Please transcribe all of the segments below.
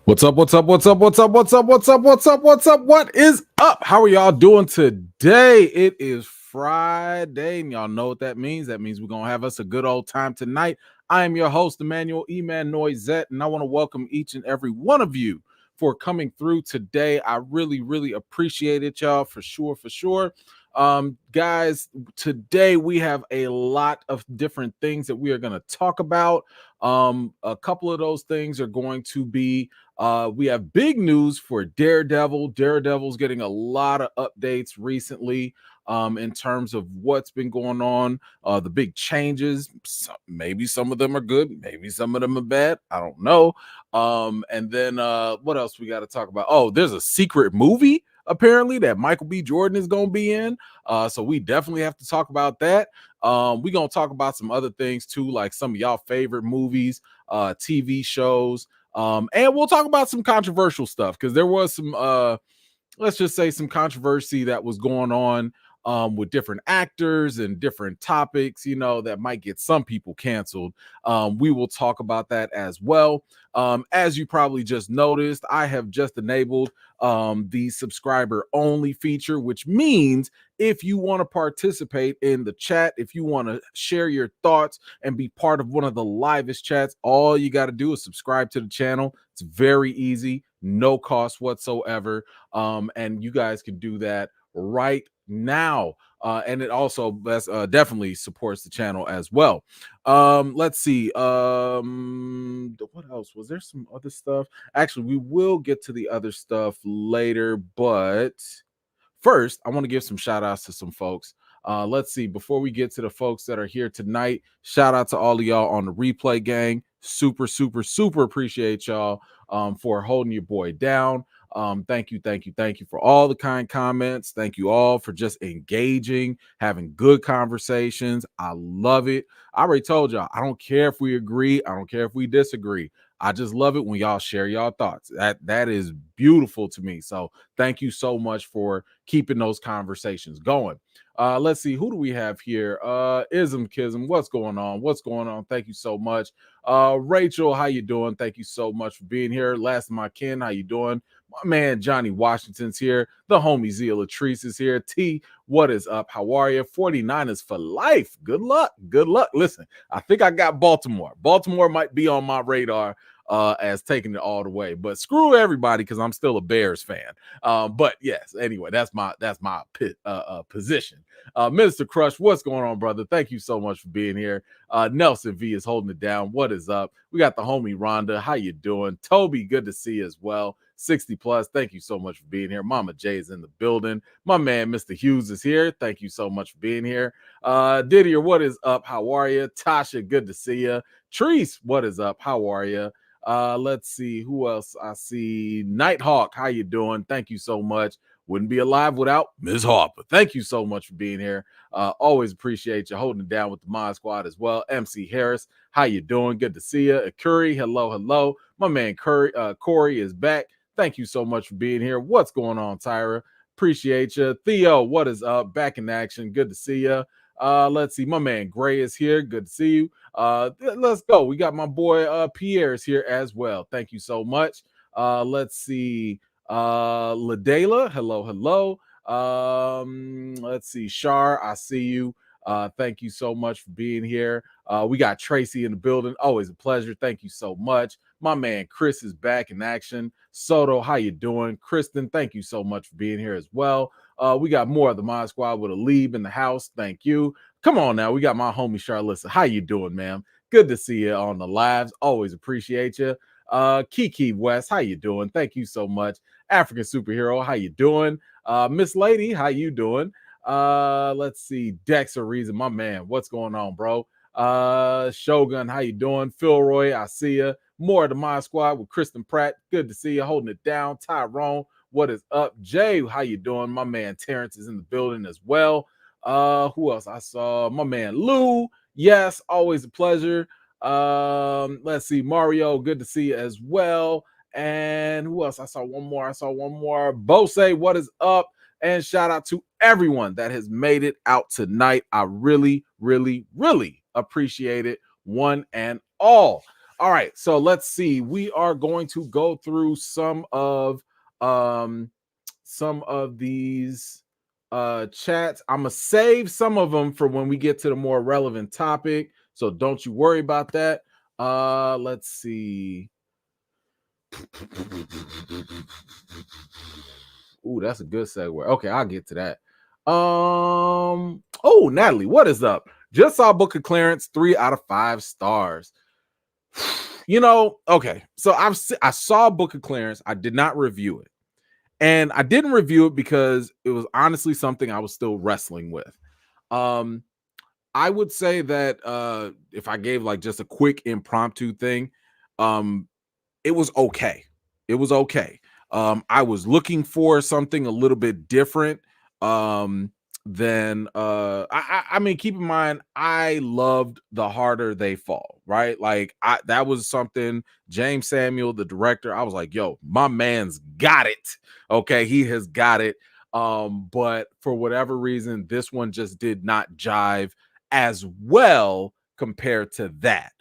What's up? What's up? What's up? What's up? What's up? What's up? What's up? What's up? What is up? How are y'all doing today? It is Friday, and y'all know what that means. That means we're gonna have us a good old time tonight. I am your host, Emmanuel Eman Noisette, and I want to welcome each and every one of you for coming through today. I really appreciate it, y'all, for sure, for sure. Guys, today we have a lot of different things that we are going to talk about. A couple of those things are going to be we have big news for Daredevil. Daredevil's getting a lot of updates recently in terms of what's been going on, the big changes. Maybe some of them are good, maybe some of them are bad. I don't know. And then what else we got to talk about? Oh, there's a secret movie apparently that Michael B. Jordan is going to be in. So we definitely have to talk about that. We're going to talk about some other things too, like some of y'all favorite movies, TV shows. And we'll talk about some controversial stuff because there was some, let's just say, some controversy that was going on with different actors and different topics, that might get some people canceled. We will talk about that as well. As you probably just noticed, I have just enabled the subscriber only feature, which means if you want to participate in the chat, if you want to share your thoughts and be part of one of the livest chats, all you got to do is subscribe to the channel. It's very easy, no cost whatsoever. And you guys can do that right now. And it also definitely supports the channel as well. Let's see. What else? Was there some other stuff? Actually, we will get to the other stuff later, but first, I want to give some shout outs to some folks. Let's see. Before we get to the folks that are here tonight, shout out to all of y'all on the replay gang. Super appreciate y'all for holding your boy down. Thank you for all the kind comments. Thank you all for just engaging, having good conversations. I love it. I already told y'all, I don't care if we agree. I don't care if we disagree. I just love it when y'all share y'all thoughts. That is beautiful to me. So thank you so much for keeping those conversations going. Let's see, who do we have here? Ism Kism, what's going on? Thank you so much. Rachel, how you doing? Thank you so much for being here. Last of my kin, how you doing? My man Johnny Washington's here. The homie Zia Latrice is here. T, what is up? How are you? 49ers for life. Good luck. Listen, I think I got Baltimore. Baltimore might be on my radar as taking it all the way, but screw everybody because I'm still a Bears fan. But yes, anyway, that's my position. Minister Crush, what's going on, brother? Thank you so much for being here. Nelson V is holding it down. What is up? We got the homie Rhonda. How you doing? Toby, good to see you as well. 60 plus. Thank you so much for being here. Mama J is in the building. My man, Mr. Hughes, is here. Thank you so much for being here. Didier, what is up? How are you? Tasha, good to see you. Treese, what is up? How are you? Let's see who else I see. Nighthawk, how you doing? Thank you so much. Wouldn't be alive without Ms. Harper. Thank you so much for being here. Always appreciate you holding it down with the Mod Squad as well. MC Harris, how you doing? Good to see you. Curry, hello. My man Corey is back. Thank you so much for being here. What's going on, Tyra? Appreciate you. Theo, what is up? Back in action. Good to see you. Let's see. My man Gray is here. Good to see you. Let's go. We got my boy Pierre is here as well. Thank you so much. Let's see. Ladela, hello. Let's see. Shar, I see you. Thank you so much for being here. We got Tracy in the building. Always a pleasure. Thank you so much. My man Chris is back in action. Soto, how you doing? Kristen, thank you so much for being here as well. We got more of the Mod Squad with a lead in the house. Thank you. Come on now. We got my homie Charlissa. How you doing, ma'am? Good to see you on the lives. Always appreciate you. Kiki West, how you doing? Thank you so much. African Superhero, how you doing? Miss Lady, how you doing? Let's see. Dexter Reason, my man. What's going on, bro? Shogun, how you doing? Philroy, I see you. More of the Mod Squad with Kristen Pratt. Good to see you holding it down. Tyrone, what is up? Jay, how you doing? My man Terrence is in the building as well. Who else? I saw my man Lou. Yes, always a pleasure. Let's see. Mario, good to see you as well. And who else? I saw one more. Bose, what is up? And shout out to everyone that has made it out tonight. I really appreciate it, one and all. All right, so let's see. We are going to go through um some of these chats. I'm gonna save some of them for when we get to the more relevant topic. So don't you worry about that. Let's see. Ooh, that's a good segue. Okay, I'll get to that. Oh, Natalie, what is up? Just saw Book of Clearance, 3 out of 5 stars. Okay, so I saw Book of Clearance. I did not review it, and I didn't review it because it was honestly something I was still wrestling with. Um, I would say that if I gave like just a quick impromptu thing, um, it was okay. It was okay. I was looking for something a little bit different um than I mean, keep in mind, I loved The Harder They Fall, right? Like that was something James Samuel, the director, I was like, yo, my man's got it. Okay, he has got it. But for whatever reason, this one just did not jive as well compared to that.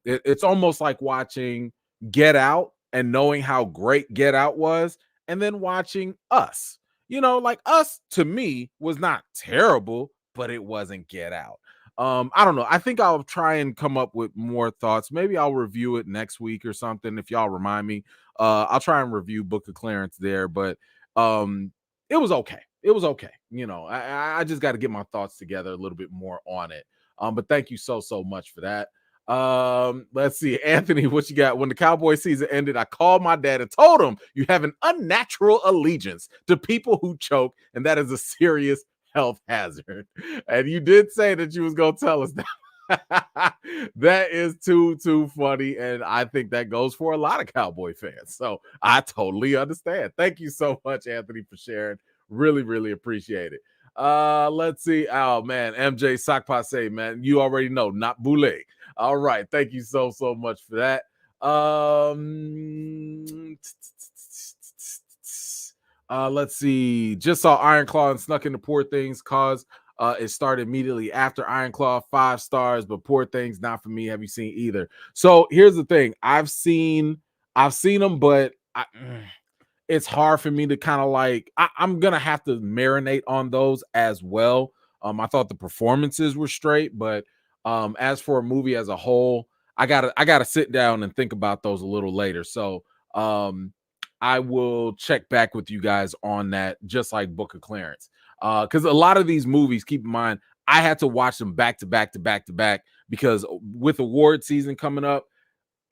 It's almost like watching Get Out and knowing how great Get Out was, and then watching Us. Like Us to me was not terrible, but it wasn't Get Out. I don't know. I think I'll try and come up with more thoughts. Maybe I'll review it next week or something if y'all remind me. I'll try and review Book of Clarence there, but um it was okay. It was okay. I just got to get my thoughts together a little bit more on it. But thank you so much for that. Let's see, Anthony, what you got? When the Cowboy season ended, I called my dad and told him you have an unnatural allegiance to people who choke, and that is a serious health hazard. And you did say that you was gonna tell us that. That is too funny, and I think that goes for a lot of Cowboy fans. So I totally understand. Thank you so much, Anthony, for sharing. Really appreciate it. Let's see. Oh man, MJ Sakpase, man, you already know, not Boule. All right, thank you so much for that. Let's see. Just saw Iron Claw and snuck into Poor Things cause it started immediately after Iron Claw, 5 stars, but Poor Things not for me. Have you seen either? So here's the thing. I've seen them, but it's hard for me to kind of like I'm gonna have to marinate on those as well. I thought the performances were straight, but as for a movie as a whole, I gotta sit down and think about those a little later. So I will check back with you guys on that, just like Book of Clarence. Because a lot of these movies, keep in mind, I had to watch them back to back to back to back because with award season coming up,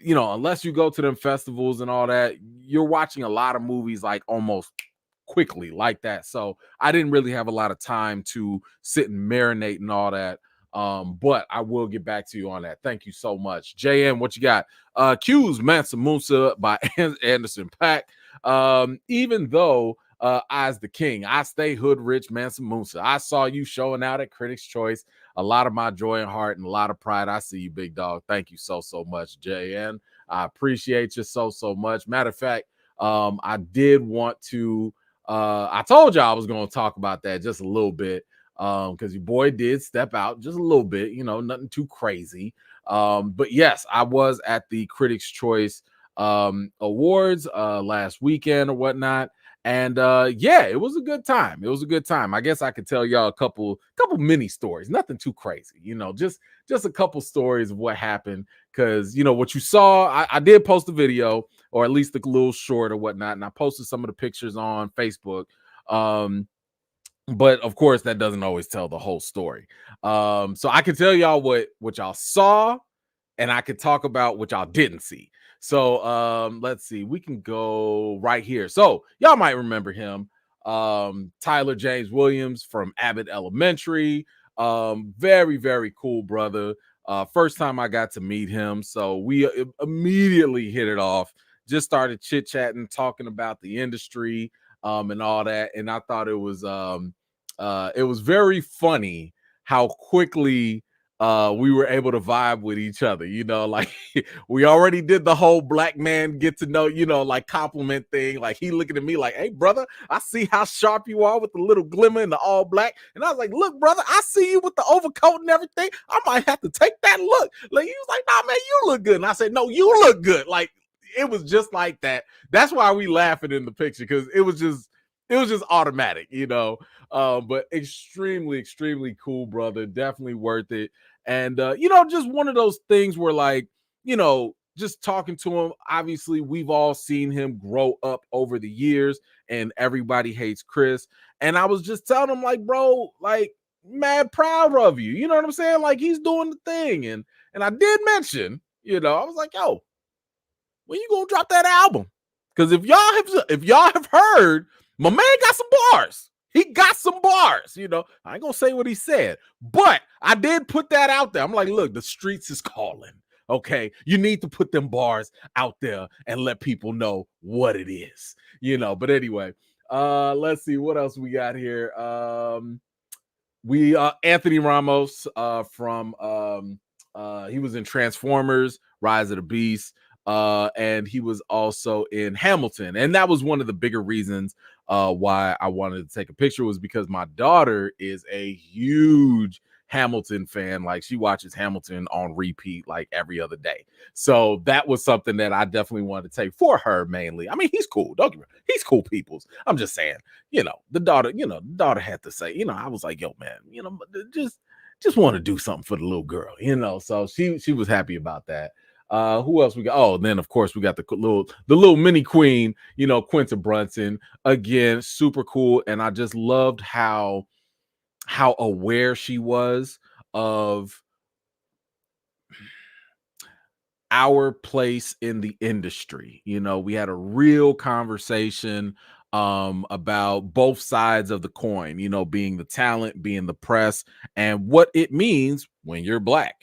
unless you go to them festivals and all that, you're watching a lot of movies like almost quickly like that. So I didn't really have a lot of time to sit and marinate and all that. But I will get back to you on that. Thank you so much. JM, what you got? Q's Mansa Musa by Anderson Paak. Even though I's the king, I stay hood rich, Mansa Musa. I saw you showing out at Critics' Choice. A lot of my joy and heart and a lot of pride. I see you, big dog. Thank you so much, JN. I appreciate you so much. Matter of fact, I did want to I told you I was going to talk about that just a little bit because your boy did step out just a little bit, nothing too crazy. But yes, I was at the Critics' Choice Awards last weekend or whatnot. And yeah, it was a good time. It was a good time. I guess I could tell y'all a couple mini stories, nothing too crazy, just a couple stories of what happened. Because what you saw, I did post a video, or at least a little short or whatnot, and I posted some of the pictures on Facebook. But of course, that doesn't always tell the whole story. So I can tell y'all what y'all saw, and I could talk about what y'all didn't see. So let's see, we can go right here. So y'all might remember him, Tyler James Williams from Abbott Elementary. Very cool brother. First time I got to meet him, so we immediately hit it off. Just started chit-chatting, talking about the industry and all that. And I thought it was very funny how quickly we were able to vibe with each other, like we already did the whole black man get to know, like compliment thing. Like he looking at me like, hey brother, I see how sharp you are with the little glimmer and the all black. And I was like, look, brother, I see you with the overcoat and everything. I might have to take that look. Like he was like, nah, man, you look good. And I said, no, you look good. Like it was just like that. That's why we laughing in the picture, because it was just automatic, but extremely, extremely cool, brother. Definitely worth it. And, just one of those things where, like, just talking to him, obviously, we've all seen him grow up over the years, and everybody hates Chris. And I was just telling him, like, bro, like, mad proud of you. You know what I'm saying? Like, he's doing the thing. And I did mention, I was like, yo, when you gonna drop that album? Because if y'all have heard, my man got some bars. He got some bars. I ain't gonna say what he said, but I did put that out there. I'm like, look, the streets is calling. Okay, you need to put them bars out there and let people know what it is. But anyway, let's see what else we got here. We Anthony Ramos from he was in Transformers, Rise of the Beast. And he was also in Hamilton. And that was one of the bigger reasons why I wanted to take a picture, was because my daughter is a huge Hamilton fan. Like she watches Hamilton on repeat like every other day. So that was something that I definitely wanted to take for her mainly. I mean, he's cool. Don't get me wrong. He's cool peoples. I'm just saying, the daughter had to say, I was like, yo, man, just want to do something for the little girl, so she was happy about that. Who else we got? Oh, then of course we got the little mini queen, Quinta Brunson. Again, super cool. And I just loved how aware she was of our place in the industry. We had a real conversation about both sides of the coin, being the talent, being the press, and what it means when you're black.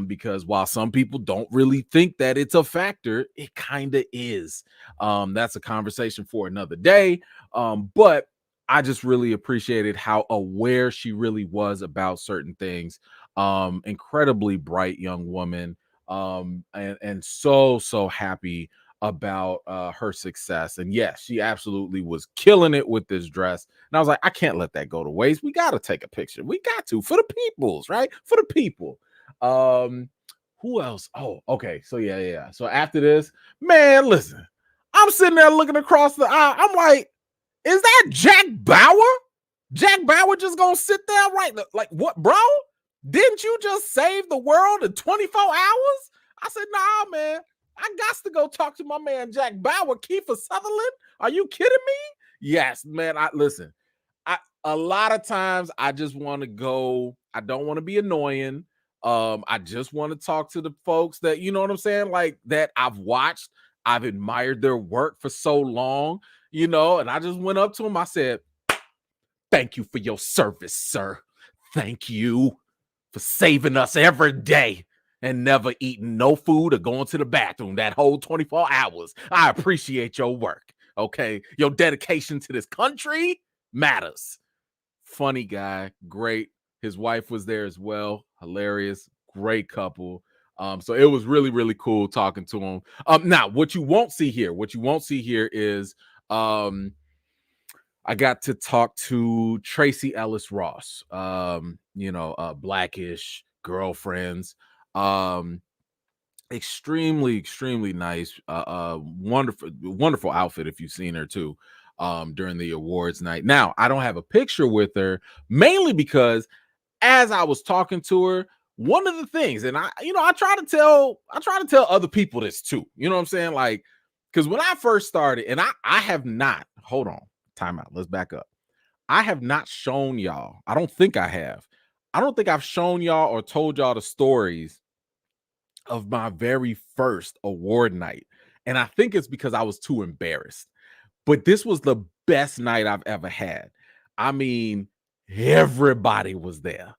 Because while some people don't really think that it's a factor, it kind of is. That's a conversation for another day. But I just really appreciated how aware she really was about certain things. Incredibly bright young woman. And so happy about her success. And yes, she absolutely was killing it with this dress. And I was like, I can't let that go to waste. We got to take a picture. We got to, for the peoples, right? For the people. Who else? Oh, okay. So yeah. So after this, man, listen, I'm sitting there looking across the aisle. I'm like, is that Jack Bauer? Jack Bauer just gonna sit there, right? Like what, bro? Didn't you just save the world in 24 hours? I said, nah, man. I got to go talk to my man Jack Bauer, Kiefer Sutherland. Are you kidding me? Yes, man. Listen. A lot of times I just want to go. I don't want to be annoying. I just want to talk to the folks that, you know what I'm saying, like that I've watched. I've admired their work for so long, and I just went up to him. I said, thank you for your service, sir. Thank you for saving us every day and never eating no food or going to the bathroom that whole 24 hours. I appreciate your work. Okay. Your dedication to this country matters. Funny guy. Great. His wife was there as well. Hilarious. Great couple. So it was really, really cool talking to him. Now what you won't see here is, I got to talk to Tracy Ellis Ross, Blackish girlfriends. Extremely, extremely nice. Wonderful outfit if you've seen her too, during the awards night. Now, I don't have a picture with her, mainly because as I was talking to her, one of the things, and I try to tell other people this too. You know what I'm saying? Like, because when I first started, and I have not, hold on. Time out. Let's back up. I have not shown y'all. I don't think I have. I don't think I've shown y'all or told y'all the stories of my very first award night. And I think it's because I was too embarrassed. But this was the best night I've ever had. I mean, everybody was there.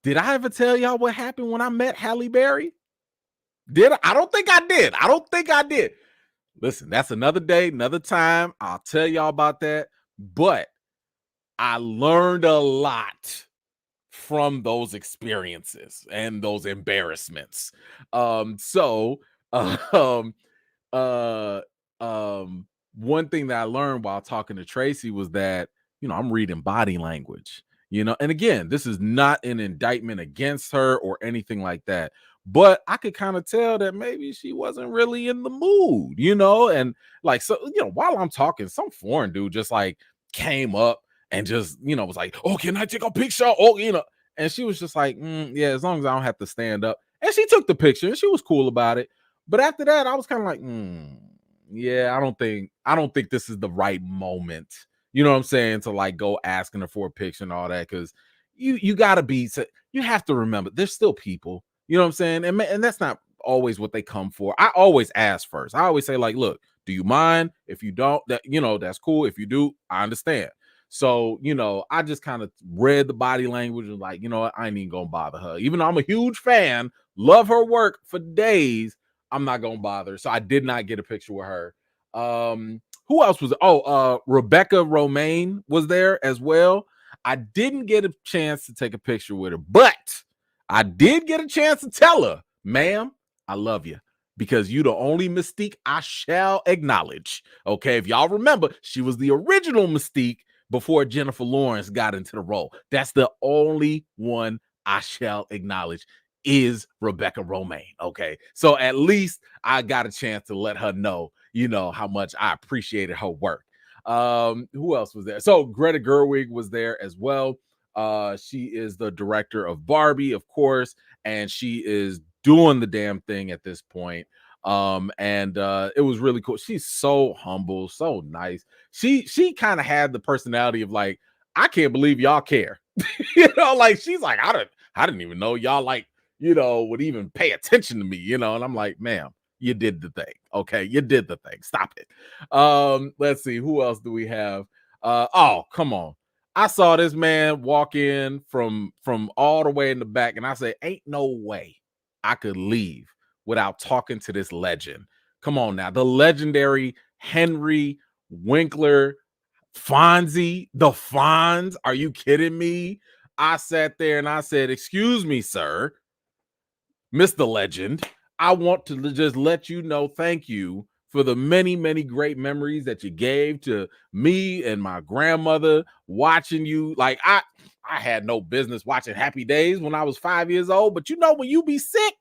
Did I ever tell y'all what happened when I met Halle Berry? Did I? I don't think I did. Listen, that's another day, another time. I'll tell y'all about that. But I learned a lot from those experiences and those embarrassments. So um uh one thing that I learned while talking to Tracy was that, I'm reading body language, and again, this is not an indictment against her or anything like that, but I could kind of tell that maybe she wasn't really in the mood, and like, so, while I'm talking, some foreign dude just like came up and just, was like, oh, can I take a picture? Oh, and she was just like, yeah, as long as I don't have to stand up. And she took the picture and she was cool about it. But after that, I was kind of like, yeah, I don't think this is the right moment. You know what I'm saying? To like go asking her for a picture and all that, because you gotta you have to remember there's still people. You know what I'm saying? And that's not always what they come for. I always ask first. I always say, like, look, do you mind? If you don't, that's cool. If you do, I understand. So, I just kind of read the body language and like, what, I ain't even gonna bother her. Even though I'm a huge fan, love her work for days, I'm not gonna bother. So I did not get a picture with her. Who else was? Rebecca Romaine was there as well. I didn't get a chance to take a picture with her, but I did get a chance to tell her, ma'am, I love you, because you the only Mystique I shall acknowledge. Okay, if y'all remember, she was the original Mystique before Jennifer Lawrence got into the role. That's the only one I shall acknowledge, is Rebecca Romaine. Okay, so at least I got a chance to let her know, how much I appreciated her work. Who else was there? So Greta Gerwig was there as well. She is the director of Barbie, of course, and she is doing the damn thing at this point. And it was really cool. She's so humble, so nice. She kind of had the personality of like, I can't believe y'all care. Like, she's like, I didn't even know y'all like, would even pay attention to me, and I'm like, ma'am, you did the thing. Okay, you did the thing. Stop it. Let's see, who else do we have? Oh, come on. I saw this man walk in from all the way in the back, and I said, ain't no way I could leave without talking to this legend. Come on now, the legendary Henry Winkler Fonzie, the Fonz. Are you kidding me? I sat there and I said, excuse me, sir, Mr. Legend, I want to just let you know, thank you for the many, many great memories that you gave to me and my grandmother watching you. Like, I had no business watching Happy Days when I was 5 years old, but when you be sick,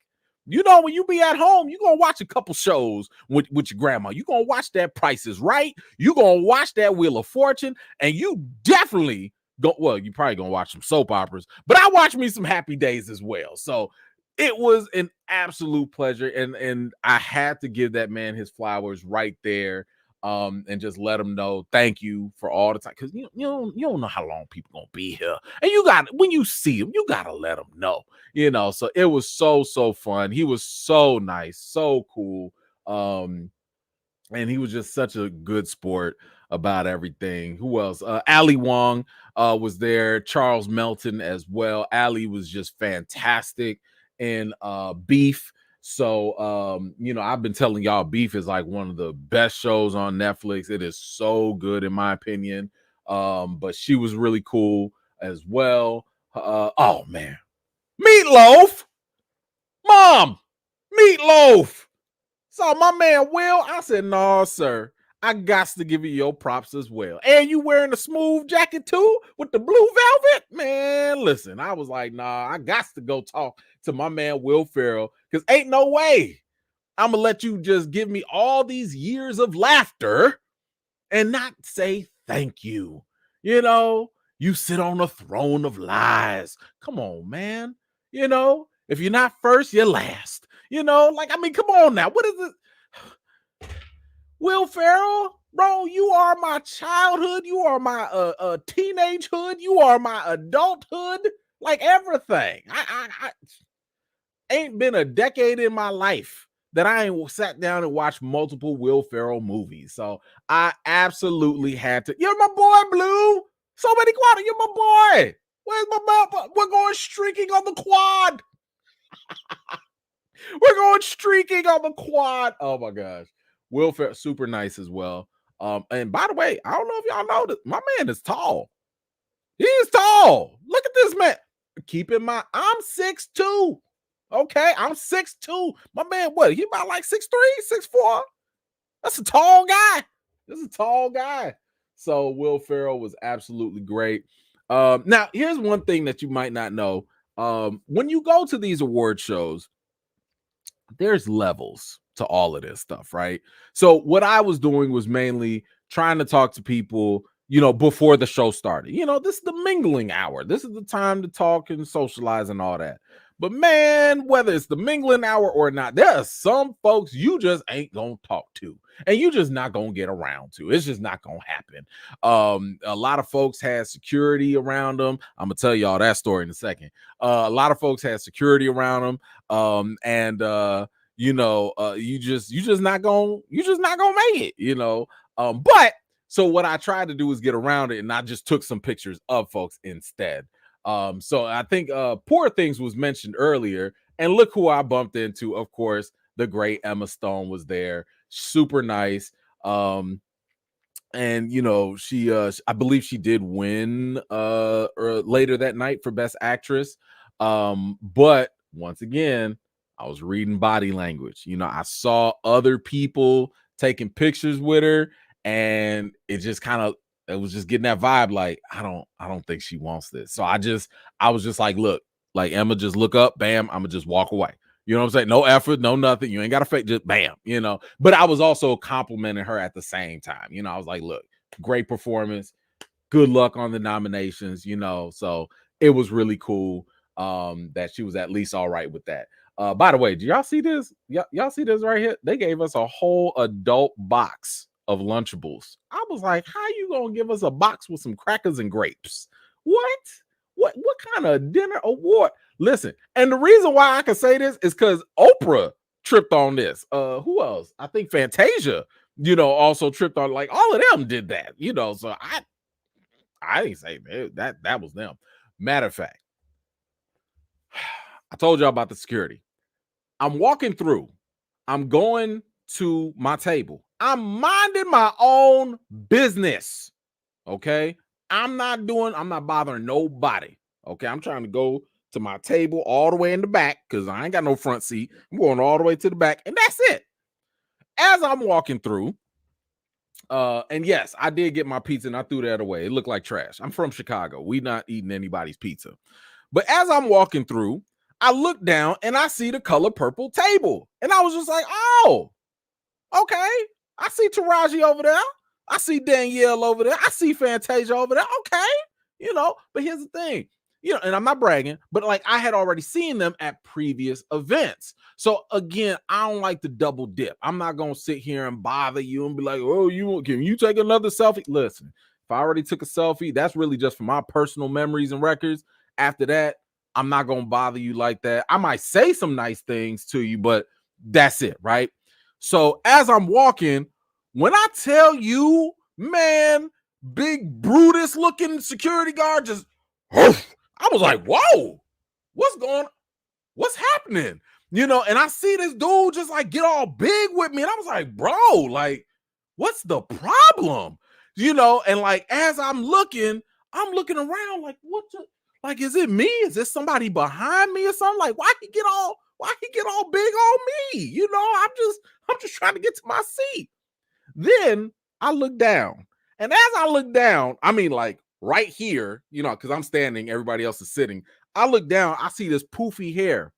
when you be at home, you're going to watch a couple shows with your grandma. You're going to watch that Price is Right. You're going to watch that Wheel of Fortune. And you definitely you probably going to watch some soap operas, but I watch me some Happy Days as well. So it was an absolute pleasure. And I had to give that man his flowers right there. And just let him know thank you for all the time, because you don't know how long people gonna be here, and when you see him, you gotta let them know, so it was so fun. He was so nice, so cool, and he was just such a good sport about everything. Who else? Ali Wong was there, Charles Melton as well. Ali was just fantastic in Beef. So, I've been telling y'all, Beef is like one of the best shows on Netflix. It is so good, in my opinion. But she was really cool as well. Oh, man. Meatloaf! Mom! Meatloaf! So my man Will, I said, no, sir, I got to give you your props as well. And you wearing a smooth jacket too with the blue velvet? Man, listen, I was like, nah, I got to go talk to my man Will Ferrell, because ain't no way I'm going to let you just give me all these years of laughter and not say thank you. You sit on a throne of lies. Come on, man. If you're not first, you're last. Come on now. What is it? Will Ferrell, bro, you are my childhood. You are my teenagehood. You are my adulthood. Like, everything. I ain't been a decade in my life that I ain't sat down and watched multiple Will Ferrell movies. So I absolutely had to. You're my boy, Blue. So many quad. You're my boy. Where's my mom? We're going streaking on the quad. We're going streaking on the quad. Oh my gosh. Will Ferrell, super nice as well. And by the way, I don't know if y'all know this. My man is tall. He is tall. Look at this man. keep in mind, I'm 6'2". Okay, I'm 6'2". My man, what? He about like 6'3", 6'4". That's a tall guy. This is a tall guy. So Will Ferrell was absolutely great. Now, here's one thing that you might not know. When you go to these award shows, there's levels to all of this stuff, right? So what I was doing was mainly trying to talk to people, before the show started. This is the mingling hour. This is the time to talk and socialize and all that. But man, whether it's the mingling hour or not, there are some folks you just ain't gonna talk to, and you just not gonna get around to. It's just not gonna happen. A lot of folks had security around them. I'm gonna tell y'all that story in a second. A lot of folks had security around them, and you just not gonna make it. But so what I tried to do was get around it, and I just took some pictures of folks instead. So I think Poor Things was mentioned earlier, and look who I bumped into. Of course, the great Emma Stone was there, super nice. And she I believe she did win later that night for Best Actress. But once again, I was reading body language. I saw other people taking pictures with her, and it was just getting that vibe like I don't think she wants this. So I was just like, look, like Emma, just look up, bam, I'm gonna just walk away. You know what I'm saying? No effort, no nothing. You ain't got to fake, just bam, But I was also complimenting her at the same time. I was like, look, great performance. Good luck on the nominations, So it was really cool that she was at least all right with that. By the way, do y'all see this? Y'all see this right here? They gave us a whole adult box of Lunchables. I was like, how you gonna give us a box with some crackers and grapes? What kind of dinner award? Listen, and the reason why I can say this is because Oprah tripped on this. Who else? I think Fantasia, also tripped on. Like all of them did that, So I didn't say that was them. Matter of fact, I told y'all about the security. I'm walking through. I'm going to my table. I'm minding my own business. Okay. I'm not bothering nobody. Okay. I'm trying to go to my table all the way in the back because I ain't got no front seat. I'm going all the way to the back, and that's it. As I'm walking through, and yes, I did get my pizza and I threw that away. It looked like trash. I'm from Chicago. We not eating anybody's pizza. But as I'm walking through, I look down and I see the color purple table. And I was just like, oh, okay. I see Taraji over there. I see Danielle over there. I see Fantasia over there. Okay. But here's the thing, and I'm not bragging, but like I had already seen them at previous events. So again, I don't like to double dip. I'm not going to sit here and bother you and be like, oh, can you take another selfie? Listen, if I already took a selfie, that's really just for my personal memories and records. After that, I'm not going to bother you like that. I might say some nice things to you, but that's it, right? So as I'm walking, when I tell you, man, big Brutus looking security guard just, I was like, whoa, what's happening? And I see this dude just like get all big with me. And I was like, bro, like, what's the problem? And like, as I'm looking around like, like, is it me? Is this somebody behind me or something? Like, why he get all big on me? I'm just trying to get to my seat. Then I look down, and as I look down, I mean, like right here, because I'm standing, everybody else is sitting. I look down, I see this poofy hair.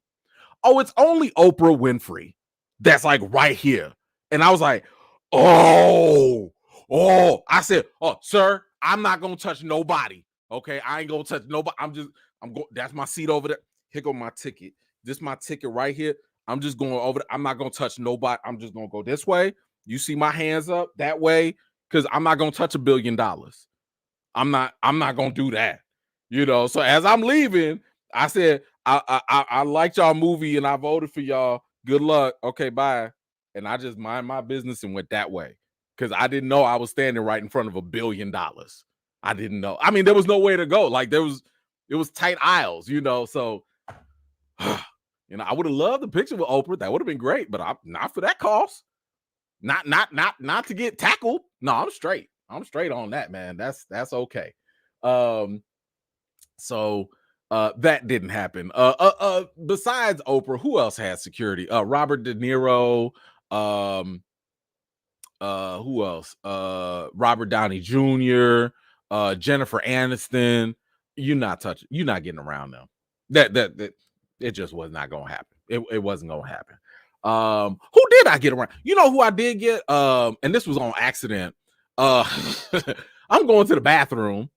Oh, it's only Oprah Winfrey that's like right here. And I was like, oh, I said, oh, sir, I'm not going to touch nobody. Okay. I ain't going to touch nobody. That's my seat over there. Here go my ticket. This is my ticket right here. I'm just going over there. I'm not going to touch nobody. I'm just going to go this way. You see my hands up that way because I'm not going to touch $1 billion. I'm not going to do that. So as I'm leaving, I said, I liked y'all movie and I voted for y'all. Good luck. Okay, bye. And I just mind my business and went that way because I didn't know I was standing right in front of $1 billion. I didn't know. I mean, there was no way to go. Like it was tight aisles, So, I would have loved the picture with Oprah. That would have been great, but not for that cost. Not to get tackled. No, I'm straight. I'm straight on that, man. That's okay. So That didn't happen. Besides Oprah, who else has security? Robert De Niro. Um, who else? Robert Downey Jr., Jennifer Aniston. You're not getting around them. That it just was not gonna happen. It wasn't gonna happen. Who did I get around? You know who I did get? And this was on accident. Uh I'm going to the bathroom,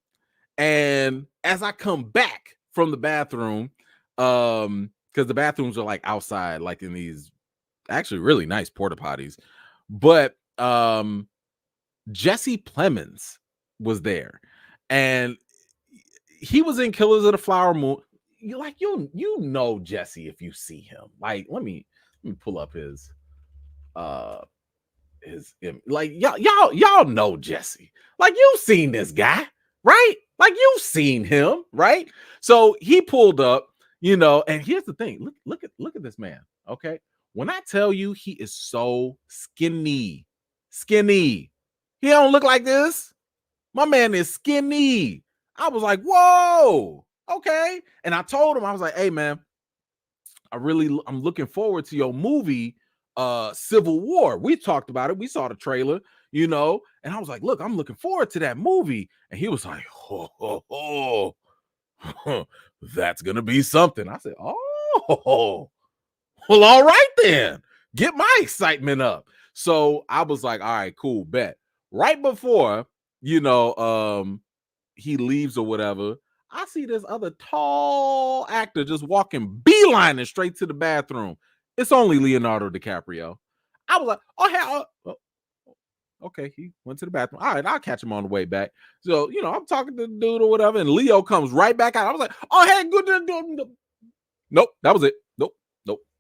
and as I come back from the bathroom, because the bathrooms are like outside, like in these actually really nice porta potties, but Jesse Plemons was there, and he was in Killers of the Flower Moon. You know Jesse if you see him. Like let me pull up uh like y'all know Jesse. Like you've seen this guy, right? Like you've seen him, right? So he pulled up, and here's the thing. Look at this man. Okay. When I tell you he is so skinny, he don't look like this. My man is skinny. I was like, whoa, okay. And I told him, I was like, hey man, I'm looking forward to your movie, Civil War. We talked about it. We saw the trailer, and I was like, look, I'm looking forward to that movie. And he was like, that's gonna be something. I said, oh, well, all right then. Get my excitement up. So I was like, all right, cool, bet. Right before, he leaves or whatever, I see this other tall actor just walking beelining straight to the bathroom. It's only Leonardo DiCaprio. I was like, oh, hell. Okay, he went to the bathroom. All right, I'll catch him on the way back. So, I'm talking to the dude or whatever, and Leo comes right back out. I was like, oh, hey, good. Nope, that was it. Nope.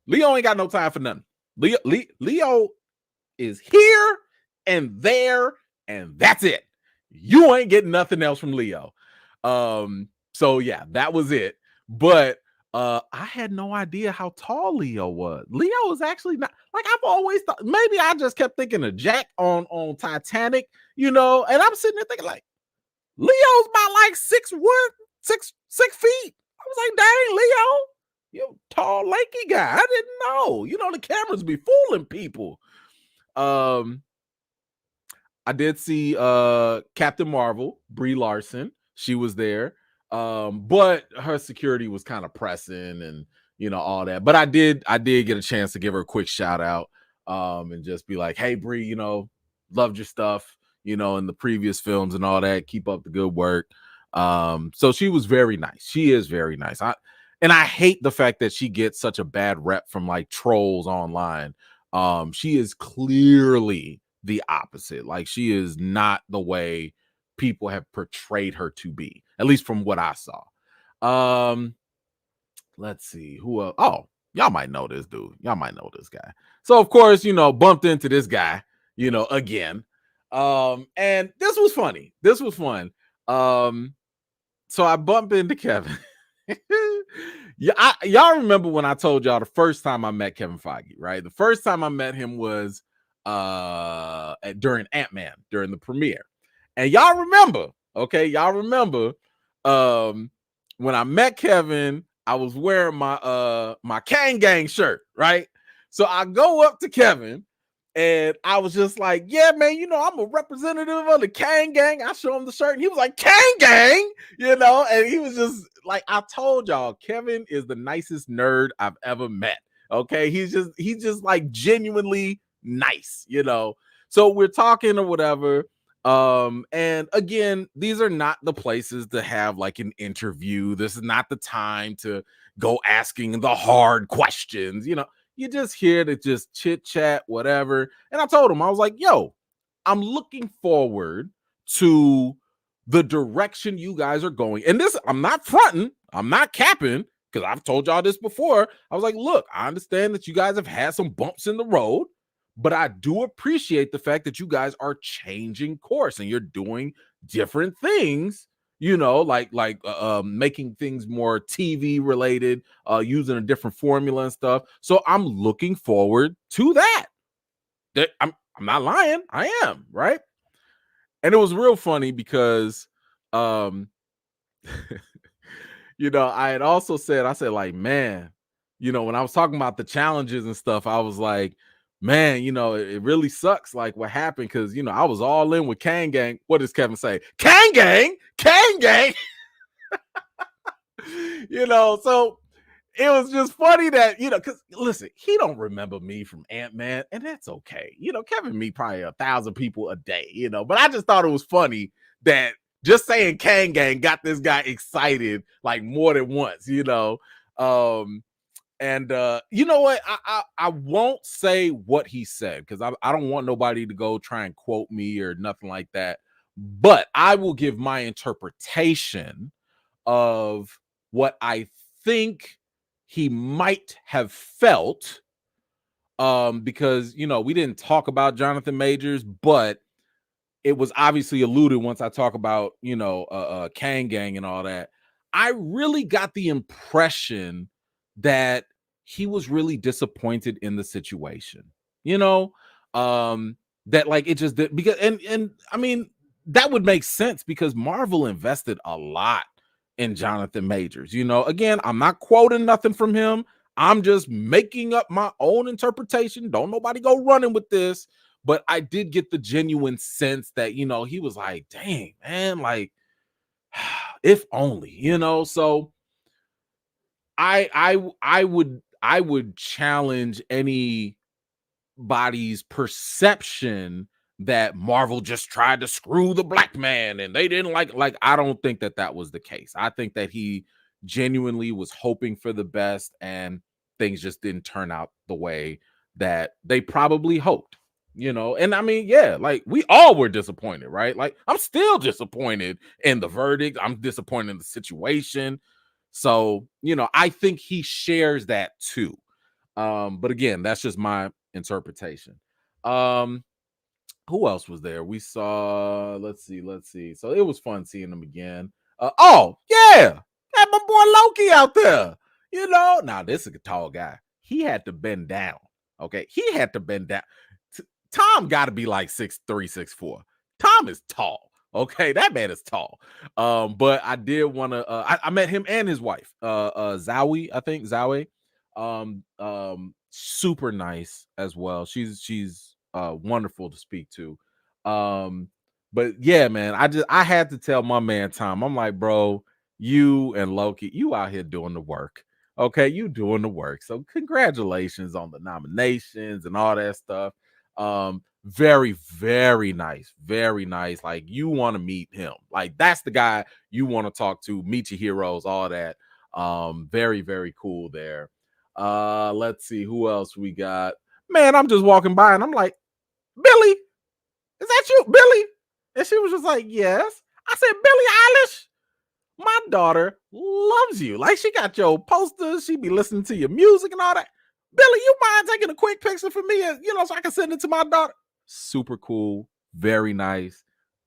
Leo ain't got no time for nothing. Leo is here and there, and that's it. You ain't getting nothing else from Leo. So yeah, that was it. But I had no idea how tall Leo was. Leo is actually not, like, I've always thought. Maybe I just kept thinking of Jack on Titanic, and I'm sitting there thinking like, Leo's about like 6'1", 6 feet. I was like, dang, Leo, you tall, lanky guy. I didn't know. The cameras be fooling people. I did see Captain Marvel, Brie Larson. She was there. But her security was kind of pressing and all that. But I did get a chance to give her a quick shout out and just be like, hey Brie, loved your stuff, in the previous films and all that. Keep up the good work. So she was very nice. She is very nice. I hate the fact that she gets such a bad rep from like trolls online. She is clearly the opposite. Like, she is not the way people have portrayed her to be, at least from what I saw. Let's see who else. Oh, y'all might know this dude. Y'all might know this guy. So of course, bumped into this guy, again. And this was funny. This was fun. So I bumped into Kevin. Yeah, y'all remember when I told y'all the first time I met Kevin Feige, right? The first time I met him was during Ant-Man, during the premiere. And y'all remember, okay? Y'all remember when I met Kevin, I was wearing my Kang Gang shirt, right? So I go up to Kevin and I was just like, yeah, man, I'm a representative of the Kang Gang. I show him the shirt and he was like, Kang Gang, and he was just like, I told y'all, Kevin is the nicest nerd I've ever met. Okay. He's just like genuinely nice, So we're talking or whatever. And again, these are not the places to have like an interview. This is not the time to go asking the hard questions, You're just here to just chit chat, whatever. And I told him, I was like, yo, I'm looking forward to the direction you guys are going. And this, I'm not fronting, I'm not capping, because I've told y'all this before. I was like, look, I understand that you guys have had some bumps in the road, but I do appreciate the fact that you guys are changing course and you're doing different things, like making things more TV related, using a different formula and stuff. So I'm looking forward to that. I'm not lying. I am, right? And it was real funny because I had also said, I said, like, man, when I was talking about the challenges and stuff, I was like, man, it really sucks, like what happened, because I was all in with Kang Gang. What does Kevin say? Kang Gang, Kang Gang. So it was just funny that, because listen, he don't remember me from Ant-Man, and that's okay. Kevin meet probably 1,000 people a day, but I just thought it was funny that just saying Kang Gang got this guy excited like more than once, and you know what? I won't say what he said, because I don't want nobody to go try and quote me or nothing like that. But I will give my interpretation of what I think he might have felt. Because we didn't talk about Jonathan Majors, but it was obviously alluded once I talk about, Kang Gang and all that. I really got the impression that he was really disappointed in the situation, you know, that like it just did, because and I mean that would make sense because Marvel invested a lot in Jonathan Majors. Again, I'm not quoting nothing from him. I'm just making up my own interpretation. Don't nobody go running with this. But I did get the genuine sense that, he was like, dang, man, like, if only, So I would challenge anybody's perception that Marvel just tried to screw the black man and they didn't like I don't think that was the case. I think that he genuinely was hoping for the best, and things just didn't turn out the way that they probably hoped. And I mean, yeah, like we all were disappointed, right? Like I'm still disappointed in the verdict. I'm disappointed in the situation. So, I think he shares that too. But again, that's just my interpretation. Um, who else was there? We saw, let's see. So it was fun seeing him again. Oh, yeah, had my boy Loki out there. Now this is a tall guy. He had to bend down. Okay, he had to bend down. Tom got to be like 6'3", 6'4". Tom is tall. Okay, that man is tall. But I did want to. I met him and his wife, Zowie. I think Zowie. Super nice as well. She's wonderful to speak to. But yeah, man, I had to tell my man Tom. I'm like, bro, you and Loki, you out here doing the work. Okay, you doing the work. So congratulations on the nominations and all that stuff. Very, very nice, very nice. Like you want to meet him. Like that's the guy you want to talk to, meet your heroes, all that. Very, very cool there. Let's see who else we got. Man, I'm just walking by and I'm like, Billy, is that you, Billy? And she was just like, yes. I said, Billie Eilish, my daughter loves you. Like she got your posters, she be listening to your music and all that. Billy, you mind taking a quick picture for me, so I can send it to my daughter? Super cool, very nice.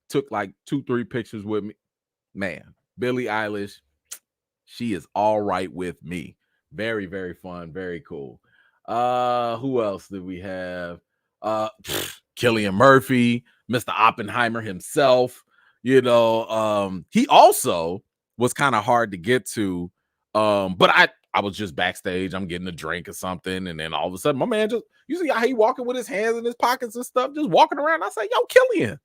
Took like 2-3 pictures with me. Man, Billie Eilish, she is all right with me. Very, very fun, very cool. Who else did we have? Cillian Murphy, Mr. Oppenheimer himself. He also was kind of hard to get to. But I was just backstage. I'm getting a drink or something, and then all of a sudden, my man you see how he walking with his hands in his pockets and stuff, just walking around. I say, "Yo, Cillian,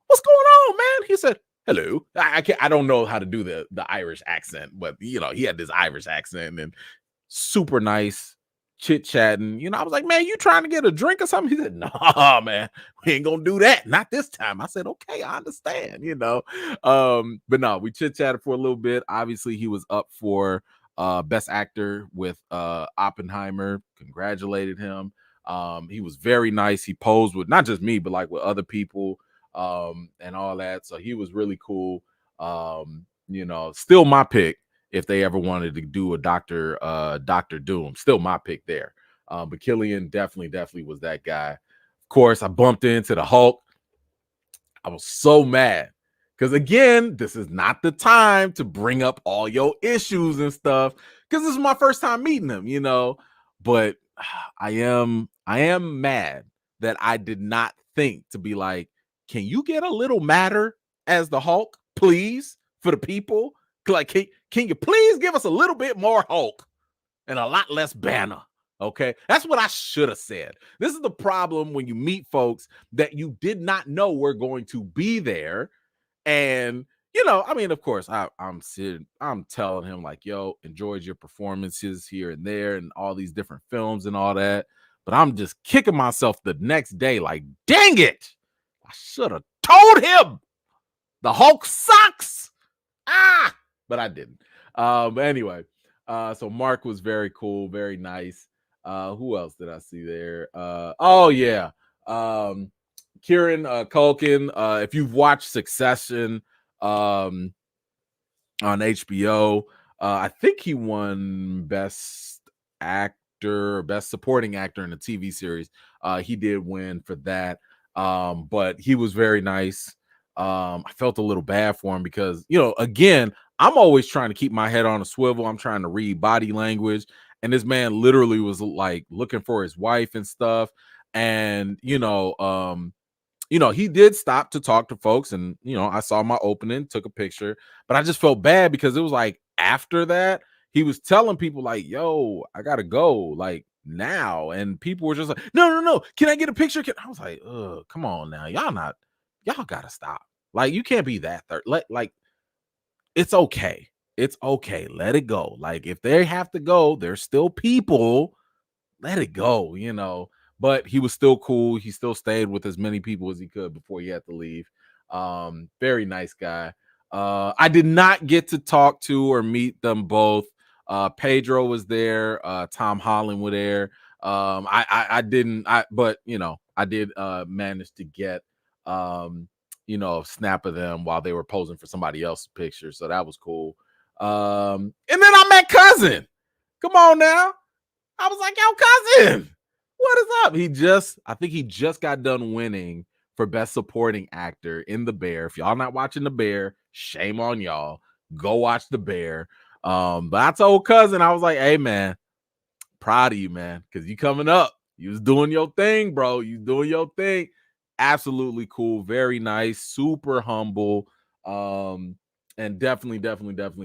what's going on, man?" He said, "Hello." I don't know how to do the Irish accent, but he had this Irish accent and super nice chit chatting. I was like, "Man, you trying to get a drink or something?" He said, "Nah, man, we ain't gonna do that. Not this time." I said, "Okay, I understand." But no, we chit chatted for a little bit. Obviously, he was up for best actor with Oppenheimer. Congratulated him. He was very nice. He posed with not just me, but like with other people and all that. So he was really cool. Still my pick if they ever wanted to do a Doctor Doom. Still my pick there. But Cillian definitely was that guy. Of course, I bumped into the Hulk. I was so mad because again, this is not the time to bring up all your issues and stuff because this is my first time meeting him. But I am mad that I did not think to be like, can you get a little madder as the Hulk, please, for the people? Like, can Can you please give us a little bit more Hulk and a lot less Banner? Okay, that's what I should have said. This is the problem when you meet folks that you did not know were going to be there. And I mean, of course, I'm telling him like, yo, enjoyed your performances here and there and all these different films and all that. But I'm just kicking myself the next day, like, dang it, I should have told him the Hulk sucks. But I didn't. But anyway, so Mark was very cool, very nice. Who else did I see there? Oh yeah. Kieran Culkin. If you've watched Succession on HBO, I think he won Best Actor, Best Supporting Actor in a TV series. He did win for that. But he was very nice. I felt a little bad for him because, again, I'm always trying to keep my head on a swivel. I'm trying to read body language. And this man literally was like looking for his wife and stuff. And, he did stop to talk to folks. And, I saw my opening, took a picture, but I just felt bad because it was like after that, he was telling people like, yo, I got to go like now. And people were just like, no. Can I get a picture? I was like, come on now. Y'all got to stop. Like, you can't be that like, it's okay. It's okay. Let it go. Like, if they have to go, there's still people. Let it go, But he was still cool. He still stayed with as many people as he could before he had to leave. Very nice guy. I did not get to talk to or meet them both. Pedro was there. Tom Holland was there. I didn't. But I did manage to get a snap of them while they were posing for somebody else's picture. So that was cool. And then I met Cousin. Come on now. I was like, yo, Cousin, what is up? I think he just got done winning for Best Supporting Actor in The Bear. If y'all not watching The Bear, shame on y'all. Go watch The Bear. But I told Cousin, I was like, hey, man, proud of you, man, because you coming up. You was doing your thing, bro. You doing your thing. Absolutely cool. Very nice. Super humble. And definitely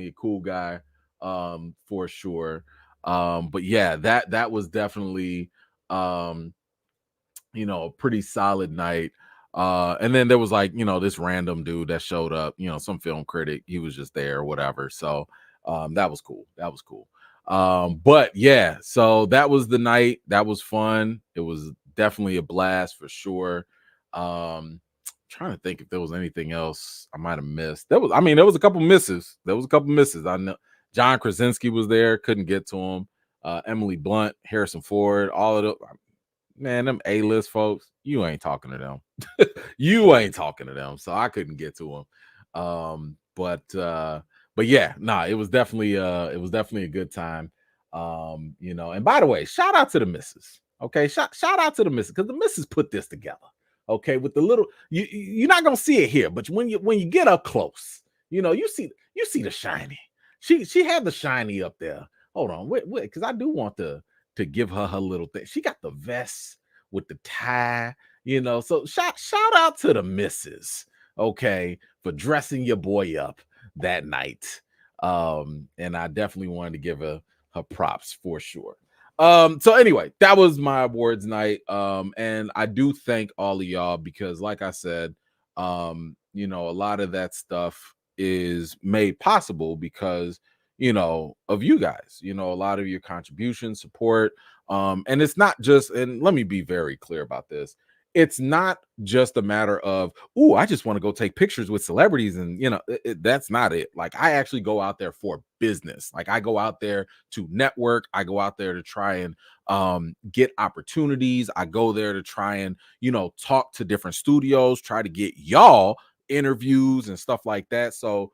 a cool guy, for sure. But yeah, that was definitely a pretty solid night. And then there was like, this random dude that showed up, some film critic. He was just there or whatever. So that was cool. But yeah, so that was the night. That was fun. It was definitely a blast for sure. Trying to think if there was anything else I might have missed. There was a couple misses. I know John Krasinski was there, couldn't get to him. Emily Blunt, Harrison Ford, all of them. Man, them A-list folks, you ain't talking to them. So I couldn't get to them. But yeah, it was definitely a good time. And by the way, shout out to the missus. Okay, shout out to the missus because the missus put this together. Okay, with the little you're not gonna see it here, but when you get up close, you see the shiny. She had the shiny up there. Hold on, wait, because I do want to give her little thing. She got the vest with the tie, So shout out to the missus, okay, for dressing your boy up that night. And I definitely wanted to give her props for sure. So anyway, that was my awards night. And I do thank all of y'all because, like I said, a lot of that stuff is made possible because, of you guys, a lot of your contributions, support. And it's not just, and let me be very clear about this. It's not just a matter of, I just want to go take pictures with celebrities. And, that's not it. Like, I actually go out there for business. Like, I go out there to network. I go out there to try and get opportunities. I go there to try and, talk to different studios, try to get y'all interviews and stuff like that. So,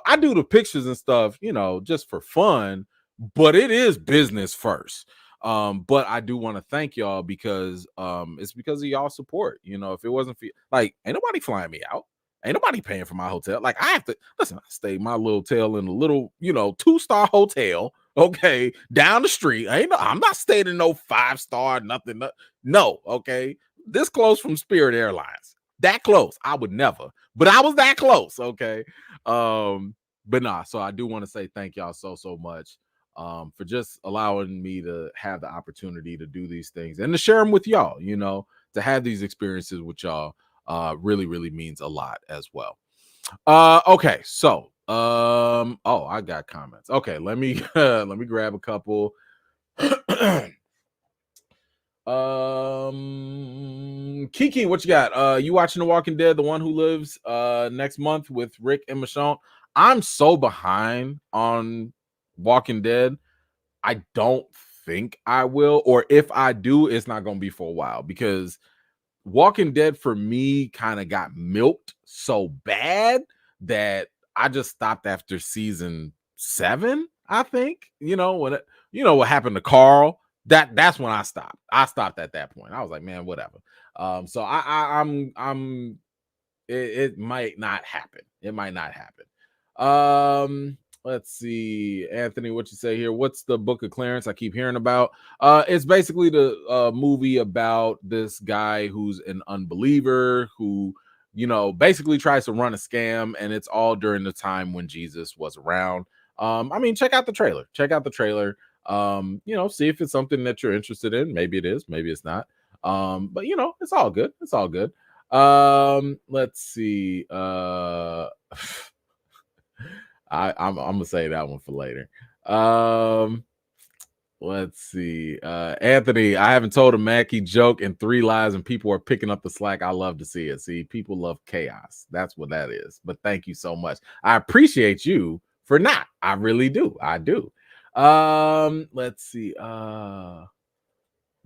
I do the pictures and stuff, just for fun, but it is business first. But I do want to thank y'all because it's because of y'all support. If it wasn't for like, ain't nobody flying me out, ain't nobody paying for my hotel. Like, I have to listen, I stay my little tail in a little, 2-star hotel, okay, down the street. I'm not staying in no 5-star, nothing. No, okay. This close from Spirit Airlines. That close. I would never, but I was that close, okay. But nah, so I do want to say thank y'all so much for just allowing me to have the opportunity to do these things and to share them with y'all. To have these experiences with y'all really means a lot as well. Okay, so oh, I got comments. Okay, let me let me grab a couple. Kiki, what you got? You watching The Walking Dead, the one who lives next month with Rick and Michonne? I'm so behind on Walking Dead. I don't think I will, or if I do, it's not gonna be for a while because Walking Dead for me kind of got milked so bad that I just stopped after season 7. I think what happened to Carl. That's when I stopped. I stopped at that point. I was like, man, whatever. So I'm it might not happen. It might not happen. Let's see, Anthony, what you say here? What's the Book of Clarence I keep hearing about? It's basically the movie about this guy who's an unbeliever who basically tries to run a scam, and it's all during the time when Jesus was around. I mean, check out the trailer. See if it's something that you're interested in. Maybe it is, maybe it's not. But it's all good. It's all good. Let's see. I'm gonna say that one for later. Let's see. Anthony, I haven't told a Mackie joke in 3 lives and people are picking up the slack. I love to see it. See, people love chaos. That's what that is. But thank you so much. I appreciate you for not. I really do. I do. Let's see.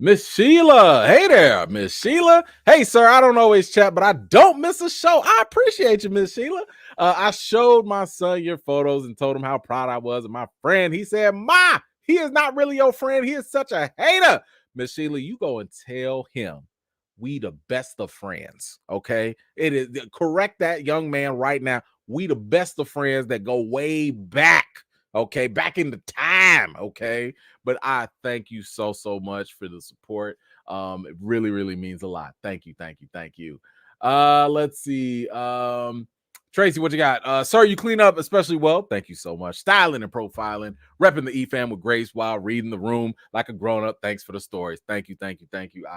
Miss Sheila. Hey there, Miss Sheila. Hey, sir, I don't always chat, but I don't miss a show. I appreciate you, Miss Sheila. I showed my son your photos and told him how proud I was of my friend. He said, Ma, he is not really your friend. He is such a hater. Miss Sheila, you go and tell him we the best of friends, okay? It is correct that young man right now. We the best of friends that go way back. Okay, back in the time, okay? But I thank you so much for the support. It really means a lot. Thank you. Let's see. Tracy, what you got? Sir, you clean up especially well. Thank you so much. Styling and profiling, repping the E-fam with grace while reading the room like a grown-up. Thanks for the stories. Thank you. I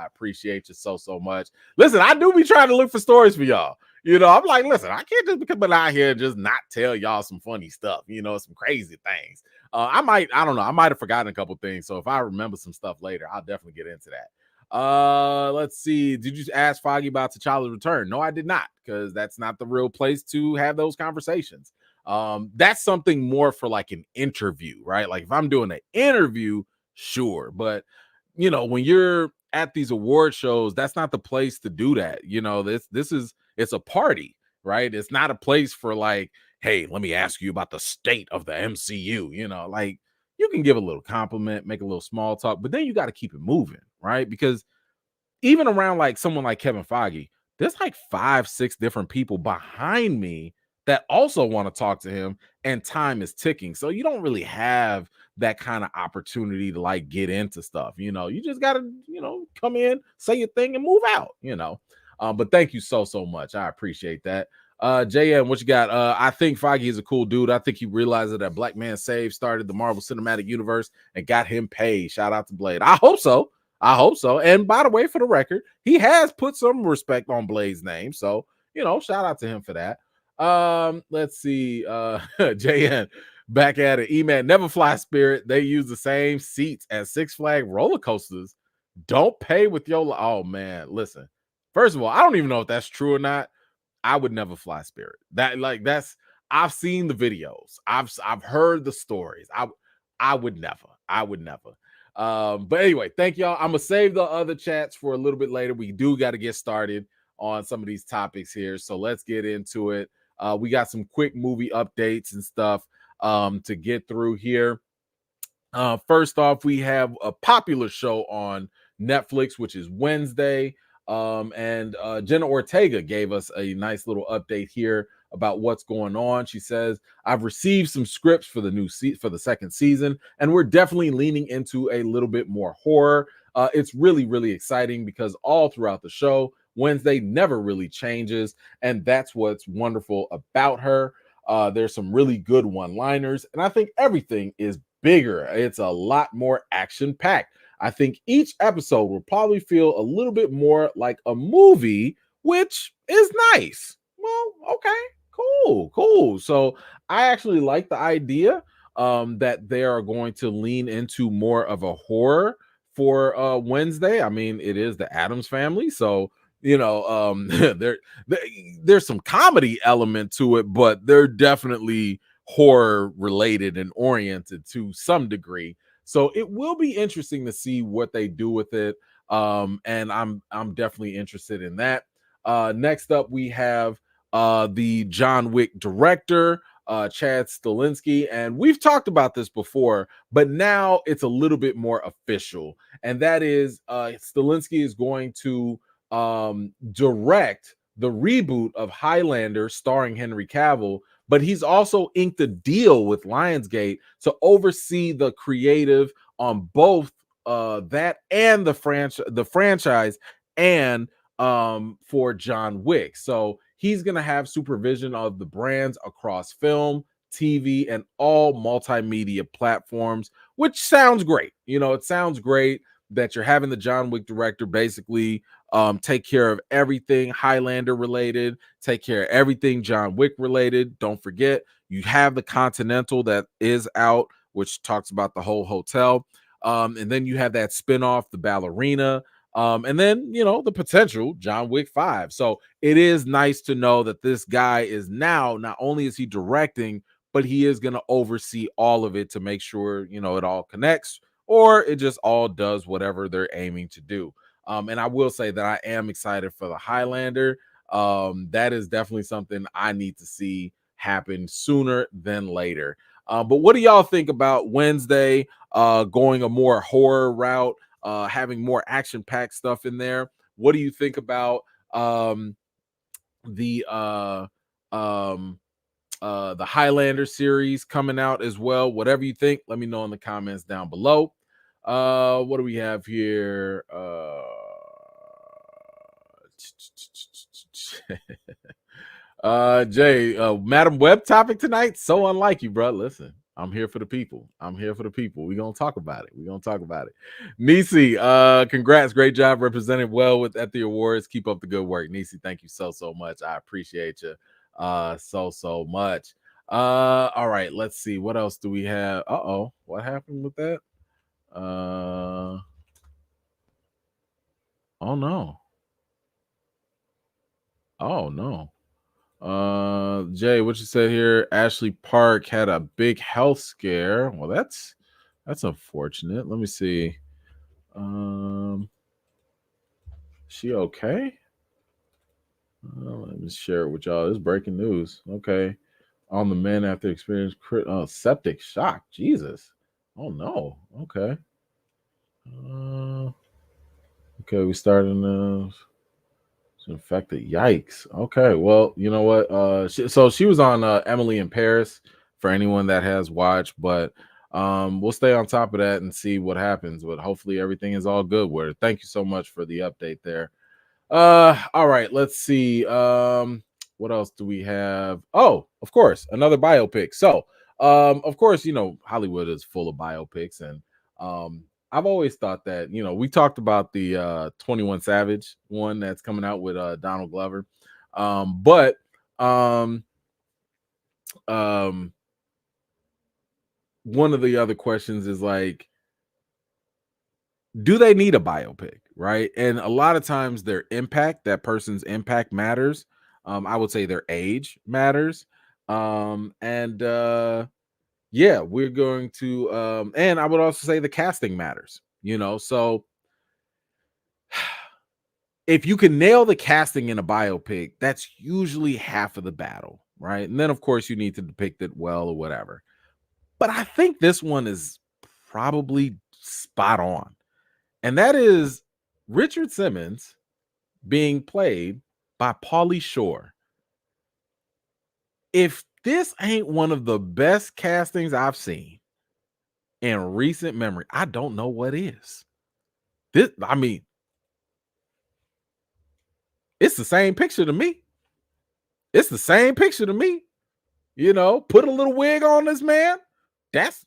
appreciate you so much. Listen, I do be trying to look for stories for y'all. I'm like, listen, I can't just be coming out here and just not tell y'all some funny stuff, some crazy things. I don't know. I might have forgotten a couple things. So if I remember some stuff later, I'll definitely get into that. Let's see. Did you ask Foggy about T'Challa's return? No, I did not, because that's not the real place to have those conversations. That's something more for like an interview, right? Like if I'm doing an interview, sure. But when you're at these award shows, that's not the place to do that. It's a party, right? It's not a place for like, hey, let me ask you about the state of the MCU. Like you can give a little compliment, make a little small talk, but then you got to keep it moving, right? Because even around like someone like Kevin Feige, there's like 5-6 different people behind me that also want to talk to him, and time is ticking. So you don't really have that kind of opportunity to like get into stuff. You just got to, come in, say your thing and move out, but thank you so much. I appreciate that. JM, what you got? I think Feige is a cool dude. I think he realized that Black Man Save started the Marvel Cinematic Universe and got him paid. Shout out to Blade. I hope so. And by the way, for the record, he has put some respect on Blade's name. So, shout out to him for that. Let's see. JN, back at it. E-Man, Never Fly Spirit. They use the same seats as Six Flag roller coasters. Don't pay with your... Oh, man. Listen. First of all, I don't even know if that's true or not. I would never fly Spirit. I've seen the videos. I've heard the stories. I would never. But anyway, thank y'all. I'm gonna save the other chats for a little bit later. We do got to get started on some of these topics here, so let's get into it. We got some quick movie updates and stuff to get through here. First off, we have a popular show on Netflix, which is Wednesday. And Jenna Ortega gave us a nice little update here about what's going on. She says, I've received some scripts for the second season, and we're definitely leaning into a little bit more horror. It's really exciting because all throughout the show, Wednesday never really changes, and that's what's wonderful about her. There's some really good one-liners, and I think everything is bigger. It's a lot more action-packed. I think each episode will probably feel a little bit more like a movie, which is nice. Well, okay, cool. So I actually like the idea that they are going to lean into more of a horror for Wednesday. I mean, it is the Addams family, so there there's some comedy element to it, but they're definitely horror related and oriented to some degree. So it will be interesting to see what they do with it. And I'm definitely interested in that. Next up, we have the John Wick director, Chad Stahelski, and we've talked about this before, but now it's a little bit more official, and that is Stahelski is going to direct the reboot of Highlander starring Henry Cavill, but he's also inked a deal with Lionsgate to oversee the creative on both that and the franchise and for John Wick. So he's going to have supervision of the brands across film, TV, and all multimedia platforms, which sounds great. It sounds great that you're having the John Wick director basically take care of everything Highlander related, take care of everything John Wick related. Don't forget, you have the Continental that is out, which talks about the whole hotel. And then you have that spinoff, the ballerina. And then, the potential John Wick 5. So it is nice to know that this guy is now, not only is he directing, but he is going to oversee all of it to make sure, it all connects or it just all does whatever they're aiming to do. And I will say that I am excited for the Highlander. That is definitely something I need to see happen sooner than later. But what do y'all think about Wednesday going a more horror route, having more action-packed stuff in there? What do you think about the Highlander series coming out as well? Whatever you think, let me know in the comments down below. What do we have here? Jay, Madam Web topic tonight. So unlike you, bro. Listen, I'm here for the people. We're gonna talk about it. Nisi, congrats, great job representing well at the awards. Keep up the good work. Nisi, thank you so much. I appreciate you so much. All right, let's see. What else do we have? What happened with that? Oh no. Oh no. Jay, what you said here? Ashley Park had a big health scare. Well, that's unfortunate. Let me see. She okay? Let me share it with y'all. This is breaking news. Okay. On the men after experience septic shock. Jesus. Oh no. Okay. Okay, we started it's infected. Yikes. Okay. Well, you know what? She was on Emily in Paris for anyone that has watched, but we'll stay on top of that and see what happens. But hopefully everything is all good with her. Thank you so much for the update there. All right, let's see. What else do we have? Oh, of course, another biopic. So, of course, Hollywood is full of biopics, and I've always thought that, we talked about the 21 Savage one that's coming out with Donald Glover. But one of the other questions is like, do they need a biopic, right? And a lot of times their impact, that person's impact matters. I would say their age matters. And yeah, we're going to and I would also say the casting matters, so if you can nail the casting in a biopic, that's usually half of the battle, right? And then of course you need to depict it well or whatever. But I think this one is probably spot on. And that is Richard Simmons being played by Pauly Shore. If this ain't one of the best castings I've seen in recent memory, I don't know what is. It's the same picture to me. Put a little wig on this man. That's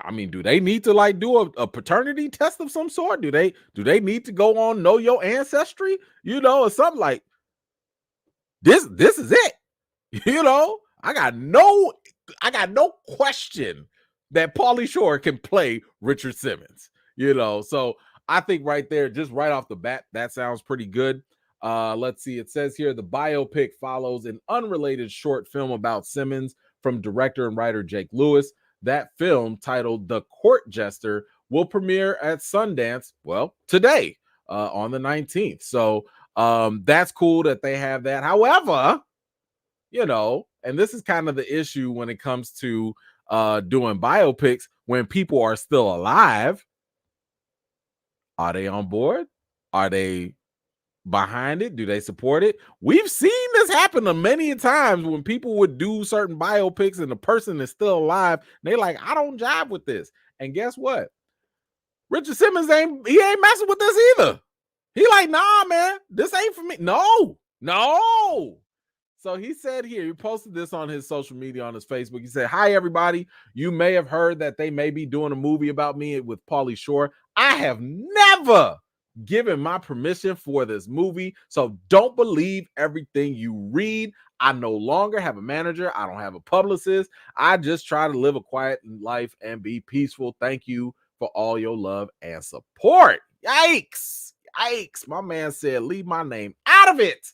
I mean, do they need to like do a paternity test of some sort? Do they need to go on know your ancestry? Or something like this is it. I got no question that Pauly Shore can play Richard Simmons. So I think right there, just right off the bat, that sounds pretty good. Let's see. It says here the biopic follows an unrelated short film about Simmons from director and writer Jake Lewis. That film, titled The Court Jester, will premiere at Sundance, well, today, on the 19th. So that's cool that they have that. However, and this is kind of the issue when it comes to doing biopics when people are still alive. Are they on board? Are they behind it? Do they support it? We've seen this happen a many times when people would do certain biopics and the person is still alive. They like, I don't jive with this. And guess what? Richard Simmons ain't messing with this either. He like, nah, man, this ain't for me. No. So he said here, he posted this on his social media, on his Facebook. He said, hi, everybody. You may have heard that they may be doing a movie about me with Pauly Shore. I have never given my permission for this movie, so don't believe everything you read. I no longer have a manager. I don't have a publicist. I just try to live a quiet life and be peaceful. Thank you for all your love and support. Yikes. My man said, leave my name out of it.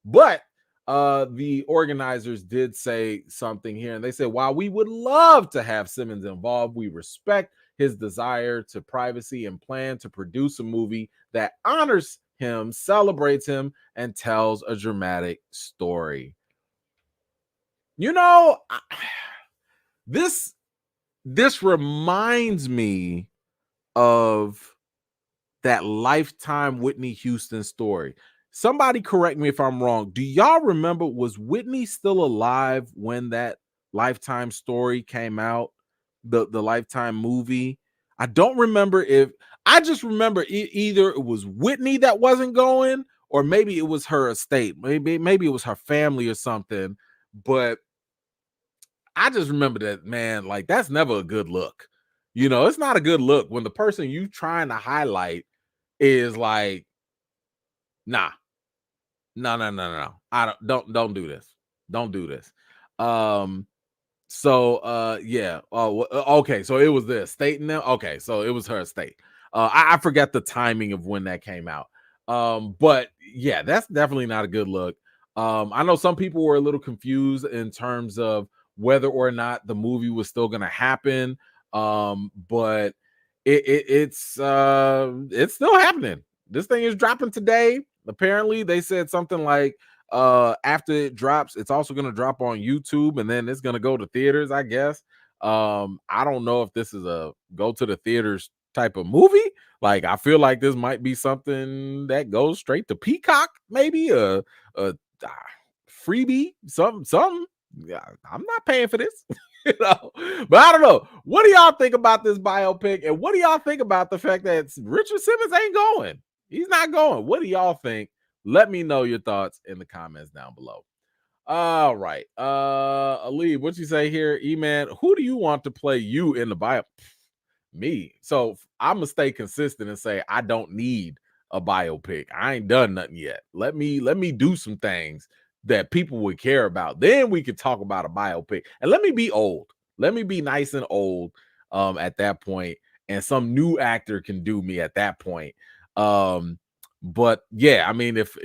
But the organizers did say something here, and they said, while we would love to have Simmons involved, we respect his desire to privacy and plan to produce a movie that honors him, celebrates him, and tells a dramatic story. This reminds me of that Lifetime Whitney Houston story. Somebody correct me if I'm wrong. Do y'all remember, was Whitney still alive when that Lifetime story came out? The Lifetime movie? I don't remember I just remember either it was Whitney that wasn't going, or maybe it was her estate. Maybe it was her family or something. But I just remember that, man, like that's never a good look. It's not a good look when the person you trying to highlight is like, nah, no. I don't do this. Don't do this. Yeah. Oh, okay. So it was the estate now. Okay, so it was her estate. I forgot the timing of when that came out. But yeah, that's definitely not a good look. I know some people were a little confused in terms of whether or not the movie was still going to happen. But it's still happening. This thing is dropping today. Apparently, they said something like after it drops, it's also going to drop on YouTube, and then it's going to go to theaters, I guess. I don't know if this is a go to the theaters type of movie. Like, I feel like this might be something that goes straight to Peacock, maybe a freebie, something. Yeah, I'm not paying for this. But I don't know. What do y'all think about this biopic, and what do y'all think about the fact that Richard Simmons ain't going? He's not going. What do y'all think? Let me know your thoughts in the comments down below. All right. Ali, what you say here? E-Man, who do you want to play you in the bio? Me. So I'm gonna stay consistent and say I don't need a biopic. I ain't done nothing yet. Let me do some things that people would care about. Then we could talk about a biopic. And let me be old. Let me be nice and old at that point, and some new actor can do me at that point. But yeah, I mean, if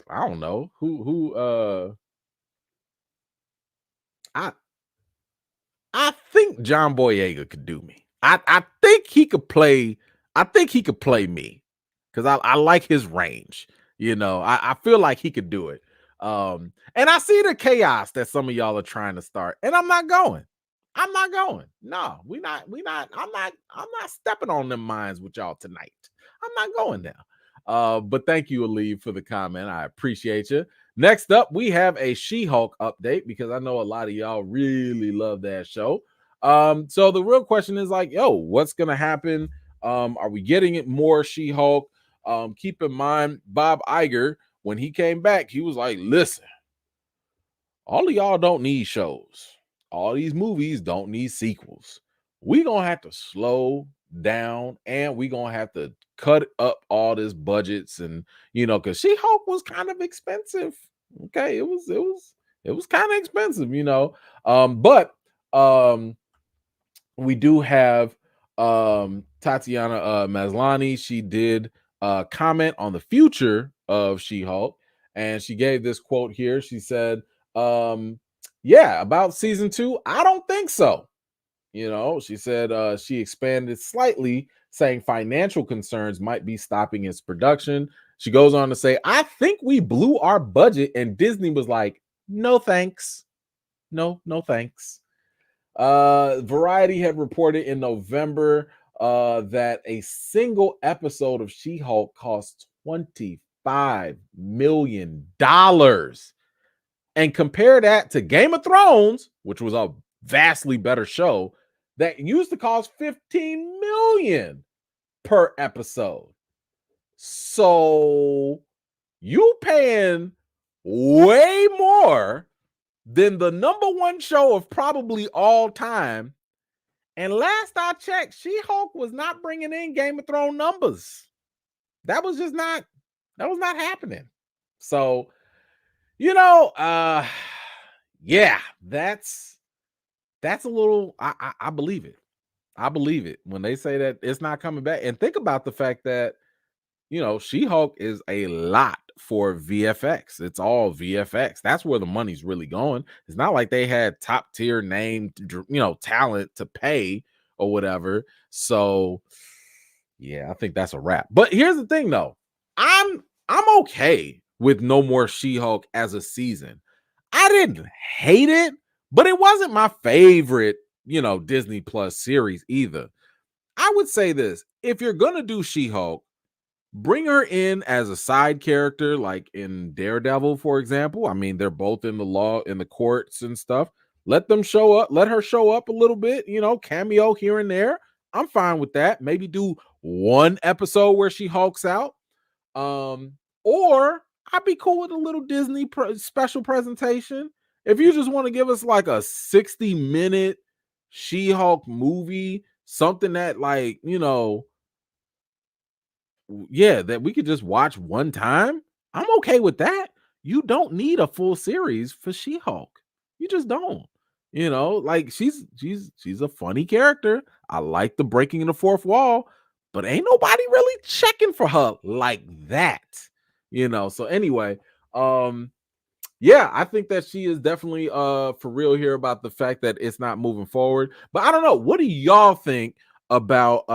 I don't know who I think John Boyega could do me. I think he could play. I think he could play me because I like his range. I feel like he could do it. And I see the chaos that some of y'all are trying to start, and I'm not going. I'm not going. No, we not. I'm not stepping on them mines with y'all tonight. I'm not going there. But thank you, Ali, for the comment. I appreciate you. Next up, we have a She-Hulk update because I know a lot of y'all really love that show. So the real question is like, yo, what's gonna happen? Are we getting it more She-Hulk? Keep in mind, Bob Iger, when he came back, he was like, listen, all of y'all don't need shows. All these movies don't need sequels. We gonna have to slow down, and we gonna have to cut up all this budgets, and because She-Hulk was kind of expensive. Okay, it was kind of expensive, but we do have Tatiana Maslany. She did comment on the future of She-Hulk, and she gave this quote here. She said, yeah, about season 2, I don't think so. She said she expanded slightly, saying financial concerns might be stopping its production. She goes on to say, I think we blew our budget, and Disney was like, no thanks. No thanks. Variety had reported in November that a single episode of She-Hulk cost $25 million. And compare that to Game of Thrones, which was a vastly better show that used to cost $15 million per episode. So you paying way more than the number one show of probably all time. And last I checked, She-Hulk was not bringing in Game of Thrones numbers. That was not happening. So, yeah, that's a little, I believe it. I believe it when they say that it's not coming back. And think about the fact that, She-Hulk is a lot for VFX. It's all VFX. That's where the money's really going. It's not like they had top tier name, talent to pay or whatever. So, yeah, I think that's a wrap. But here's the thing, though. I'm okay with no more She-Hulk as a season. I didn't hate it, but it wasn't my favorite, Disney Plus series either. I would say this: if you're gonna do She-Hulk, bring her in as a side character, like in Daredevil, for example. I mean, they're both in the courts and stuff. Let them show up, let her show up a little bit, cameo here and there. I'm fine with that. Maybe do one episode where she hulks out. Or I'd be cool with a little Disney special presentation. If you just want to give us like a 60-minute She-Hulk movie, something that that we could just watch one time, I'm okay with that. You don't need a full series for She-Hulk. You just don't. She's a funny character. I like the breaking in the fourth wall, but ain't nobody really checking for her like that. So anyway, yeah, I think that she is definitely for real here about the fact that it's not moving forward. But I don't know. What do y'all think about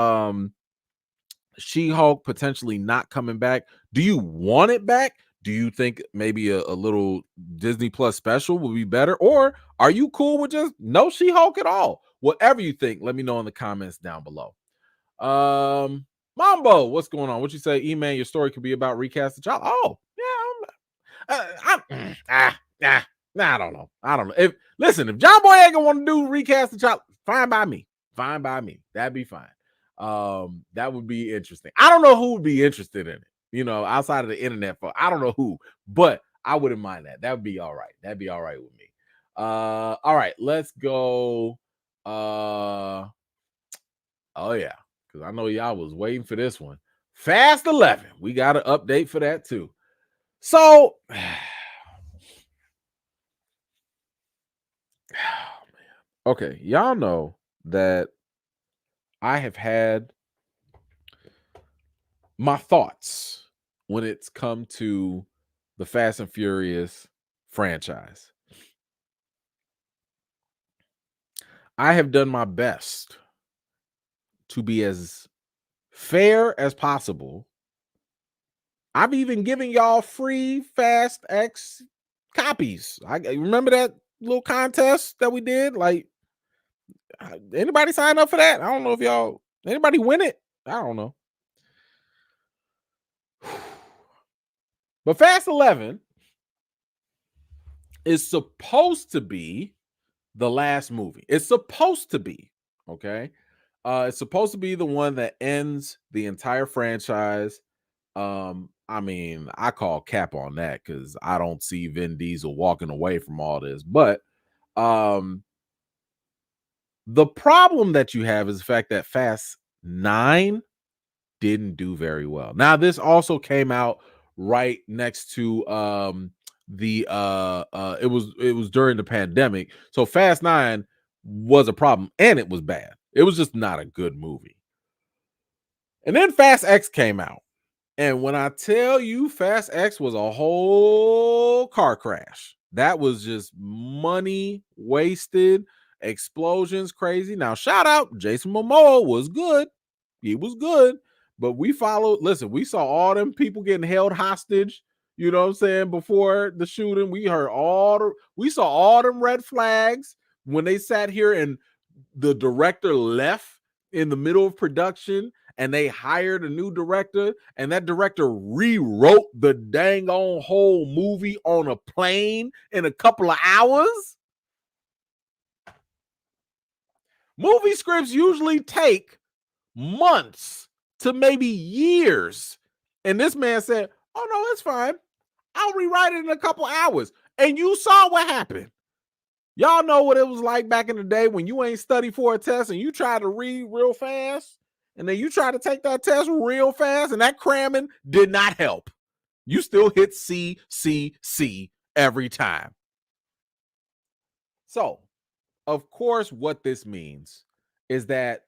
She-Hulk potentially not coming back? Do you want it back? Do you think maybe a little Disney Plus special would be better? Or are you cool with just no She-Hulk at all? Whatever you think, let me know in the comments down below. Mambo, what's going on? What you say? E-Man, your story could be about recast the child. Oh, yeah. I don't know. If John Boyega want to do recast the child, fine by me. Fine by me. That'd be fine. That would be interesting. I don't know who would be interested in it, outside of the internet. I don't know who, but I wouldn't mind that. That would be all right. That'd be all right with me. All right, let's go. Oh yeah, because I know y'all was waiting for this one. Fast 11. We got an update for that too. So, okay, y'all know that I have had my thoughts when it's come to the Fast and Furious franchise. I have done my best to be as fair as possible. I've even given y'all free Fast X copies. I remember that little contest that we did. Like, anybody sign up for that? I don't know if anybody win it. I don't know. But Fast 11 is supposed to be the last movie. It's supposed to be, okay? It's supposed to be the one that ends the entire franchise. I mean, I call cap on that because I don't see Vin Diesel walking away from all this. But um, the problem that you have is the fact that Fast 9 didn't do very well. Now, this also came out right next to it was during the pandemic. So Fast 9 was a problem and it was bad. It was just not a good movie. And then Fast X came out. And when I tell you Fast X was a whole car crash, that was just money wasted, explosions crazy. Now, shout out Jason Momoa was good. He was good, but we followed. Listen, we saw all them people getting held hostage. You know what I'm saying? Before the shooting, we saw all them red flags when they sat here and the director left in the middle of production and they hired a new director and that director rewrote the dang on whole movie on a plane in a couple of hours. Movie scripts usually take months to maybe years. And this man said, "Oh no, it's fine. I'll rewrite it in a couple hours." And you saw what happened. Y'all know what it was like back in the day when you ain't study for a test and you try to read real fast, and then you try to take that test real fast, and that cramming did not help. You still hit C, C, C every time. So, of course, what this means is that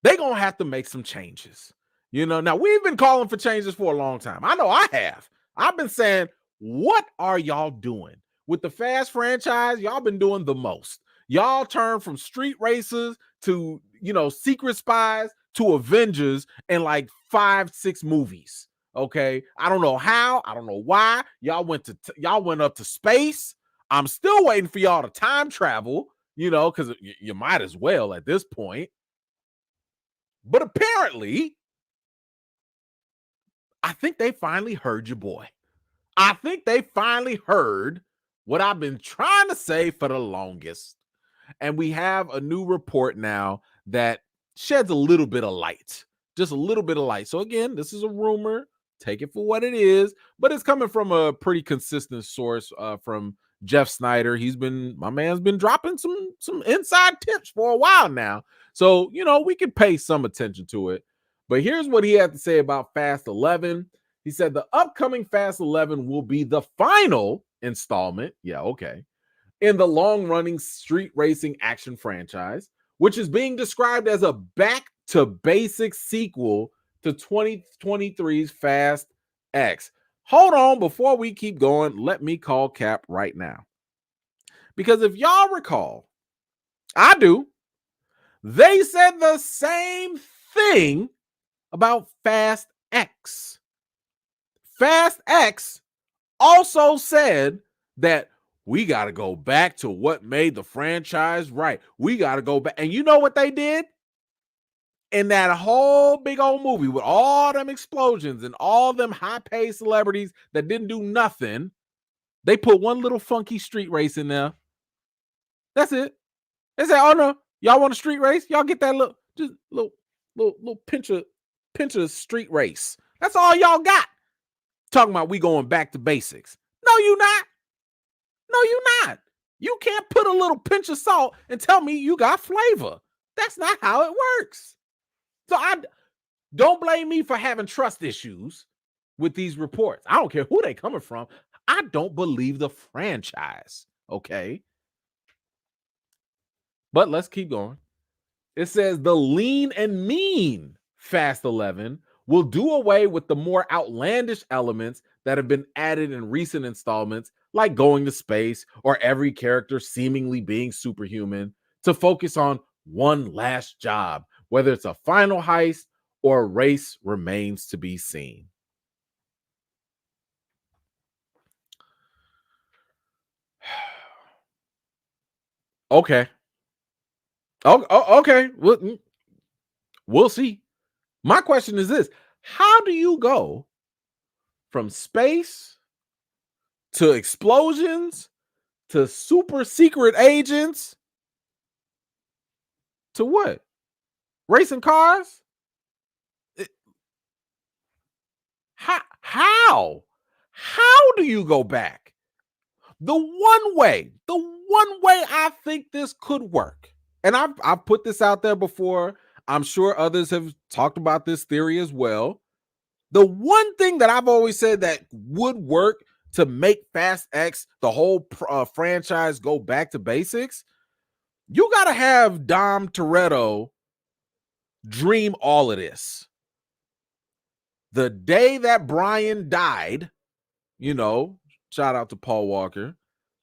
they're going to have to make some changes. You know, now we've been calling for changes for a long time. I know I have. I've been saying, what are y'all doing? With the Fast franchise, y'all been doing the most. Y'all turned from street racers to, secret spies to Avengers in like 5-6 movies. Okay. I don't know how. I don't know why. Y'all went up to space. I'm still waiting for y'all to time travel, because you might as well at this point. But apparently, I think they finally heard your boy. I think they finally heard what I've been trying to say for the longest. And we have a new report now that sheds a little bit of light, just a little bit of light. So again, this is a rumor. Take it for what it is, but it's coming from a pretty consistent source from Jeff Snyder. My man's been dropping some inside tips for a while now. So, we can pay some attention to it. But here's what he had to say about Fast 11. He said the upcoming Fast 11 will be the final installment. Yeah, okay. In the long-running street racing action franchise, which is being described as a back-to-basics sequel to 2023's Fast X. Hold on, before we keep going, let me call Cap right now. Because if y'all recall, I do, they said the same thing about Fast X. Fast X also said that we got to go back to what made the franchise right. We got to go back. And you know what they did? In that whole big old movie with all them explosions and all them high-paid celebrities that didn't do nothing, they put one little funky street race in there. That's it. They said, "Oh no, y'all want a street race? Y'all get that little pinch of street race. That's all y'all got." Talking about we going back to basics. No, you not. No, you not. You can't put a little pinch of salt and tell me you got flavor. That's not how it works. So don't blame me for having trust issues with these reports. I don't care who they coming from. I don't believe the franchise. Okay. But let's keep going. It says the lean and mean Fast 11 will do away with the more outlandish elements that have been added in recent installments, like going to space or every character seemingly being superhuman, to focus on one last job, whether it's a final heist or a race remains to be seen. Okay. Okay. We'll see. My question is this: how do you go from space to explosions to super secret agents to what? Racing cars? How? How do you go back? The one way I think this could work, and I've put this out there before. I'm sure others have talked about this theory as well. The one thing that I've always said that would work to make Fast X, the whole franchise, go back to basics, you got to have Dom Toretto dream all of this. The day that Brian died, shout out to Paul Walker,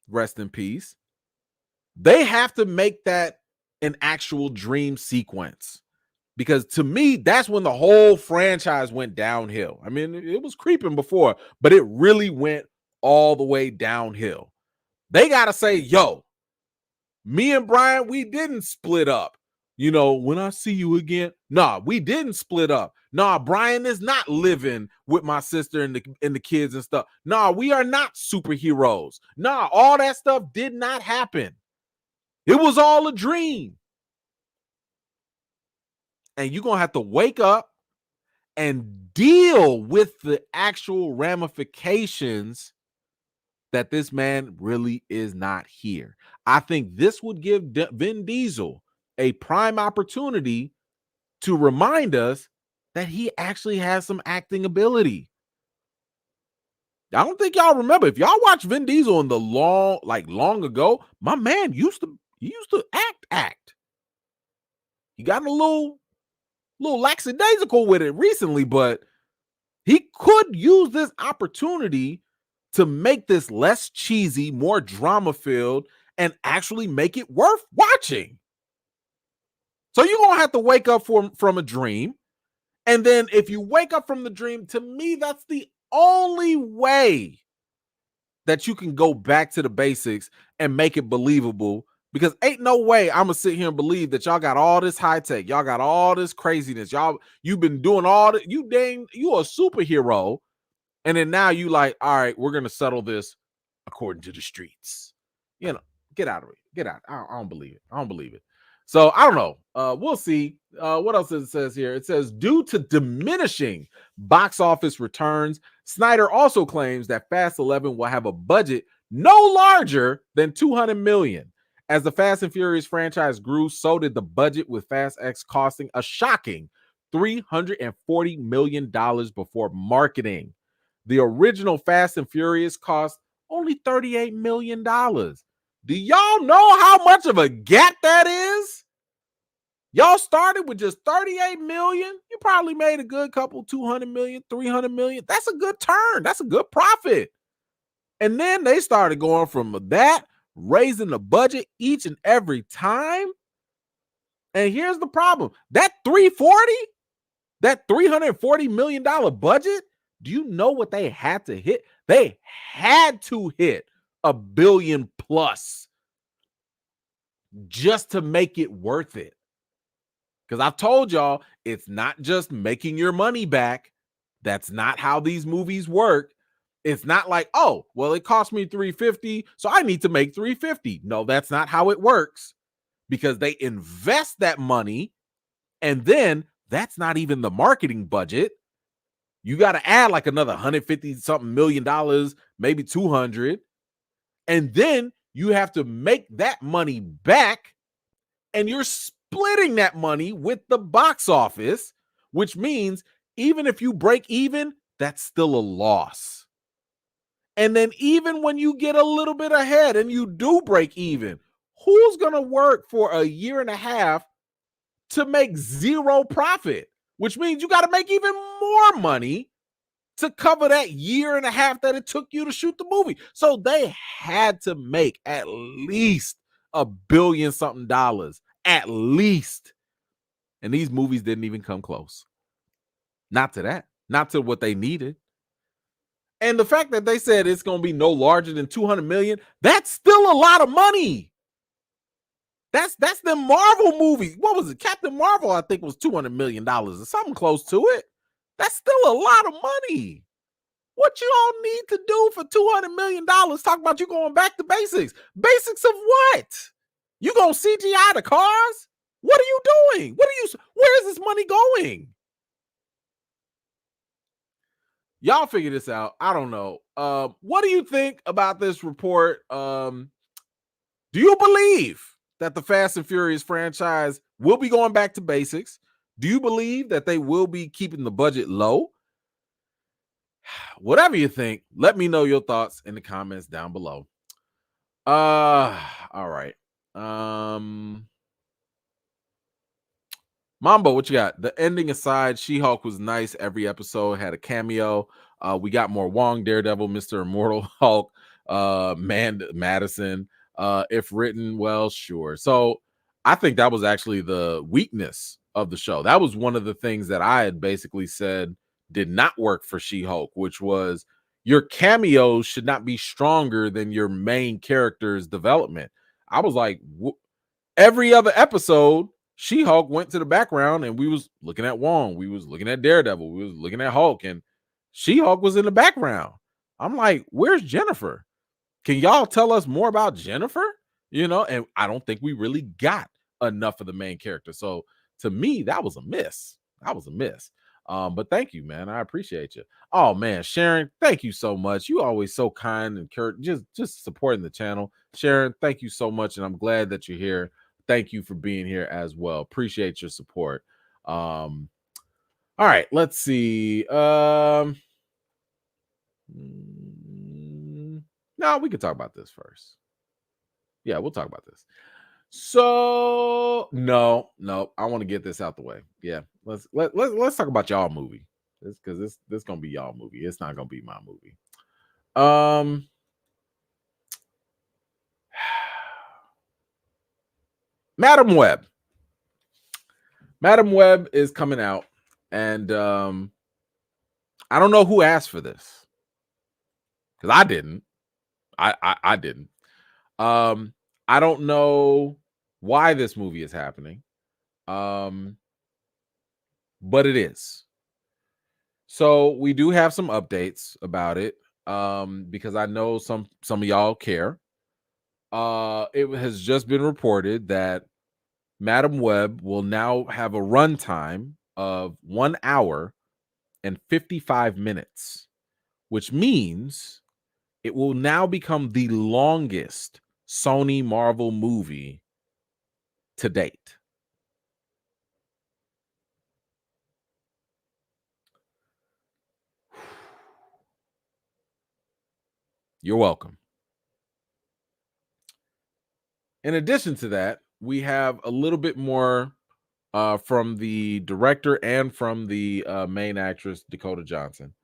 rest in peace. They have to make that an actual dream sequence. Because to me, that's when the whole franchise went downhill. I mean, it was creeping before, but it really went all the way downhill. They got to say, yo, me and Brian, we didn't split up. When I see you again, nah, we didn't split up. Nah, Brian is not living with my sister and the kids and stuff. Nah, we are not superheroes. Nah, all that stuff did not happen. It was all a dream. And you're going to have to wake up and deal with the actual ramifications that this man really is not here. I think this would give Vin Diesel a prime opportunity to remind us that he actually has some acting ability. I don't think y'all remember. If y'all watch Vin Diesel in the long ago, my man used to act. He got a little lackadaisical with it recently, but he could use this opportunity to make this less cheesy, more drama-filled, and actually make it worth watching. So you're going to have to wake up from a dream. And then if you wake up from the dream, to me, that's the only way that you can go back to the basics and make it believable. Because ain't no way I'm going to sit here and believe that y'all got all this high tech. Y'all got all this craziness. You've been doing all that. You a superhero. And then now you like, all right, we're going to settle this according to the streets. Get out of it. Get out. I don't believe it. So I don't know. We'll see. What else it says here? It says, due to diminishing box office returns, Snyder also claims that Fast 11 will have a budget no larger than $200 million. As the Fast and Furious franchise grew, so did the budget, with Fast X costing a shocking $340 million before marketing. The original Fast and Furious cost only $38 million. Do y'all know how much of a gap that is? Y'all started with just 38 million. You probably made a good couple, 200 million, 300 million. That's a good turn. That's a good profit. And then they started going from that, raising the budget each and every time. And here's the problem. That $340 million budget, do you know what they had to hit? They had to hit $1 billion plus just to make it worth it. Because I've told y'all, it's not just making your money back. That's not how these movies work. It's not like, oh, well, it cost me $350, so I need to make $350. No, that's not how it works. Because they invest that money, and then that's not even the marketing budget. You got to add like another 150 something million dollars, maybe 200. And then you have to make that money back, and you're splitting that money with the box office, which means even if you break even, that's still a loss. And then even when you get a little bit ahead and you do break even, who's going to work for a year and a half to make zero profit? Which means you got to make even more money to cover that year and a half that it took you to shoot the movie. So they had to make at least $1 billion something, at least. And these movies didn't even come close. Not to that. Not to what they needed. And the fact that they said it's going to be no larger than $200 million, that's still a lot of money. That's the Marvel movie. What was it? Captain Marvel, I think, was $200 million or something close to it. That's still a lot of money. What you all need to do for $200 million? Talk about you going back to basics. Basics of what? You gonna CGI the cars? What are you doing? Where is this money going? Y'all figure this out. I don't know. What do you think about this report? Do you believe that the Fast and Furious franchise will be going back to basics? Do you believe that they will be keeping the budget low? Whatever you think, let me know your thoughts in the comments down below. All right. Mambo, what you got? The ending aside, She-Hulk was nice. Every episode had a cameo. We got more Wong, Daredevil, Mr. Immortal Hulk, Madison. If written well, sure. So I think that was actually the weakness of the show. That was one of the things that I had basically said did not work for She-Hulk, which was your cameos should not be stronger than your main character's development. I was like, every other episode, She-Hulk went to the background and we was looking at Wong, we was looking at Daredevil, we was looking at Hulk, and She-Hulk was in the background. I'm like, where's Jennifer? Can y'all tell us more about Jennifer? And I don't think we really got enough of the main character. So to me, that was a miss. But thank you, man. I appreciate you. Oh man, Sharon, thank you so much. You always so kind and just supporting the channel. Sharon, thank you so much, and I'm glad that you're here. Thank you for being here as well. Appreciate your support. All right, let's see. No, we could talk about this first. Yeah, we'll talk about this. So no, I want to get this out the way. Yeah, let's talk about y'all movie. Because this gonna be y'all movie. It's not gonna be my movie. Madam Web. Madam Web is coming out, and I don't know who asked for this, because I didn't. I didn't. I don't know why this movie is happening, but it is. So we do have some updates about it, because I know some of y'all care. It has just been reported that Madam Web will now have a runtime of 1 hour and 55 minutes, which means it will now become the longest Sony Marvel movie to date. You're welcome. In addition to that, we have a little bit more from the director and from the main actress, Dakota Johnson.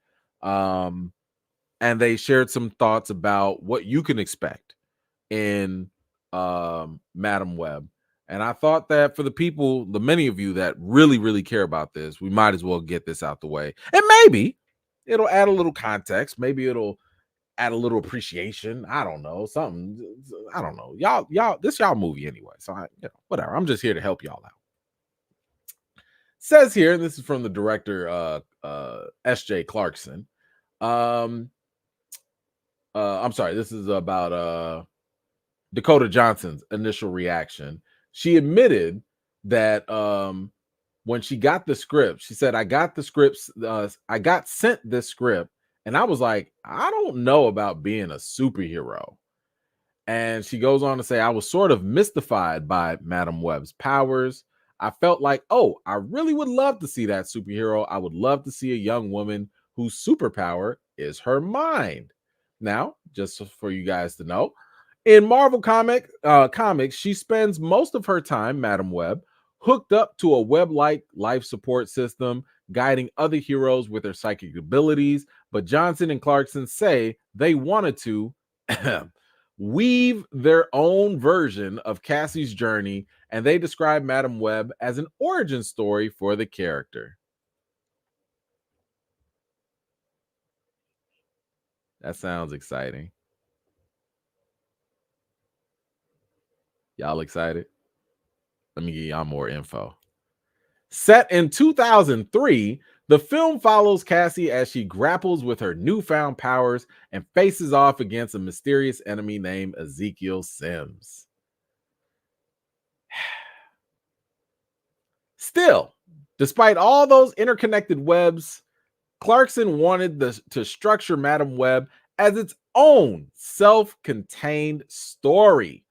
And they shared some thoughts about what you can expect in Madam Web. And I thought that for the many of you that really, really care about this, we might as well get this out the way. And maybe it'll add a little context. Maybe it'll add a little appreciation. I don't know. Something. I don't know. Y'all, this y'all movie anyway. So whatever. I'm just here to help y'all out. Says here, and this is from the director, S.J. Clarkson. I'm sorry. This is about Dakota Johnson's initial reaction. She admitted that when she got the script, she said, I got the scripts. I got sent this script, and I was like, I don't know about being a superhero. And she goes on to say, I was sort of mystified by Madam Web's powers. I felt like, oh, I really would love to see that superhero. I would love to see a young woman whose superpower is her mind. Now, just for you guys to know, in Marvel comics, she spends most of her time, Madam Web, hooked up to a web-like life support system, guiding other heroes with their psychic abilities. But Johnson and Clarkson say they wanted to weave their own version of Cassie's journey, and they describe Madam Web as an origin story for the character. That sounds exciting. Y'all excited? Let me give y'all more info. Set in 2003, the film follows Cassie as she grapples with her newfound powers and faces off against a mysterious enemy named Ezekiel Sims. Still, despite all those interconnected webs, Clarkson wanted to structure Madam Web as its own self-contained story.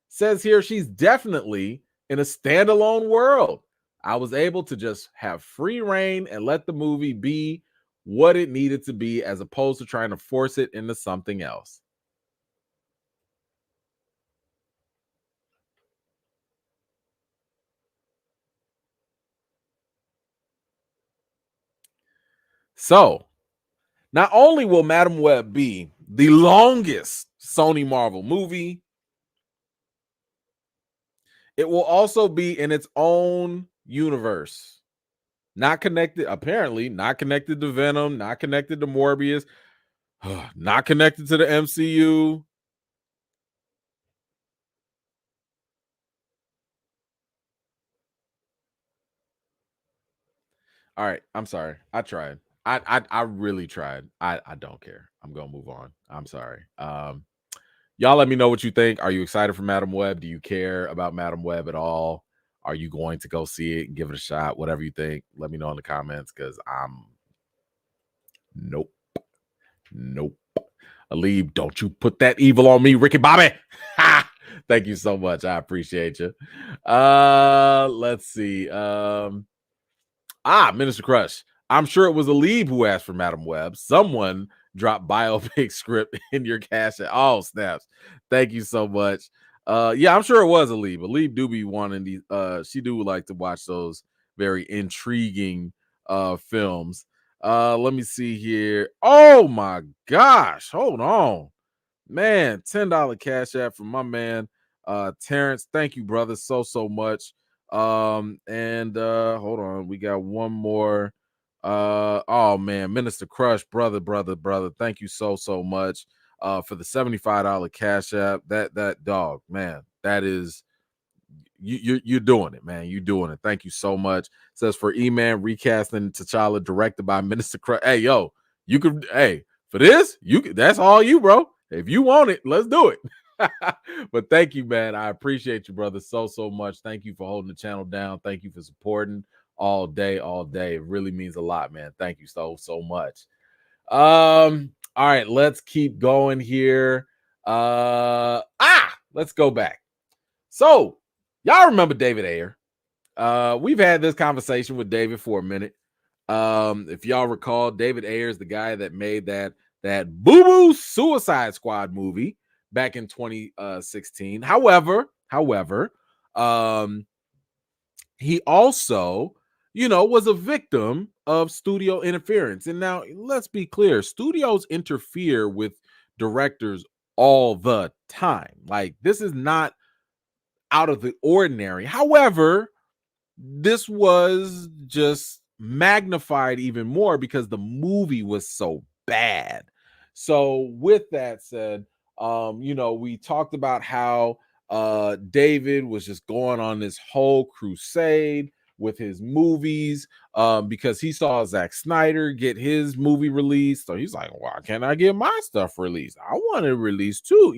Says here she's definitely in a standalone world. I was able to just have free reign and let the movie be what it needed to be as opposed to trying to force it into something else. So, not only will Madam Web be the longest Sony Marvel movie, it will also be in its own universe. Not connected, apparently, not connected to Venom, not connected to Morbius, not connected to the MCU. All right, I'm sorry. I tried. I really tried. I don't care. I'm gonna move on. I'm sorry. Y'all let me know what you think. Are you excited for Madam Web? Do you care about Madam Web at all? Are you going to go see it and give it a shot? Whatever you think, let me know in the comments because I'm nope. Nope. Alib, don't you put that evil on me, Ricky Bobby. Ha! Thank you so much. I appreciate you. Let's see. Minister Crush. I'm sure it was Alib who asked for Madam Web. Someone dropped Biopic script in your cash. Oh, snaps. Thank you so much. Yeah, I'm sure it was Alib. Alib do be wanting these. She do like to watch those very intriguing films. Let me see here. Oh my gosh. Hold on. Man, $10 cash app from my man Terrence. Thank you, brother, so much. And hold on, we got one more. Oh man, Minister Crush, brother. Thank you so much for the $75 cash app. That dog, man, that is you're doing it, man. You're doing it. Thank you so much. Says for E-Man recasting T'Challa, directed by Minister Crush. Hey, yo, you could for this, that's all you, bro. If you want it, let's do it. But thank you, man. I appreciate you, brother, so much. Thank you for holding the channel down. Thank you for supporting all day. It really means a lot, man. Thank you so much. All right, let's keep going here. Let's go back. So, y'all remember David Ayer? We've had this conversation with David for a minute. If y'all recall, David Ayer is the guy that made that boo-boo Suicide Squad movie back in 2016. However, he also, was a victim of studio interference. And now let's be clear, studios interfere with directors all the time. Like, this is not out of the ordinary. However, this was just magnified even more because the movie was so bad. So with that said, we talked about how David was just going on this whole crusade with his movies because he saw Zack Snyder get his movie released. So he's like, why can't I get my stuff released? I want it released too,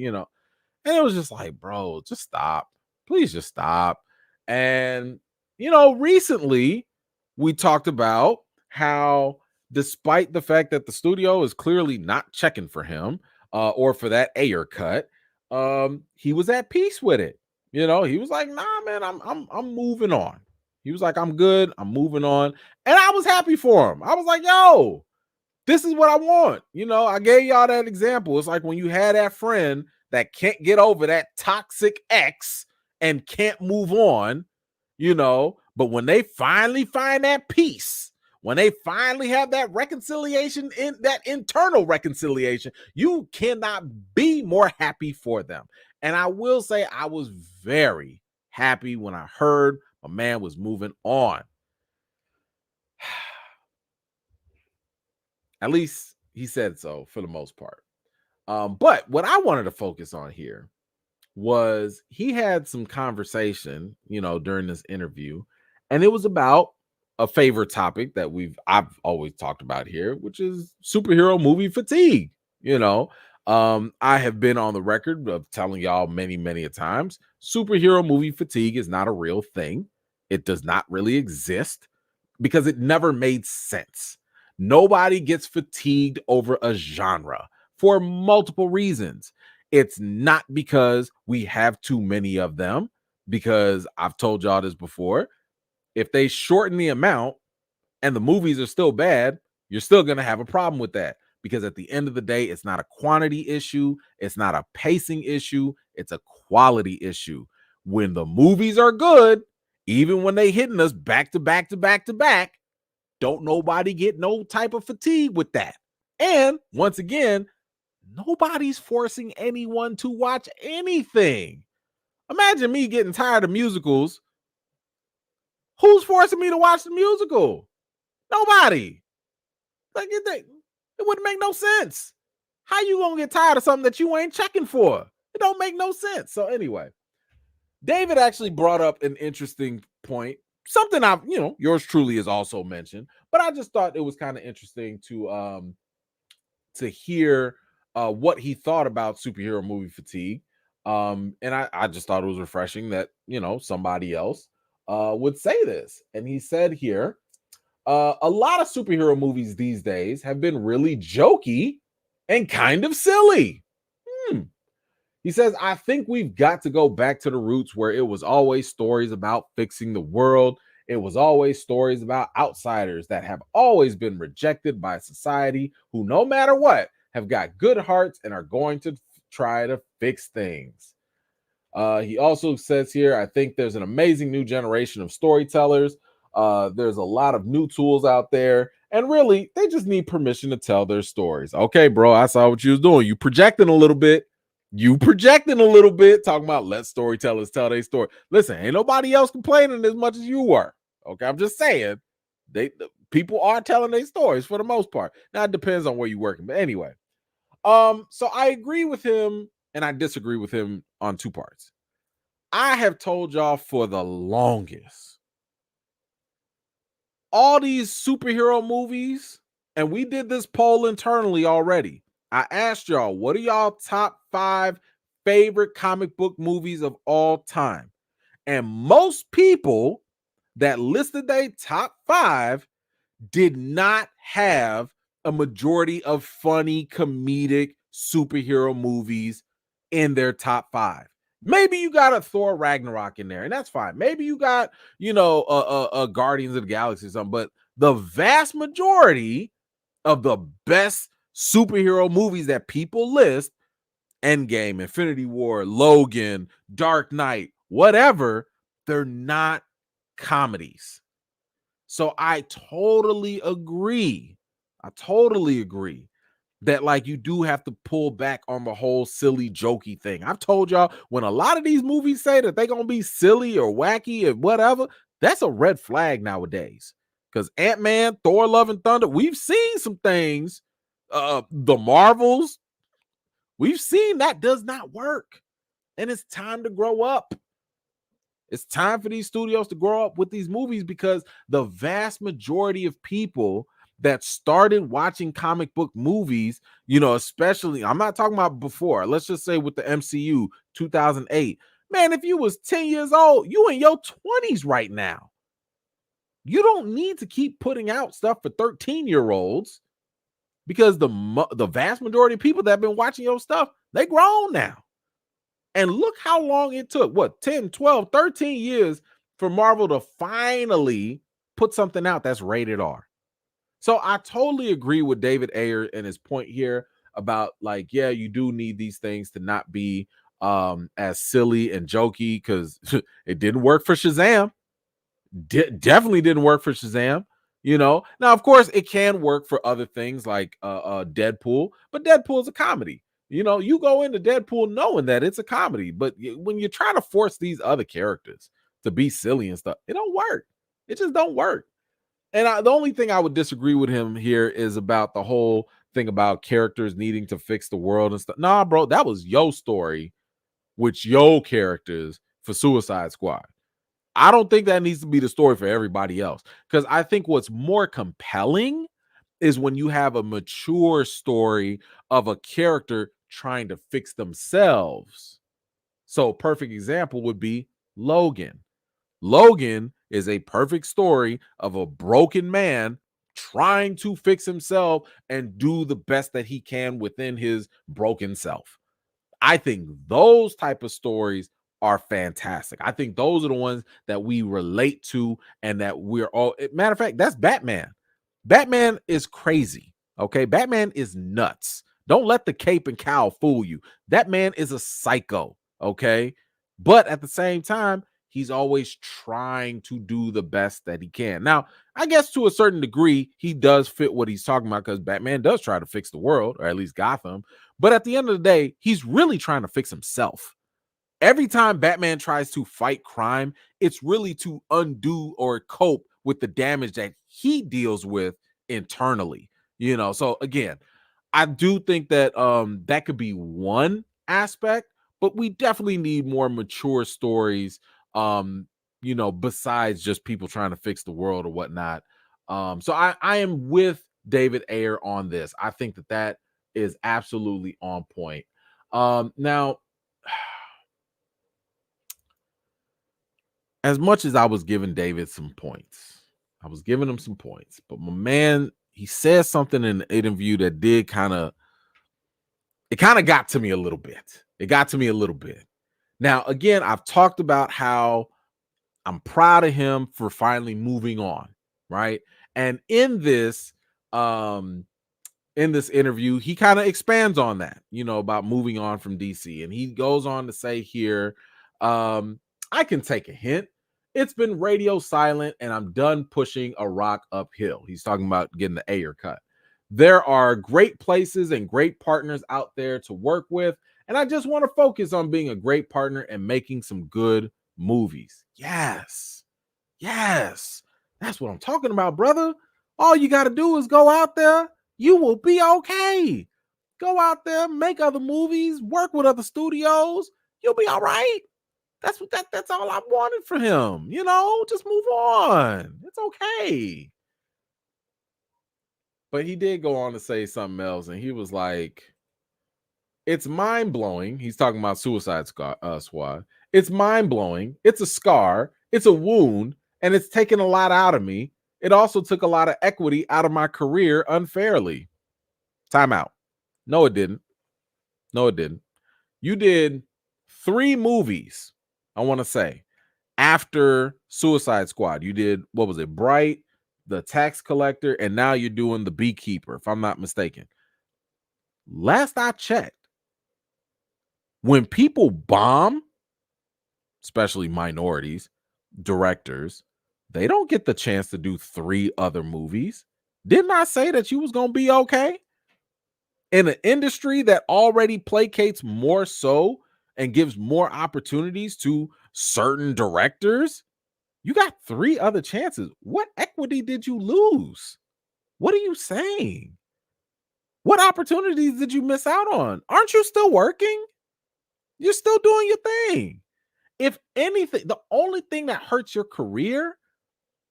And it was just like, bro, just stop. Please just stop. And recently we talked about how, despite the fact that the studio is clearly not checking for him or for that Ayer cut, he was at peace with it. He was like, nah, man, I'm moving on. He was like, I'm good. I'm moving on. And I was happy for him. I was like, yo, this is what I want. I gave y'all that example. It's like when you had that friend that can't get over that toxic ex and can't move on, but when they finally find that peace, when they finally have that reconciliation, in that internal reconciliation, you cannot be more happy for them. And I will say I was very happy when I heard my man was moving on. At least he said so for the most part. But what I wanted to focus on here was he had some conversation, during this interview, and it was about a favorite topic that I've always talked about here, which is superhero movie fatigue. I have been on the record of telling y'all many a times, superhero movie fatigue is not a real thing. It does not really exist because it never made sense. Nobody gets fatigued over a genre for multiple reasons. It's not because we have too many of them, because I've told y'all this before. If they shorten the amount and the movies are still bad, you're still going to have a problem with that, because at the end of the day, it's not a quantity issue, it's not a pacing issue, it's a quality issue. When the movies are good, even when they hitting us back to back to back to back, don't nobody get no type of fatigue with that. And once again, nobody's forcing anyone to watch anything. Imagine me getting tired of musicals. Who's forcing me to watch the musical? Nobody. Like it wouldn't make no sense. How you gonna get tired of something that you ain't checking for? It don't make no sense. So anyway, David actually brought up an interesting point. Something I've, yours truly is also mentioned, but I just thought it was kind of interesting to hear what he thought about superhero movie fatigue. And I just thought it was refreshing that, somebody else would say this. And he said here, a lot of superhero movies these days have been really jokey and kind of silly. He says, I think we've got to go back to the roots where it was always stories about fixing the world. It was always stories about outsiders that have always been rejected by society, who, no matter what, have got good hearts and are going to try to fix things. He also says here, I think there's an amazing new generation of storytellers. There's a lot of new tools out there, and really, they just need permission to tell their stories. Okay, bro, I saw what you was doing. You projecting a little bit. Talking about let storytellers tell their story. Listen, ain't nobody else complaining as much as you were. Okay, I'm just saying, people are telling their stories for the most part. Now it depends on where you're working, but anyway. So I agree with him and I disagree with him on two parts. I have told y'all for the longest, all these superhero movies, and we did this poll internally already. I asked y'all, what are y'all top 5 favorite comic book movies of all time? And most people that listed their top 5 did not have a majority of funny comedic superhero movies in their top 5. Maybe you got a Thor Ragnarok in there, and that's fine. Maybe you got, a Guardians of the Galaxy or something, but the vast majority of the best superhero movies that people list, Endgame, Infinity War, Logan, Dark Knight, whatever, they're not comedies. So I totally agree. That like you do have to pull back on the whole silly jokey thing. I've told y'all, when a lot of these movies say that they're gonna be silly or wacky or whatever, that's a red flag nowadays. Because Ant-Man, Thor, Love and Thunder, we've seen some things. The Marvels, we've seen that does not work. And it's time to grow up. It's time for these studios to grow up with these movies, because the vast majority of people that started watching comic book movies, especially, I'm not talking about before, let's just say with the MCU, 2008. Man, if you was 10 years old, you in your 20s right now. You don't need to keep putting out stuff for 13-year-olds, because the vast majority of people that have been watching your stuff, they grown now. And look how long it took, 10, 12, 13 years for Marvel to finally put something out that's rated R. So I totally agree with David Ayer and his point here about, like, yeah, you do need these things to not be as silly and jokey, because it didn't work for Shazam. Definitely didn't work for Shazam. Now, of course, it can work for other things like Deadpool, but Deadpool is a comedy. You go into Deadpool knowing that it's a comedy, but when you try to force these other characters to be silly and stuff, it don't work. It just don't work. And the only thing I would disagree with him here is about the whole thing about characters needing to fix the world and stuff. Nah, bro, that was your story with your characters for Suicide Squad. I don't think that needs to be the story for everybody else, because I think what's more compelling is when you have a mature story of a character trying to fix themselves. So, perfect example would be Logan. Logan is a perfect story of a broken man trying to fix himself and do the best that he can within his broken self. I think those type of stories are fantastic. I think those are the ones that we relate to and that we're all, matter of fact, that's Batman. Batman is crazy. Okay. Batman is nuts. Don't let the cape and cowl fool you. That man is a psycho. Okay. But at the same time, he's always trying to do the best that he can. Now, I guess to a certain degree, he does fit what he's talking about because Batman does try to fix the world, or at least Gotham. But at the end of the day, he's really trying to fix himself. Every time Batman tries to fight crime, it's really to undo or cope with the damage that he deals with internally. So again, I do think that that could be one aspect, but we definitely need more mature stories, besides just people trying to fix the world or whatnot. So I am with David Ayer on this. I think that is absolutely on point. Now, as much as I was giving David some points, I was giving him some points, but my man, he said something in the interview that did kind of got to me a little bit. It got to me a little bit. Now, again, I've talked about how I'm proud of him for finally moving on, right? And in this interview, he kind of expands on that, about moving on from DC. And he goes on to say here, I can take a hint. It's been radio silent and I'm done pushing a rock uphill. He's talking about getting the Ayer cut. There are great places and great partners out there to work with. And I just want to focus on being a great partner and making some good movies. Yes. That's what I'm talking about, brother. All you got to do is go out there. You will be okay. Go out there, make other movies, work with other studios. You'll be all right. That's all I wanted for him. Just move on. It's okay. But he did go on to say something else, and he was like, it's mind-blowing. He's talking about Suicide Squad. It's mind-blowing. It's a scar. It's a wound, and it's taken a lot out of me. It also took a lot of equity out of my career unfairly. Time out. No, it didn't. You did 3 movies, I want to say, after Suicide Squad. You did, what was it? Bright, The Tax Collector, and now you're doing The Beekeeper, if I'm not mistaken. Last I checked, when people bomb, especially minorities, directors, they don't get the chance to do 3 other movies. Didn't I say that you was going to be okay? In an industry that already placates more so and gives more opportunities to certain directors, you got 3 other chances. What equity did you lose? What are you saying? What opportunities did you miss out on? Aren't you still working? You're still doing your thing. If anything, the only thing that hurts your career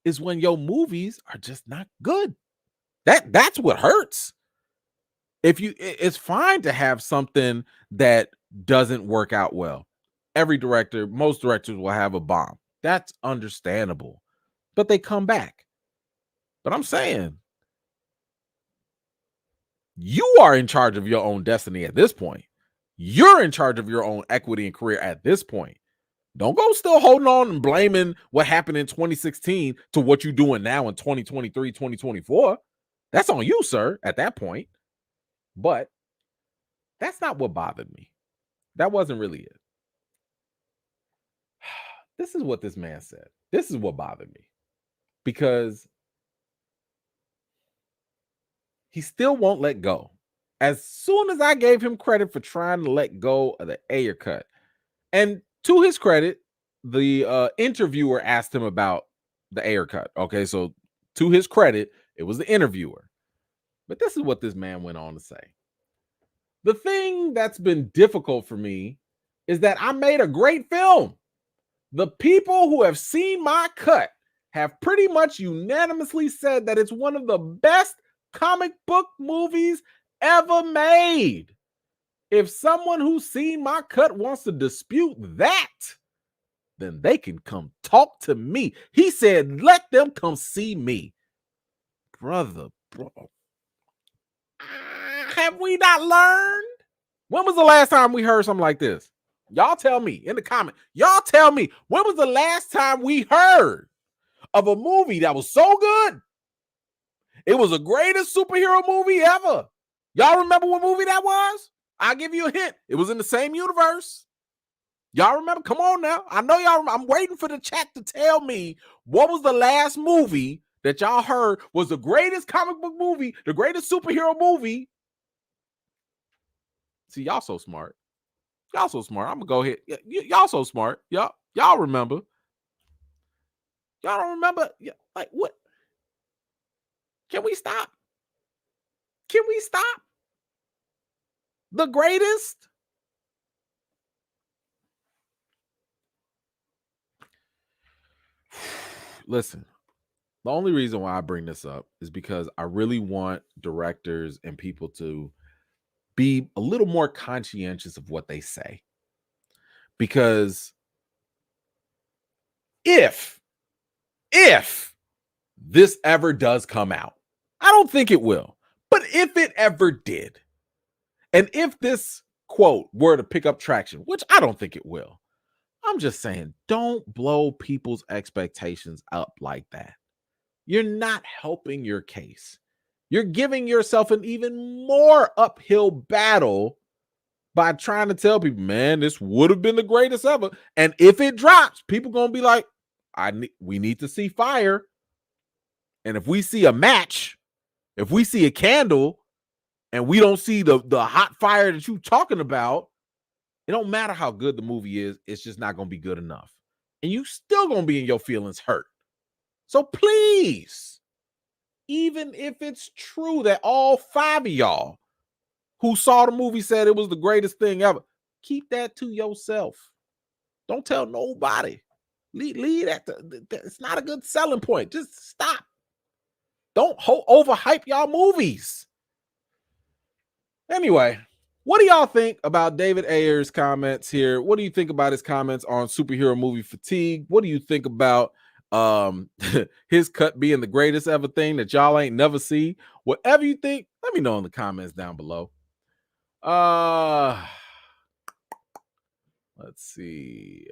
is when your movies are just not good. That's what hurts. It's fine to have something that doesn't work out well. Most directors will have a bomb. That's understandable. But they come back. But I'm saying, you are in charge of your own destiny at this point. You're in charge of your own equity and career at this point. Don't go still holding on and blaming what happened in 2016 to what you're doing now in 2023, 2024. That's on you, sir, at that point. But that's not what bothered me. That wasn't really it. This is what this man said. This is what bothered me. Because he still won't let go. As soon as I gave him credit for trying to let go of the Ayer cut, and to his credit, the interviewer asked him about the Ayer cut. Okay, so to his credit, it was the interviewer. But this is what this man went on to say. The thing that's been difficult for me is that I made a great film. The people who have seen my cut have pretty much unanimously said that it's one of the best comic book movies ever made. If someone who's seen my cut wants to dispute that, then they can come talk to me. He said, let them come see me. brother, bro. Have we not learned? When was the last time we heard something like this? Y'all tell me in the comment. Y'all tell me, when was the last time we heard of a movie that was so good? It was the greatest superhero movie ever. Y'all remember what movie that was? I'll give you a hint. It was in the same universe. Y'all remember? Come on now. I know y'all remember. I'm waiting for the chat to tell me what was the last movie that y'all heard was the greatest comic book movie, the greatest superhero movie. See, y'all so smart. Y'all so smart. I'm gonna go ahead. Y'all so smart. Y'all remember. Y'all don't remember? Like what? Can we stop? Can we stop? The greatest? Listen, the only reason why I bring this up is because I really want directors and people to be a little more conscientious of what they say. Because if this ever does come out, I don't think it will, but if it ever did, and if this quote were to pick up traction, which I don't think it will, I'm just saying, don't blow people's expectations up like that. You're not helping your case. You're giving yourself an even more uphill battle by trying to tell people, man, this would have been the greatest ever. And if it drops, people going to be like, we need to see fire. And if we see a match, if we see a candle, and we don't see the hot fire that you're talking about, it don't matter how good the movie is. It's just not going to be good enough. And you still going to be in your feelings hurt. So please, even if it's true that all 5 of y'all who saw the movie said it was the greatest thing ever, keep that to yourself. Don't tell nobody. Leave that. It's not a good selling point. Just stop. Don't overhype y'all movies. Anyway, what do y'all think about David Ayer's comments here? What do you think about his comments on superhero movie fatigue? What do you think about his cut being the greatest ever thing that y'all ain't never see? Whatever you think, let me know in the comments down below. Let's see.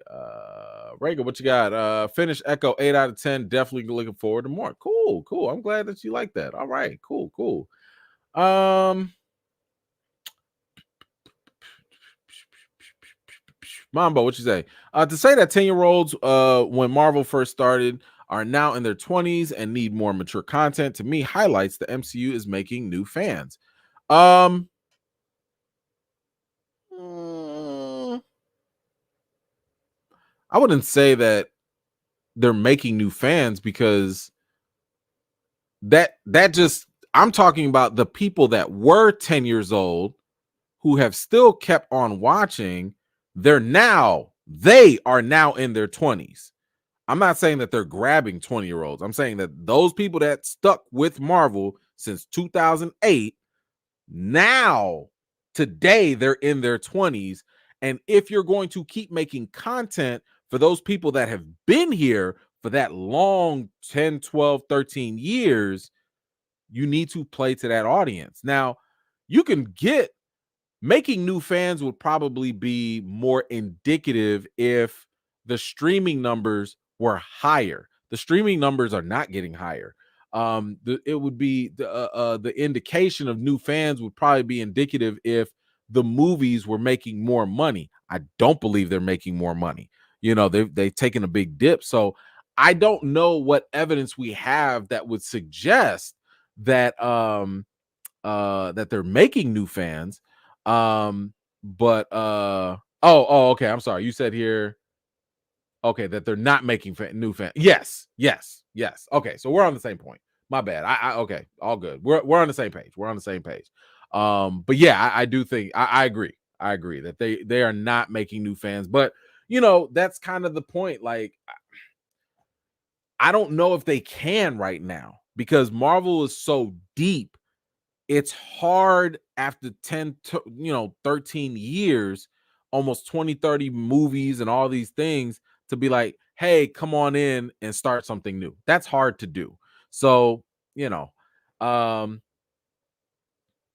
Reagan, what you got? Finish Echo 8 out of 10. Definitely looking forward to more. Cool. I'm glad that you like that. All right, cool. Mambo, what you say? To say that 10-year-olds, when Marvel first started, are now in their 20s and need more mature content, to me, highlights the MCU is making new fans. I wouldn't say that they're making new fans, because that just, I'm talking about the people that were 10 years old who have still kept on watching. They are now in their 20s. I'm not saying that they're grabbing 20-year-olds. I'm saying that those people that stuck with Marvel since 2008, now today they're in their 20s. And if you're going to keep making content for those people that have been here for that long, 10, 12, 13 years, you need to play to that audience. Now, you can get, making new fans would probably be more indicative if the streaming numbers were higher. The streaming numbers are not getting higher. It would be the indication of new fans would probably be indicative if the movies were making more money. I don't believe they're making more money. You know, they've taken a big dip. So I don't know what evidence we have that would suggest that that they're making new fans. Okay, I'm sorry. You said here, okay, that they're not making new fans. Yes. Okay, so we're on the same point. My bad. Okay, all good. We're on the same page. But yeah, I do think I agree. I agree that they are not making new fans. But you know, that's kind of the point. Like, I don't know if they can right now, because Marvel is so deep. It's hard after 10 to 13 years, almost 20, 30 movies and all these things, to be like, hey, come on in and start something new. That's hard to do. So, Um,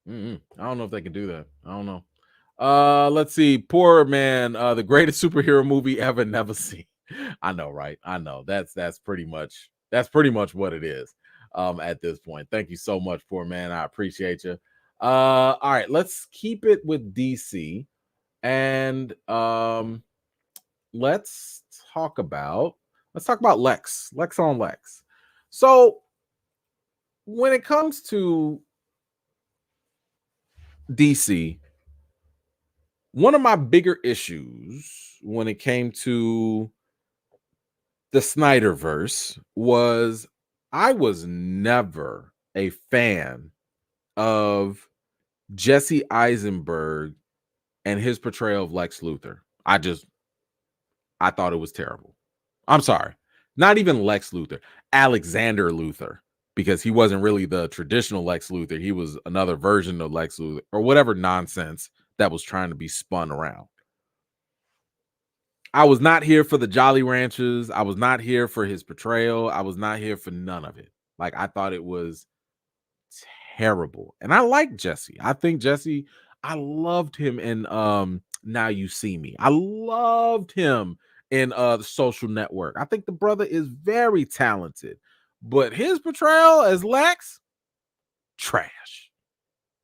I don't know if they can do that. I don't know. Let's see. Poor man, the greatest superhero movie ever, never seen. I know, right? I know. That's pretty much what it is. At this point. Thank you so much, poor man. I appreciate you. All right, let's keep it with DC and let's talk about Lex. Lex on Lex. So when it comes to DC, one of my bigger issues when it came to the Snyderverse was I was never a fan of Jesse Eisenberg and his portrayal of Lex Luthor. I thought it was terrible. I'm sorry. Not even Lex Luthor, Alexander Luthor, because he wasn't really the traditional Lex Luthor. He was another version of Lex Luthor or whatever nonsense that was trying to be spun around. I was not here for the Jolly Ranchers. I was not here for his portrayal. I was not here for none of it. Like, I thought it was terrible. And I like Jesse. I loved him in Now You See Me. I loved him in the Social Network. I think the brother is very talented. But his portrayal as Lex, trash.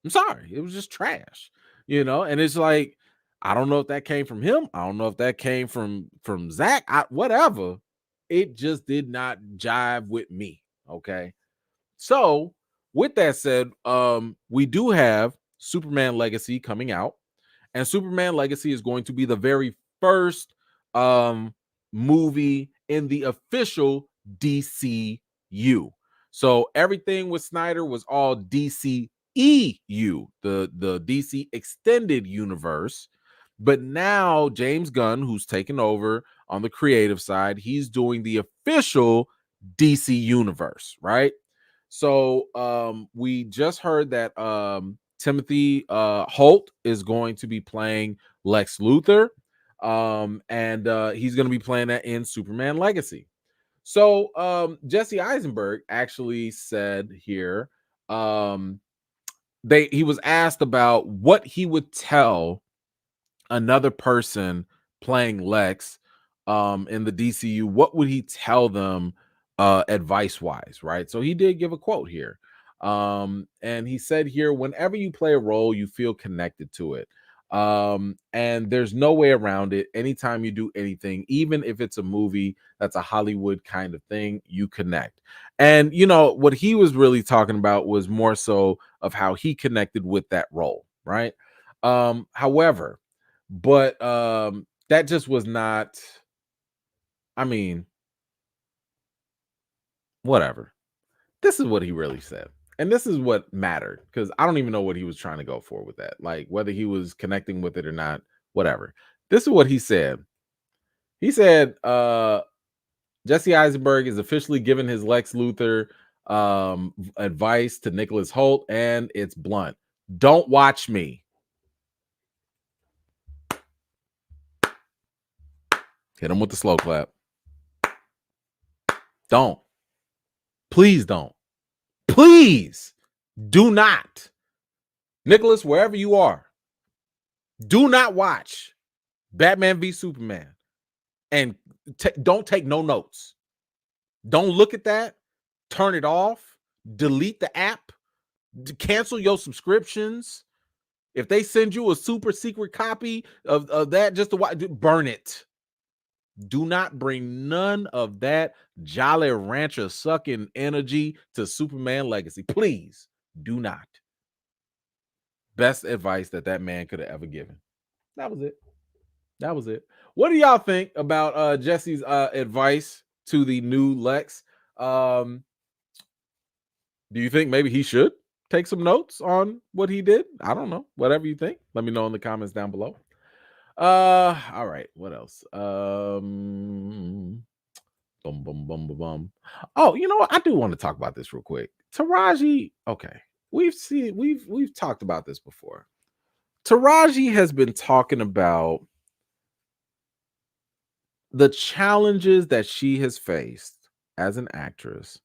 I'm sorry. It was just trash. And it's like, I don't know if that came from him. I don't know if that came from Zach. Whatever. It just did not jive with me. Okay. So, with that said, we do have Superman Legacy coming out, and Superman Legacy is going to be the very first movie in the official DCU. So everything with Snyder was all DCEU, the DC Extended Universe. But now James Gunn, who's taken over on the creative side, he's doing the official DC Universe, right? So we just heard that Timothy Holt is going to be playing Lex Luthor, and he's going to be playing that in Superman Legacy. So Jesse Eisenberg actually said here, he was asked about what he would tell another person playing Lex in the DCU. What would he tell them advice wise, right? So he did give a quote here. And he said here, whenever you play a role, you feel connected to it. And there's no way around it. Anytime you do anything, even if it's a movie that's a Hollywood kind of thing, you connect. And what he was really talking about was more so of how he connected with that role, right? However, but that just was not, I mean, whatever. This is what he really said. And this is what mattered, because I don't even know what he was trying to go for with that. Like, whether he was connecting with it or not, whatever. This is what he said. He said, Jesse Eisenberg is officially giving his Lex Luthor advice to Nicholas Holt, and it's blunt. Don't watch me. Hit him with the slow clap. Don't. Please don't. Please do not. Nicholas, wherever you are, do not watch Batman v Superman, and don't take no notes. Don't look at that. Turn it off. Delete the app. Cancel your subscriptions. If they send you a super secret copy of that just to watch, burn it. Do not bring none of that Jolly Rancher sucking energy to Superman Legacy. Please do not. Best advice that man could have ever given. That was it. That was it. What do y'all think about Jesse's advice to the new Lex? Do you think maybe he should take some notes on what he did? I don't know. Whatever you think, let me know in the comments down below. All right. What else? Bum, bum, bum, bum, bum. Oh, you know what? I do want to talk about this real quick. Taraji. Okay, we've talked about this before. Taraji has been talking about the challenges that she has faced as an actress,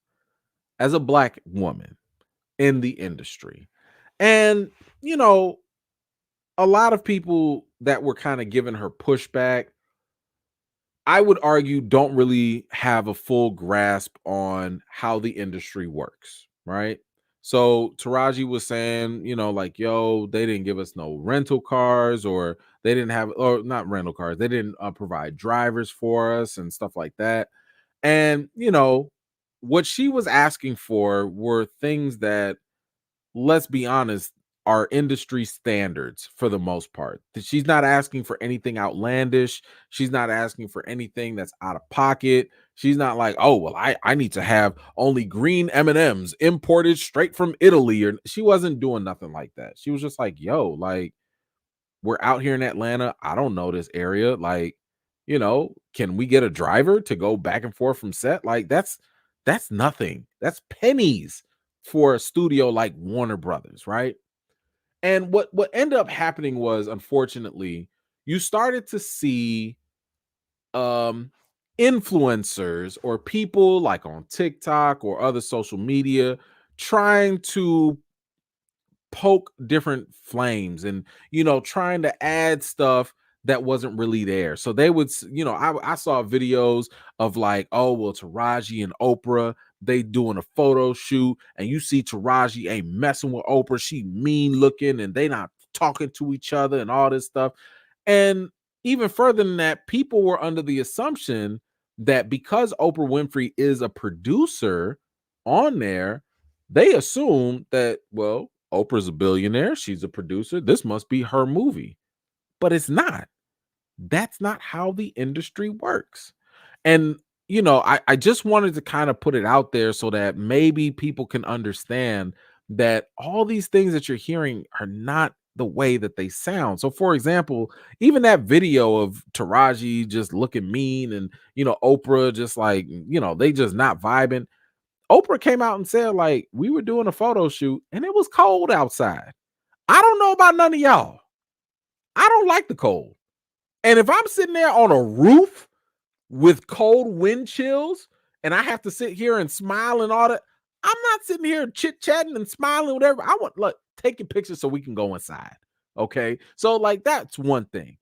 as a Black woman, in the industry. And, you know, a lot of people that were kind of giving her pushback, I would argue, don't really have a full grasp on how the industry works, right? So Taraji was saying, like, yo, they didn't give us no rental cars, or they didn't have, or not rental cars, they didn't provide drivers for us and stuff like that. And, what she was asking for were things that, let's be honest, are industry standards for the most part. She's not asking for anything outlandish. She's not asking for anything that's out of pocket. She's not like, oh, well, I need to have only green M&Ms imported straight from Italy. Or she wasn't doing nothing like that. She was just like, yo, like, we're out here in Atlanta. I don't know this area. Like, can we get a driver to go back and forth from set? Like, that's nothing. That's pennies for a studio like Warner Brothers, right? And what ended up happening was, unfortunately, you started to see um influencers or people like on TikTok or other social media trying to poke different flames and, trying to add stuff that wasn't really there. So they would I saw videos of like, oh, well, Taraji and Oprah, they doing a photo shoot, and you see Taraji ain't messing with Oprah, she mean looking, and they not talking to each other and all this stuff. And even further than that, people were under the assumption that because Oprah Winfrey is a producer on there, they assume that, well, Oprah's a billionaire, she's a producer, this must be her movie. But it's not. That's not how the industry works. And, I just wanted to kind of put it out there so that maybe people can understand that all these things that you're hearing are not the way that they sound. So, for example, even that video of Taraji just looking mean and, Oprah just like, they just not vibing. Oprah came out and said, like, we were doing a photo shoot and it was cold outside. I don't know about none of y'all. I don't like the cold. And if I'm sitting there on a roof with cold wind chills and I have to sit here and smile and all that, I'm not sitting here chit-chatting and smiling, whatever. I want, look, taking pictures so we can go inside. Okay. So, like, that's one thing.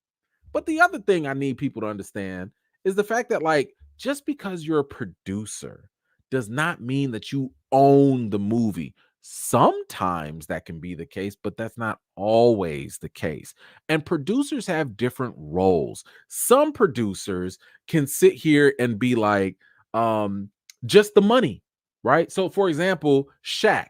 But the other thing I need people to understand is the fact that, like, just because you're a producer does not mean that you own the movie. Sometimes that can be the case, but that's not always the case. And producers have different roles. Some producers can sit here and be like, just the money, right? So, for example, Shaq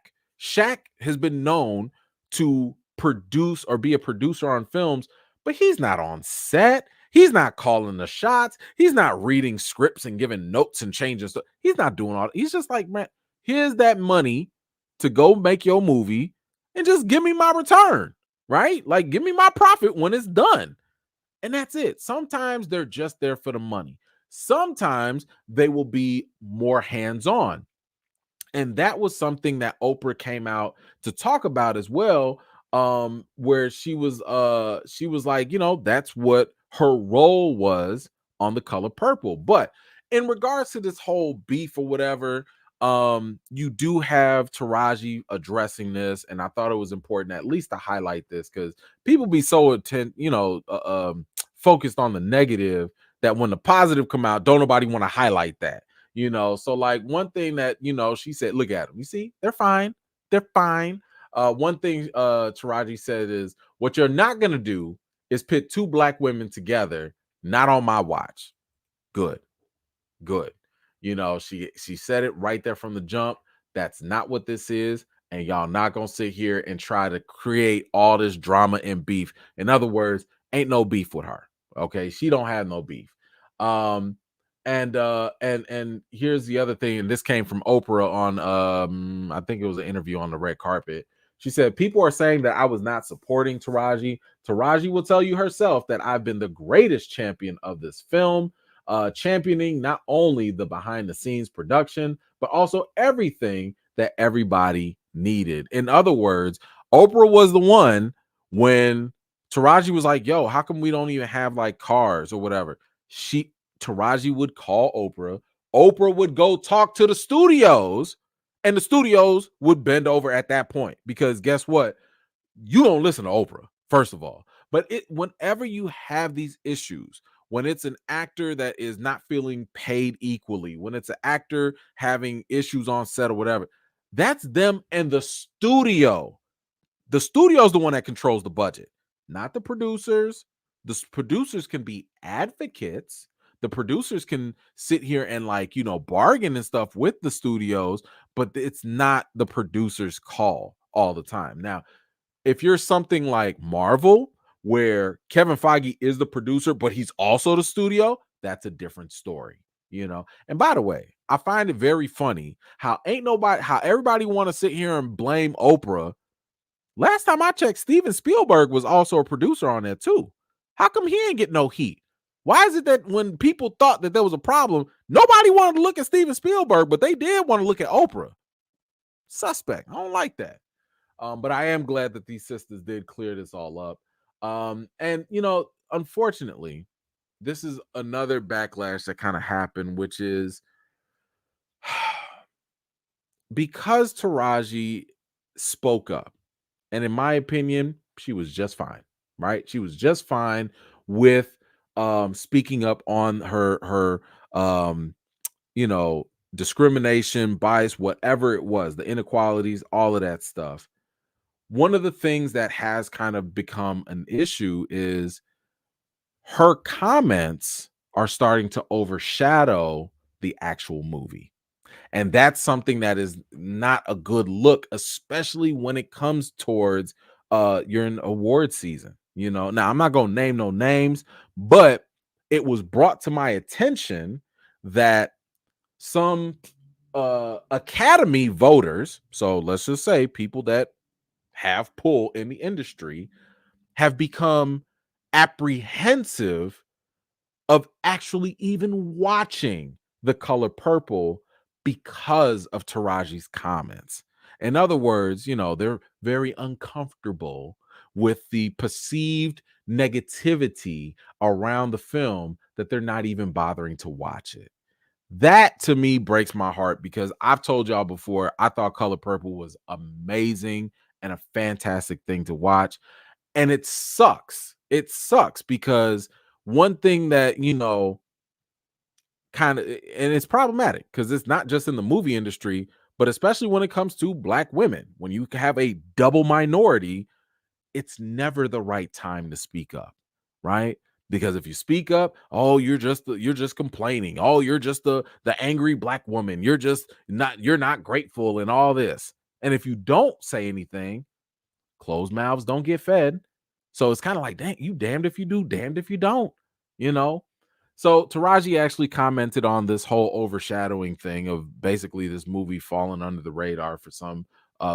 has been known to produce or be a producer on films, but he's not on set. He's not calling the shots. He's not reading scripts and giving notes and changes. He's not doing all. He's just like, man, here's that money to go make your movie and just give me my return, right? Like, give me my profit when it's done. And that's it. Sometimes they're just there for the money. Sometimes they will be more hands-on. And that was something that Oprah came out to talk about as well, where she was like, that's what her role was on The Color Purple. But in regards to this whole beef or whatever, you do have Taraji addressing this, and I thought it was important at least to highlight this because people be so focused on the negative that when the positive come out, don't nobody want to highlight that. So like one thing that she said, look at them, you see, they're fine, one thing Taraji said is, what you're not gonna do is pit two black women together, not on my watch. Good. She said it right there from the jump. That's not what this is, and y'all not gonna sit here and try to create all this drama and beef. In other words, ain't no beef with her. Okay, she don't have no beef. And here's the other thing, and this came from Oprah on I think it was an interview on the red carpet. She said, people are saying that I was not supporting Taraji. Taraji will tell you herself that I've been the greatest champion of this film, championing not only the behind the scenes production, but also everything that everybody needed. In other words, Oprah was the one when Taraji was like, yo, how come we don't even have like cars or whatever? Taraji would call Oprah. Oprah would go talk to the studios And the studios would bend over at that point because guess what? You don't listen to Oprah, first of all. But whenever you have these issues, when it's an actor that is not feeling paid equally, when it's an actor having issues on set or whatever, that's them and the studio. The studio is the one that controls the budget, not the producers. Producers can be advocates. The producers can sit here and bargain and stuff with the studios, but it's not the producer's call all the time. Now, if you're something like Marvel, where Kevin Feige is the producer, but he's also the studio, that's a different story. And by the way, I find it very funny how everybody want to sit here and blame Oprah. Last time I checked, Steven Spielberg was also a producer on that too. How come he ain't get no heat? Why is it that when people thought that there was a problem, nobody wanted to look at Steven Spielberg, but they did want to look at Oprah? Suspect. I don't like that. But I am glad that these sisters did clear this all up. And unfortunately, this is another backlash that kind of happened, which is because Taraji spoke up. And in my opinion, she was just fine, right? She was just fine with speaking up on her discrimination, bias, whatever it was, the inequalities, all of that stuff. One of the things that has kind of become an issue is her comments are starting to overshadow the actual movie. And that's something that is not a good look, especially when it comes towards you're in award season. Now I'm not gonna name no names, but it was brought to my attention that some Academy voters, so let's just say people that have pull in the industry, have become apprehensive of actually even watching The Color Purple because of Taraji's comments. In other words, they're very uncomfortable with the perceived negativity around the film that they're not even bothering to watch it. That to me breaks my heart because I've told y'all before, I thought Color Purple was amazing and a fantastic thing to watch. And it sucks. It sucks because one thing that, kind of, and it's problematic because it's not just in the movie industry, but especially when it comes to Black women. When you have a double minority, it's never the right time to speak up, right? Because if you speak up, oh, you're just complaining. Oh, you're just the angry Black woman. You're not grateful and all this. And if you don't say anything, closed mouths don't get fed. So it's kind of like, dang, you damned if you do, damned if you don't, you know? So Taraji actually commented on this whole overshadowing thing of basically this movie falling under the radar for some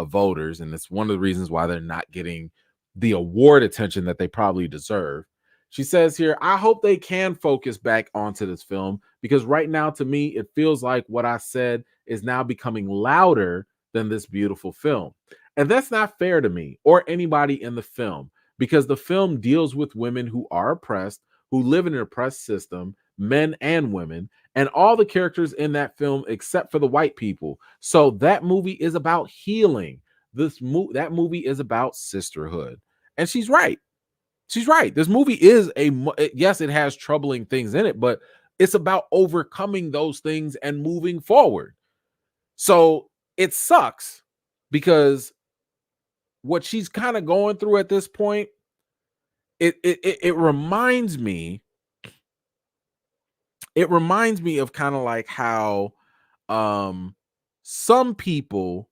voters. And it's one of the reasons why they're not getting the award attention that they probably deserve. She says here, I hope they can focus back onto this film because right now, to me, it feels like what I said is now becoming louder than this beautiful film. And that's not fair to me or anybody in the film because the film deals with women who are oppressed, who live in an oppressed system, men and women, and all the characters in that film except for the white people. So that movie is about healing. That movie is about sisterhood. And she's right. She's right. This movie is yes, it has troubling things in it, but it's about overcoming those things and moving forward. So it sucks because what she's kind of going through at this point, it reminds me of kind of like how some people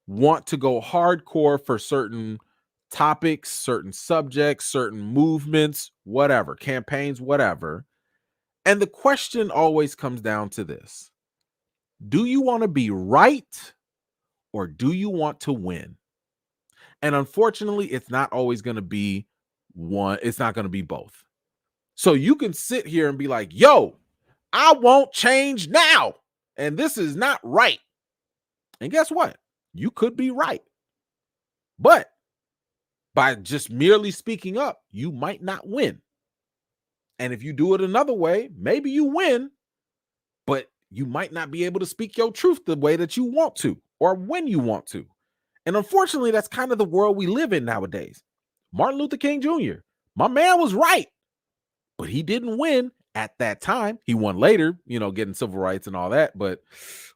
want to go hardcore for certain topics, certain subjects, certain movements, whatever, campaigns, whatever. And the question always comes down to this. Do you want to be right or do you want to win? And unfortunately, it's not always going to be one. It's not going to be both. So you can sit here and be like, yo, I won't change now. And this is not right. And guess what? You could be right. But by just merely speaking up, you might not win. And if you do it another way, maybe you win, but you might not be able to speak your truth the way that you want to. or when you want to. And unfortunately, that's kind of the world we live in nowadays. Martin Luther King Jr., my man was right, but he didn't win at that time. He won later, getting civil rights and all that, but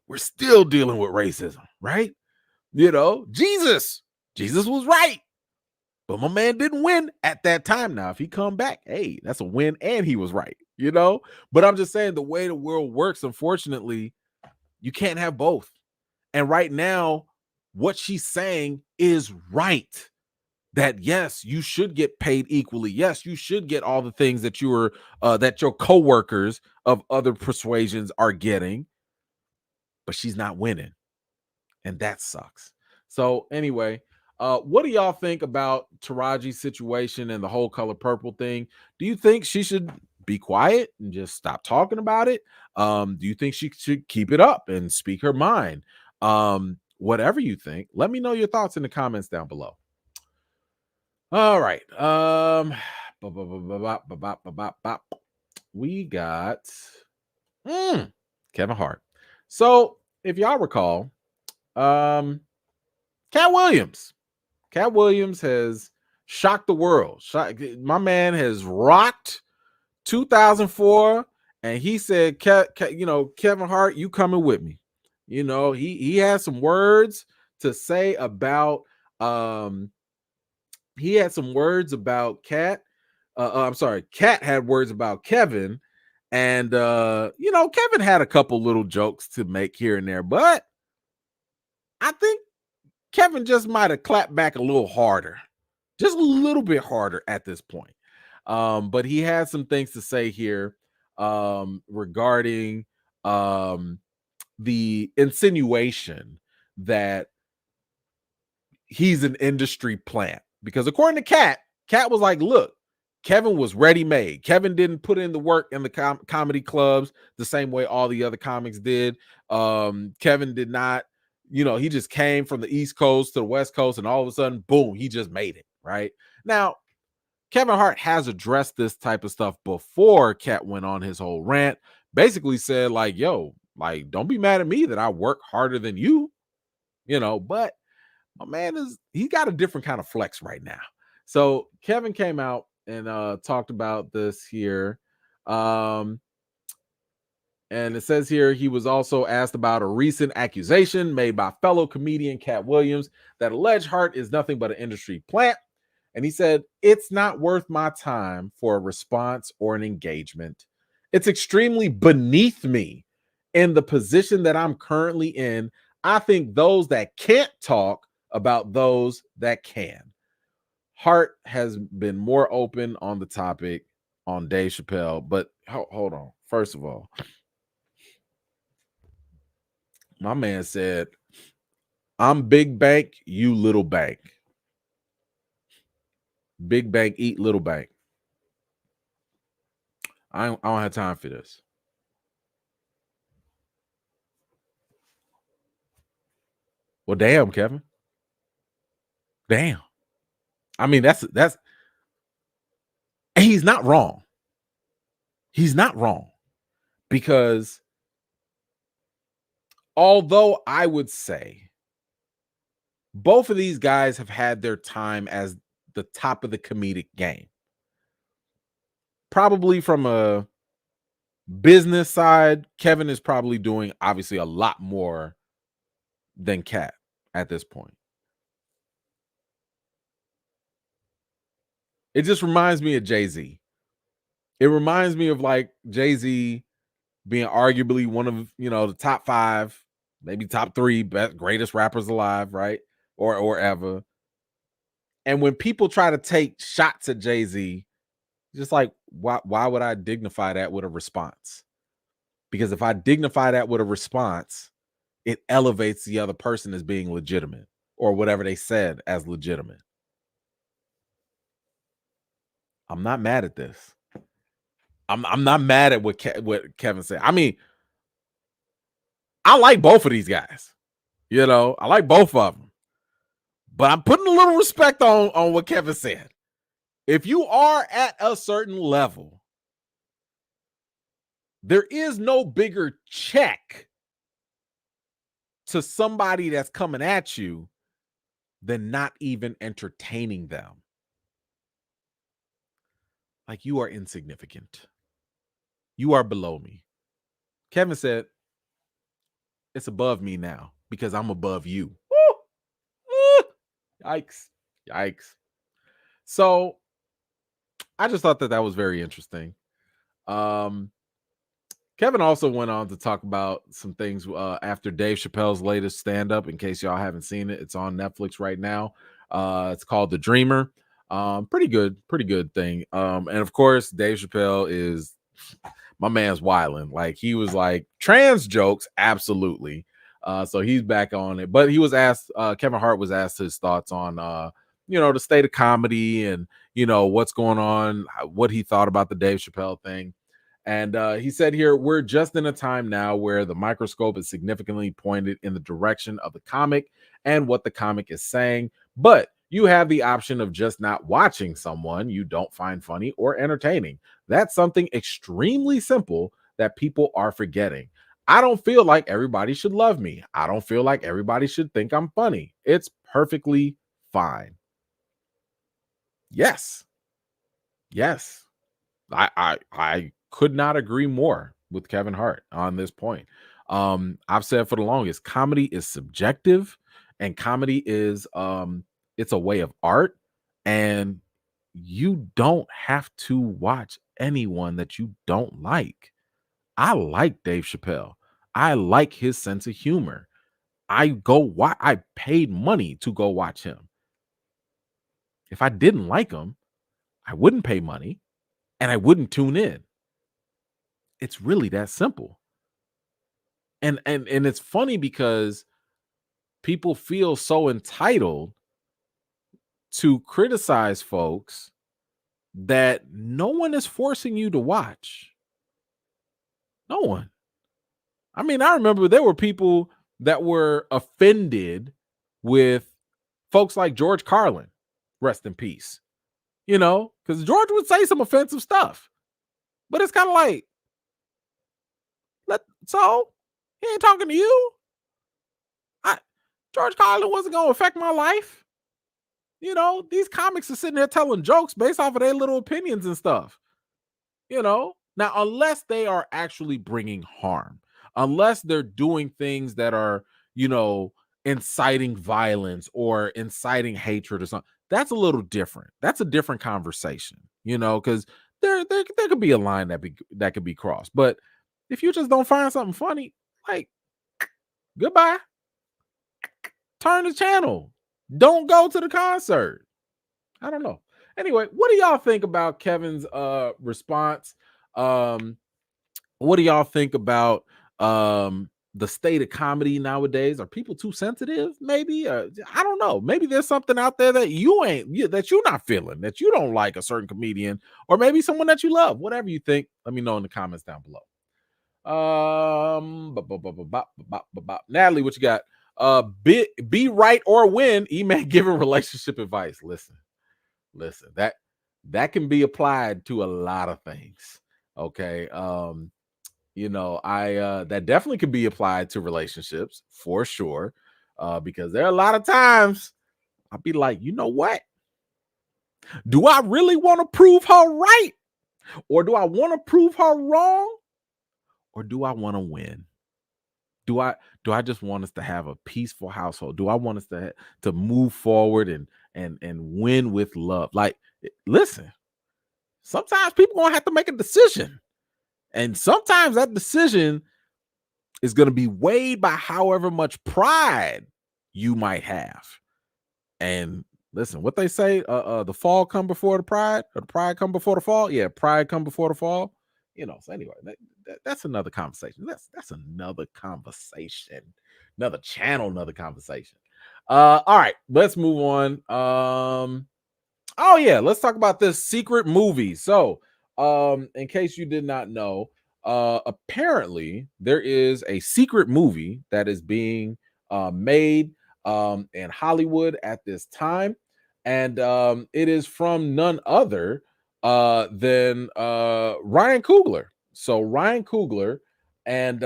we're still dealing with racism, right? Jesus was right, but my man didn't win at that time. Now, if he come back, hey, that's a win, and he was right, But I'm just saying, the way the world works, unfortunately, you can't have both. And right now, what she's saying is right. That yes, you should get paid equally. Yes, you should get all the things that that your coworkers of other persuasions are getting, but she's not winning, and that sucks. So anyway, what do y'all think about Taraji's situation and the whole Color Purple thing? Do you think she should be quiet and just stop talking about it? Do you think she should keep it up and speak her mind? Whatever you think, let me know your thoughts in the comments down below. All right. We got Kevin Hart. So if y'all recall, Cat Williams has shocked the world. My man has rocked 2004, and he said, Kevin Hart, you coming with me. He has some words to say about he had some words about Cat. I'm sorry, Cat had words about Kevin. And Kevin had a couple little jokes to make here and there, but I think Kevin just might have clapped back a little harder, just a little bit harder at this point. But he had some things to say here regarding the insinuation that he's an industry plant. Because according to Cat was like, look, Kevin was ready-made. Kevin didn't put in the work in the comedy clubs the same way all the other comics did. Kevin did not, he just came from the East Coast to the West Coast, and all of a sudden, boom, he just made it, right? Now, Kevin Hart has addressed this type of stuff before Cat went on his whole rant, basically said like, yo, like, don't be mad at me that I work harder than you, but my man he got a different kind of flex right now. So Kevin came out and talked about this here. And it says here he was also asked about a recent accusation made by fellow comedian Cat Williams that alleged Hart is nothing but an industry plant. And he said, it's not worth my time for a response or an engagement. It's extremely beneath me in the position that I'm currently in. I think those that can't talk about those that can. Hart has been more open on the topic on Dave Chappelle, but hold on. First of all, my man said, I'm big bank, you little bank. Big bank, eat little bank. I don't have time for this. Well, damn, Kevin. Damn. I mean, that's he's not wrong. He's not wrong, because although I would say both of these guys have had their time as the top of the comedic game, probably from a business side, Kevin is probably doing obviously a lot more than Cat at this point. It just reminds me of Jay-Z. It reminds me of like Jay-Z being arguably one of, the top 5, maybe top 3 best, greatest rappers alive, right? Or ever. And when people try to take shots at Jay-Z, just like, why would I dignify that with a response? Because if I dignify that with a response, it elevates the other person as being legitimate, or whatever they said as legitimate. I'm not mad at this. I'm not mad at what Kevin said. I mean, I like both of these guys. I like both of them. But I'm putting a little respect on what Kevin said. If you are at a certain level, there is no bigger check to somebody that's coming at you than not even entertaining them. Like, you are insignificant. You are below me. Kevin said, it's above me now because I'm above you. Woo! Woo! Yikes. Yikes. So I just thought that was very interesting. Kevin also went on to talk about some things after Dave Chappelle's latest stand-up. In case y'all haven't seen it, it's on Netflix right now. It's called The Dreamer. Pretty good thing. And of course, Dave Chappelle is my man's wilding. Like, he was like, trans jokes, absolutely. So he's back on it. But he was asked, Kevin Hart was asked his thoughts on the state of comedy and what's going on, what he thought about the Dave Chappelle thing. And he said here, we're just in a time now where the microscope is significantly pointed in the direction of the comic and what the comic is saying. But you have the option of just not watching someone you don't find funny or entertaining. That's something extremely simple that people are forgetting. I don't feel like everybody should love me. I don't feel like everybody should think I'm funny. It's perfectly fine. Yes. Yes. I could not agree more with Kevin Hart on this point. I've said for the longest, comedy is subjective, and comedy is it's a way of art, and you don't have to watch anyone that you don't like. I like Dave Chappelle. I like his sense of humor. I paid money to go watch him. If I didn't like him, I wouldn't pay money and I wouldn't tune in. It's really that simple. And it's funny because people feel so entitled to criticize folks that no one is forcing you to watch. No one. I mean, I remember there were people that were offended with folks like George Carlin, rest in peace. Because George would say some offensive stuff. But it's kind of like, so he ain't talking to you. George Carlin wasn't going to affect my life. These comics are sitting there telling jokes based off of their little opinions and stuff. Now, unless they are actually bringing harm, unless they're doing things that are, inciting violence or inciting hatred or something, that's a little different. That's a different conversation, because there could be a line that could be crossed. But if you just don't find something funny, like, goodbye. Turn the channel. Don't go to the concert. I don't know. Anyway, what do y'all think about Kevin's response? What do y'all think about the state of comedy nowadays? Are people too sensitive? Maybe I don't know. Maybe there's something out there that that you're not feeling, that you don't like a certain comedian, or maybe someone that you love. Whatever you think, let me know in the comments down below. Natalie, what you got? Be right or win. E-Man giving relationship advice. Listen, that can be applied to a lot of things. Okay. That definitely could be applied to relationships for sure. Because there are a lot of times I'll be like, you know what? Do I really want to prove her right? Or do I want to prove her wrong? Or do I want to win? Do I just want us to have a peaceful household? Do I want us to move forward and win with love? Like, listen, sometimes people gonna have to make a decision. And sometimes that decision is going to be weighed by however much pride you might have. And listen, what they say, the fall come before the pride, or the pride come before the fall. Yeah, pride come before the fall. So anyway, that's another conversation. That's another conversation, another channel, another conversation. All right, let's move on. Oh yeah, let's talk about this secret movie. So, in case you did not know, apparently there is a secret movie that is being made in Hollywood at this time, and it is from none other than Ryan Coogler. So Ryan Coogler and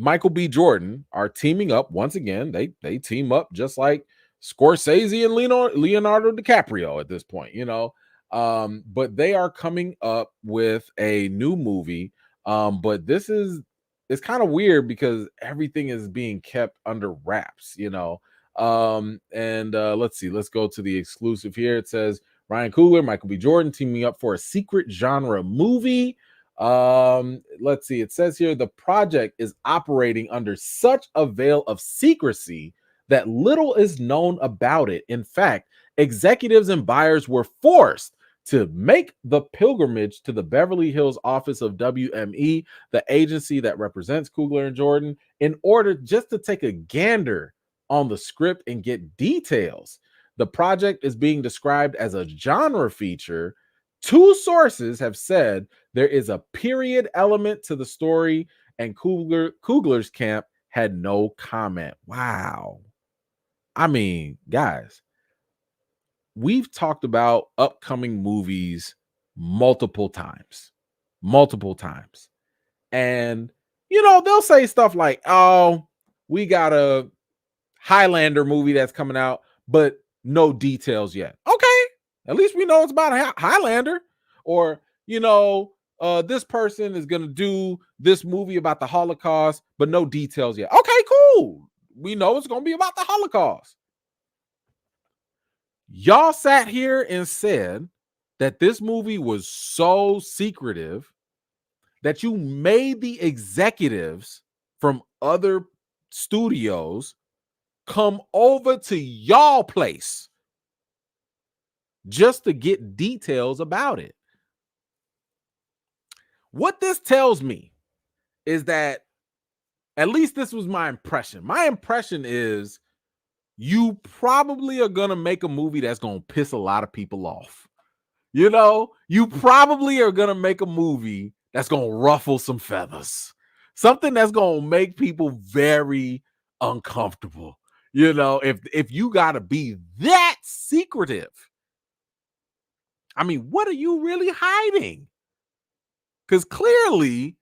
Michael B. Jordan are teaming up once again. They team up just like Scorsese and Leonardo DiCaprio at this point, but they are coming up with a new movie. But this is it's kind of weird because everything is being kept under wraps. And let's see, let's go to the exclusive here. It says Ryan Coogler, Michael B. Jordan teaming up for a secret genre movie. Let's see, it says here the project is operating under such a veil of secrecy that little is known about it. In fact, executives and buyers were forced to make the pilgrimage to the Beverly Hills office of WME, the agency that represents Coogler and Jordan, in order just to take a gander on the script and get details. The project is being described as a genre feature. Two sources have said there is a period element to the story, and Coogler's camp had no comment. Wow. I mean, guys, we've talked about upcoming movies multiple times. And, they'll say stuff like, oh, we got a Highlander movie that's coming out, but no details yet. Okay. At least we know it's about a Highlander. Or, this person is going to do this movie about the Holocaust, but no details yet. Okay, cool. We know it's going to be about the Holocaust. Y'all sat here and said that this movie was so secretive that you made the executives from other studios come over to y'all place just to get details about it. What this tells me is that, at least this was my impression. My impression is you probably are going to make a movie that's going to piss a lot of people off. You probably are going to make a movie that's going to ruffle some feathers. Something that's going to make people very uncomfortable. If you got to be that secretive. I mean, what are you really hiding? Because clearly,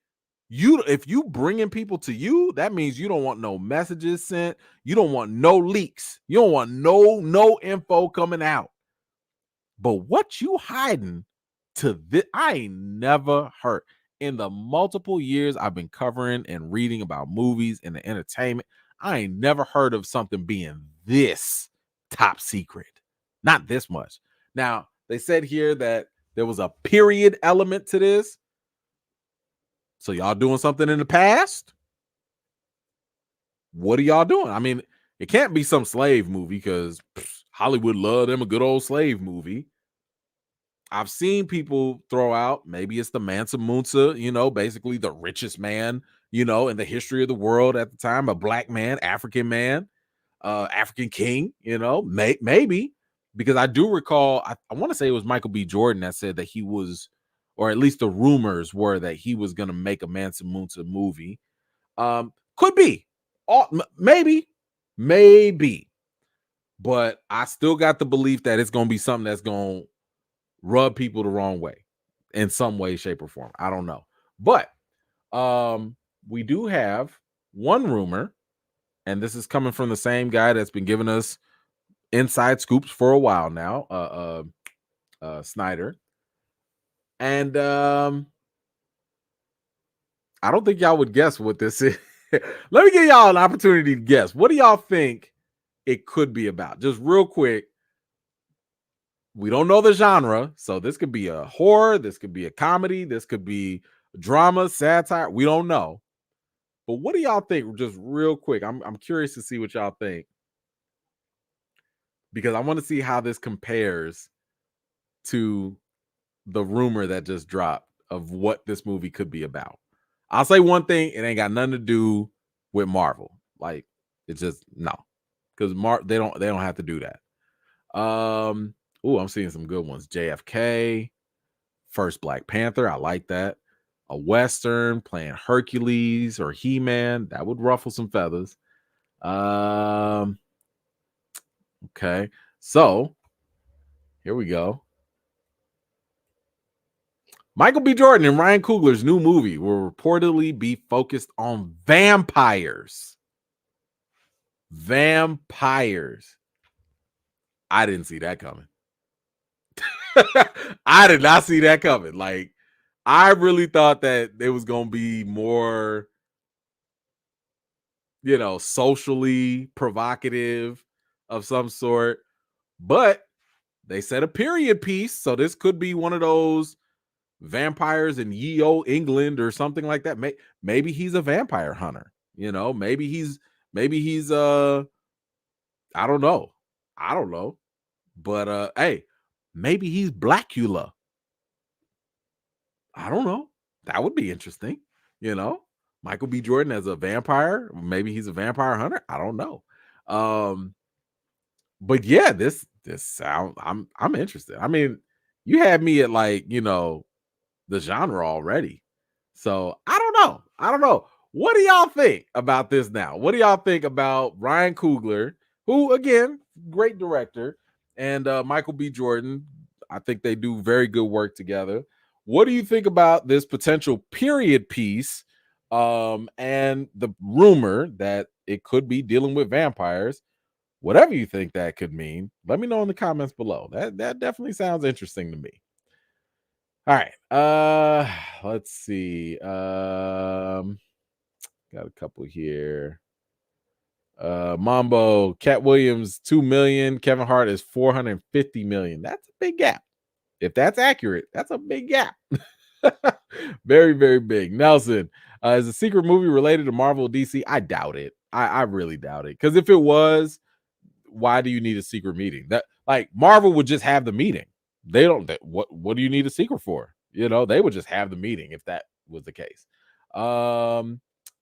if you bringing people to you, that means you don't want no messages sent. You don't want no leaks. You don't want no info coming out. But what you hiding to this, I ain't never heard. In the multiple years I've been covering and reading about movies and the entertainment, I ain't never heard of something being this top secret. Not this much. Now, they said here that there was a period element to this. So y'all doing something in the past? What are y'all doing? I mean, it can't be some slave movie because Hollywood love them a good old slave movie. I've seen people throw out, maybe it's the Mansa Musa, basically the richest man, in the history of the world at the time, a black man, African man, African king, maybe. Because I do recall, I want to say it was Michael B. Jordan that said that he was, or at least the rumors were that he was going to make a Mansa Musa movie. Could be. Maybe. But I still got the belief that it's going to be something that's going to rub people the wrong way in some way, shape, or form. I don't know. But we do have one rumor, and this is coming from the same guy that's been giving us inside scoops for a while now, Snyder. And I don't think y'all would guess what this is. Let me give y'all an opportunity to guess. What do y'all think it could be about? Just real quick. We don't know the genre, so this could be a horror, this could be a comedy, this could be drama, satire. We don't know. But what do y'all think? Just real quick. I'm curious to see what y'all think, because I want to see how this compares to the rumor that just dropped of what this movie could be about. I'll say one thing, it ain't got nothing to do with Marvel. Like, it's just no. Because they don't have to do that. I'm seeing some good ones. JFK, first Black Panther. I like that. A Western playing Hercules or He-Man. That would ruffle some feathers. Okay. So here we go. Michael B. Jordan and Ryan Coogler's new movie will reportedly be focused on vampires. Vampires. I didn't see that coming. I did not see that coming. Like, I really thought that it was going to be more, socially provocative of some sort. But they said a period piece. So this could be one of those vampires in ye old England or something like that. Maybe he's a vampire hunter. Maybe he's I don't know. I don't know. But hey, maybe he's Blackula. I don't know. That would be interesting. You know, Michael B. Jordan as a vampire. Maybe he's a vampire hunter. I don't know. But yeah, this sound I'm interested. I mean, you had me at the genre already. So I don't know. I don't know. What do y'all think about this now? What do y'all think about Ryan Coogler, who again, great director, and Michael B. Jordan? I think they do very good work together. What do you think about this potential period piece? And the rumor that it could be dealing with vampires. Whatever you think that could mean, let me know in the comments below. That definitely sounds interesting to me. All right. Let's see. Got a couple here. Mambo, Cat Williams, 2 million. Kevin Hart is 450 million. That's a big gap. If that's accurate, that's a big gap. Very, very big. Nelson, is a secret movie related to Marvel or DC? I doubt it. I really doubt it. Because if it was, why do you need a secret meeting? That like Marvel would just have the meeting. They don't. What do you need a secret for? They would just have the meeting if that was the case.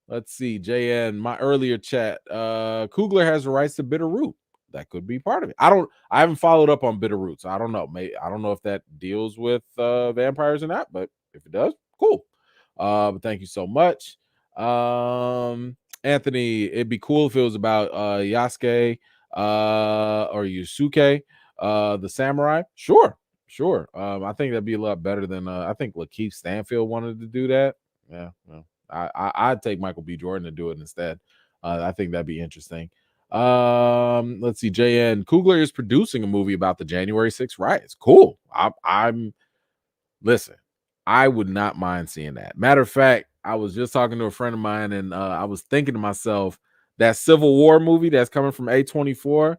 Let's see. JN, my earlier chat. Coogler has the rights to Bitterroot. That could be part of it. I haven't followed up on Bitterroot, so I don't know. I don't know if that deals with vampires or not, but if it does, cool. But thank you so much. Anthony, it'd be cool if it was about Yasuke or Yusuke, the samurai. Sure. I think that'd be a lot better than I think Lakeith Stanfield wanted to do that. Yeah, well, I'd take Michael B. Jordan to do it instead. I think that'd be interesting. Let's see. JN Coogler is producing a movie about the January 6th riots. Cool. I'm listen. I would not mind seeing that. Matter of fact, I was just talking to a friend of mine, and I was thinking to myself, that Civil War movie that's coming from A24,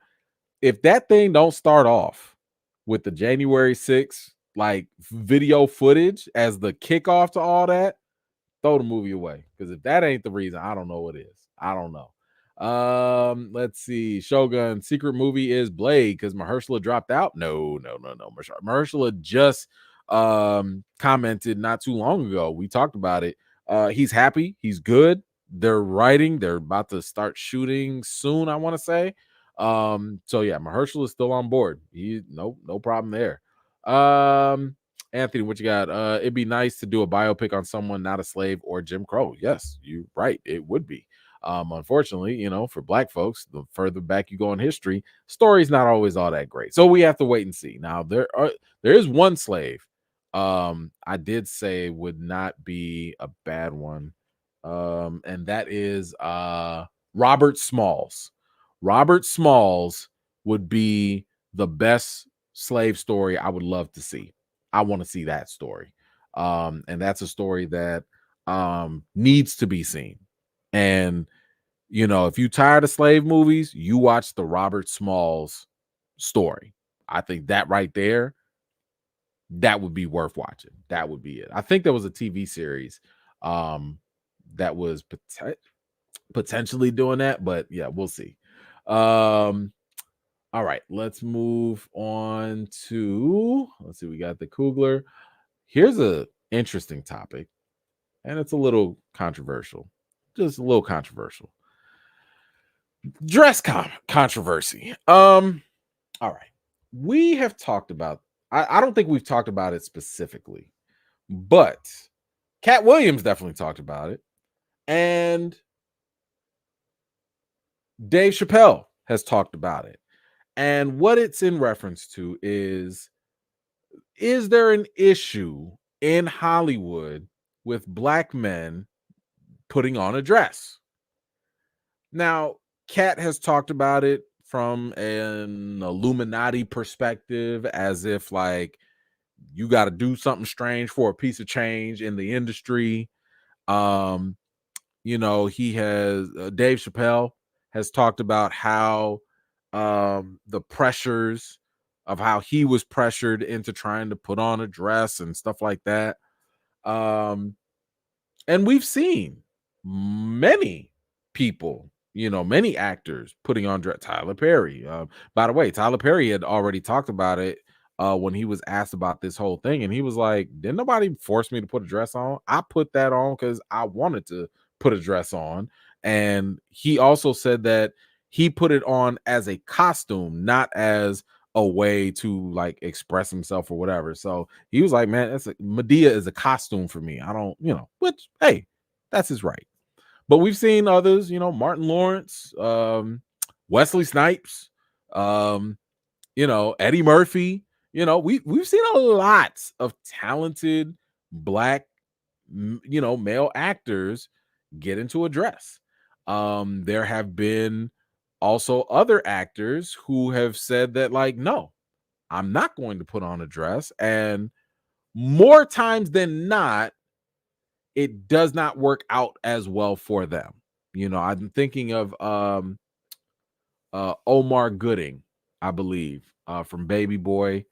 if that thing don't start off with the January 6th like video footage as the kickoff to all that, throw the movie away. Because if that ain't the reason, I don't know what is. I don't know. Let's see. Shogun secret movie is Blade because Mahershala dropped out. No. Mahershala just commented not too long ago. We talked about it. He's happy. He's good. They're writing. They're about to start shooting soon, I want to say. So yeah, Mahershala is still on board. No problem there. Anthony, what you got? It'd be nice to do a biopic on someone not a slave or Jim Crow. Yes, you're right. It would be. Unfortunately, for black folks, the further back you go in history, story's not always all that great. So we have to wait and see. Now there is one slave. I did say would not be a bad one. And that is Robert Smalls. Robert Smalls would be the best slave story I would love to see. I want to see that story. And that's a story that needs to be seen. And if you tired of slave movies, you watch the Robert Smalls story. I think that right there, that would be worth watching. That would be it. I think there was a TV series that was potentially doing that, but yeah, we'll see. All right, let's move on to, let's see, we got the Coogler. Here's a interesting topic, and it's a little controversial. Just a little controversial. Dress controversy. All right. We have talked about, I don't think we've talked about it specifically, but Cat Williams definitely talked about it. And Dave Chappelle has talked about it. And what it's in reference to is there an issue in Hollywood with black men putting on a dress. Now, Kat has talked about it from an Illuminati perspective, as if like you got to do something strange for a piece of change in the industry. Um, he has Dave Chappelle has talked about how the pressures of how he was pressured into trying to put on a dress and stuff like that. Um, and we've seen many people, many actors putting on dress. Tyler Perry. By the way, Tyler Perry had already talked about it when he was asked about this whole thing, and he was like, "Didn't nobody force me to put a dress on? I put that on because I wanted to put a dress on." And he also said that he put it on as a costume, not as a way to like express himself or whatever. So he was like, "Man, Medea is a costume for me. I don't, which hey, that's his right." But we've seen others, Martin Lawrence, Wesley Snipes, um, Eddie Murphy. We've seen a lot of talented black, male actors get into a dress. There have been also other actors who have said that, like, no, I'm not going to put on a dress. And more times than not, it does not work out as well for them. I'm thinking of Omar Gooding, I believe, from Baby Boy.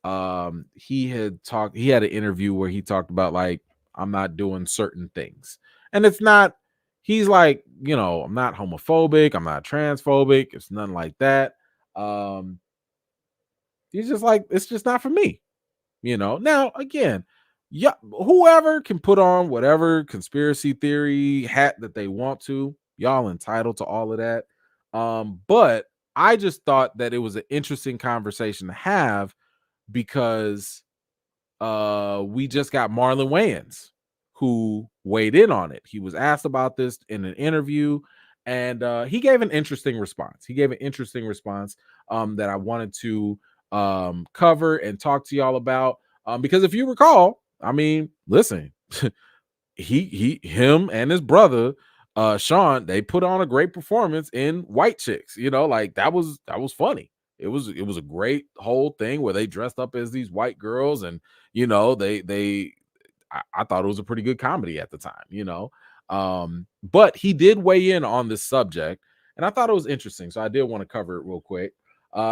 He had an interview where he talked about like, I'm not doing certain things. And it's not, he's like, I'm not homophobic, I'm not transphobic, it's nothing like that. Um, he's just like, it's just not for me. Now again, yeah, whoever can put on whatever conspiracy theory hat that they want to, y'all entitled to all of that. But I just thought that it was an interesting conversation to have because we just got Marlon Wayans who weighed in on it. He was asked about this in an interview, and he gave an interesting response. That I wanted to cover and talk to y'all about. Because if you recall, I mean, listen, him and his brother Sean, they put on a great performance in White Chicks. Like that was funny. It was a great whole thing where they dressed up as these white girls, and I thought it was a pretty good comedy at the time. But he did weigh in on this subject, and I thought it was interesting, so I did want to cover it real quick.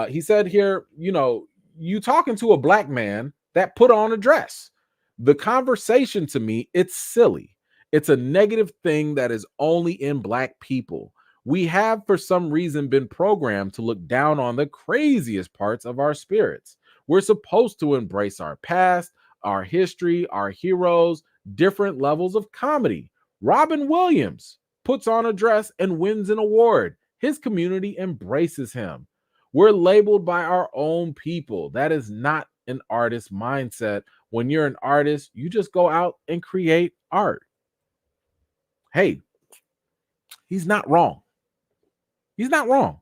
He said here, you talking to a black man that put on a dress. The conversation, to me, it's silly. It's a negative thing that is only in black people. We have, for some reason, been programmed to look down on the craziest parts of our spirits. We're supposed to embrace our past, our history, our heroes, different levels of comedy. Robin Williams puts on a dress and wins an award. His community embraces him. We're labeled by our own people. That is not an artist mindset. When you're an artist, you just go out and create art. Hey, he's not wrong. He's not wrong.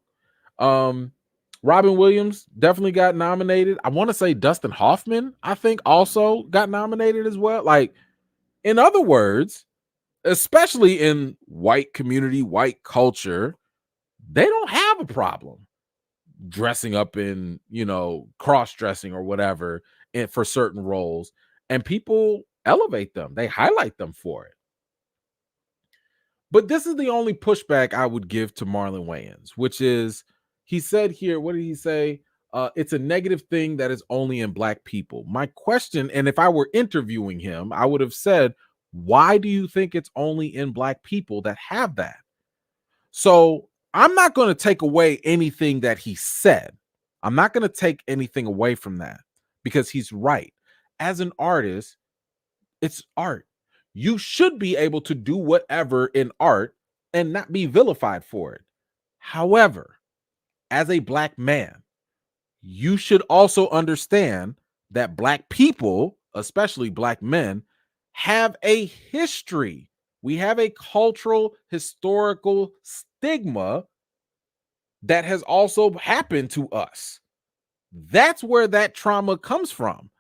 Robin Williams definitely got nominated. I want to say Dustin Hoffman, I think, also got nominated as well. Like, in other words, especially in white community, white culture, they don't have a problem dressing up in, cross-dressing or whatever for certain roles. And people elevate them. They highlight them for it. But this is the only pushback I would give to Marlon Wayans, which is, he said here, what did he say? It's a negative thing that is only in black people. My question, and if I were interviewing him, I would have said, why do you think it's only in black people that have that? So I'm not going to take away anything that he said. I'm not going to take anything away from that because he's right. As an artist, it's art. You should be able to do whatever in art and not be vilified for it. However, as a black man, you should also understand that black people, especially black men, have a history. We have a cultural, historical stigma that has also happened to us. That's where that trauma comes from.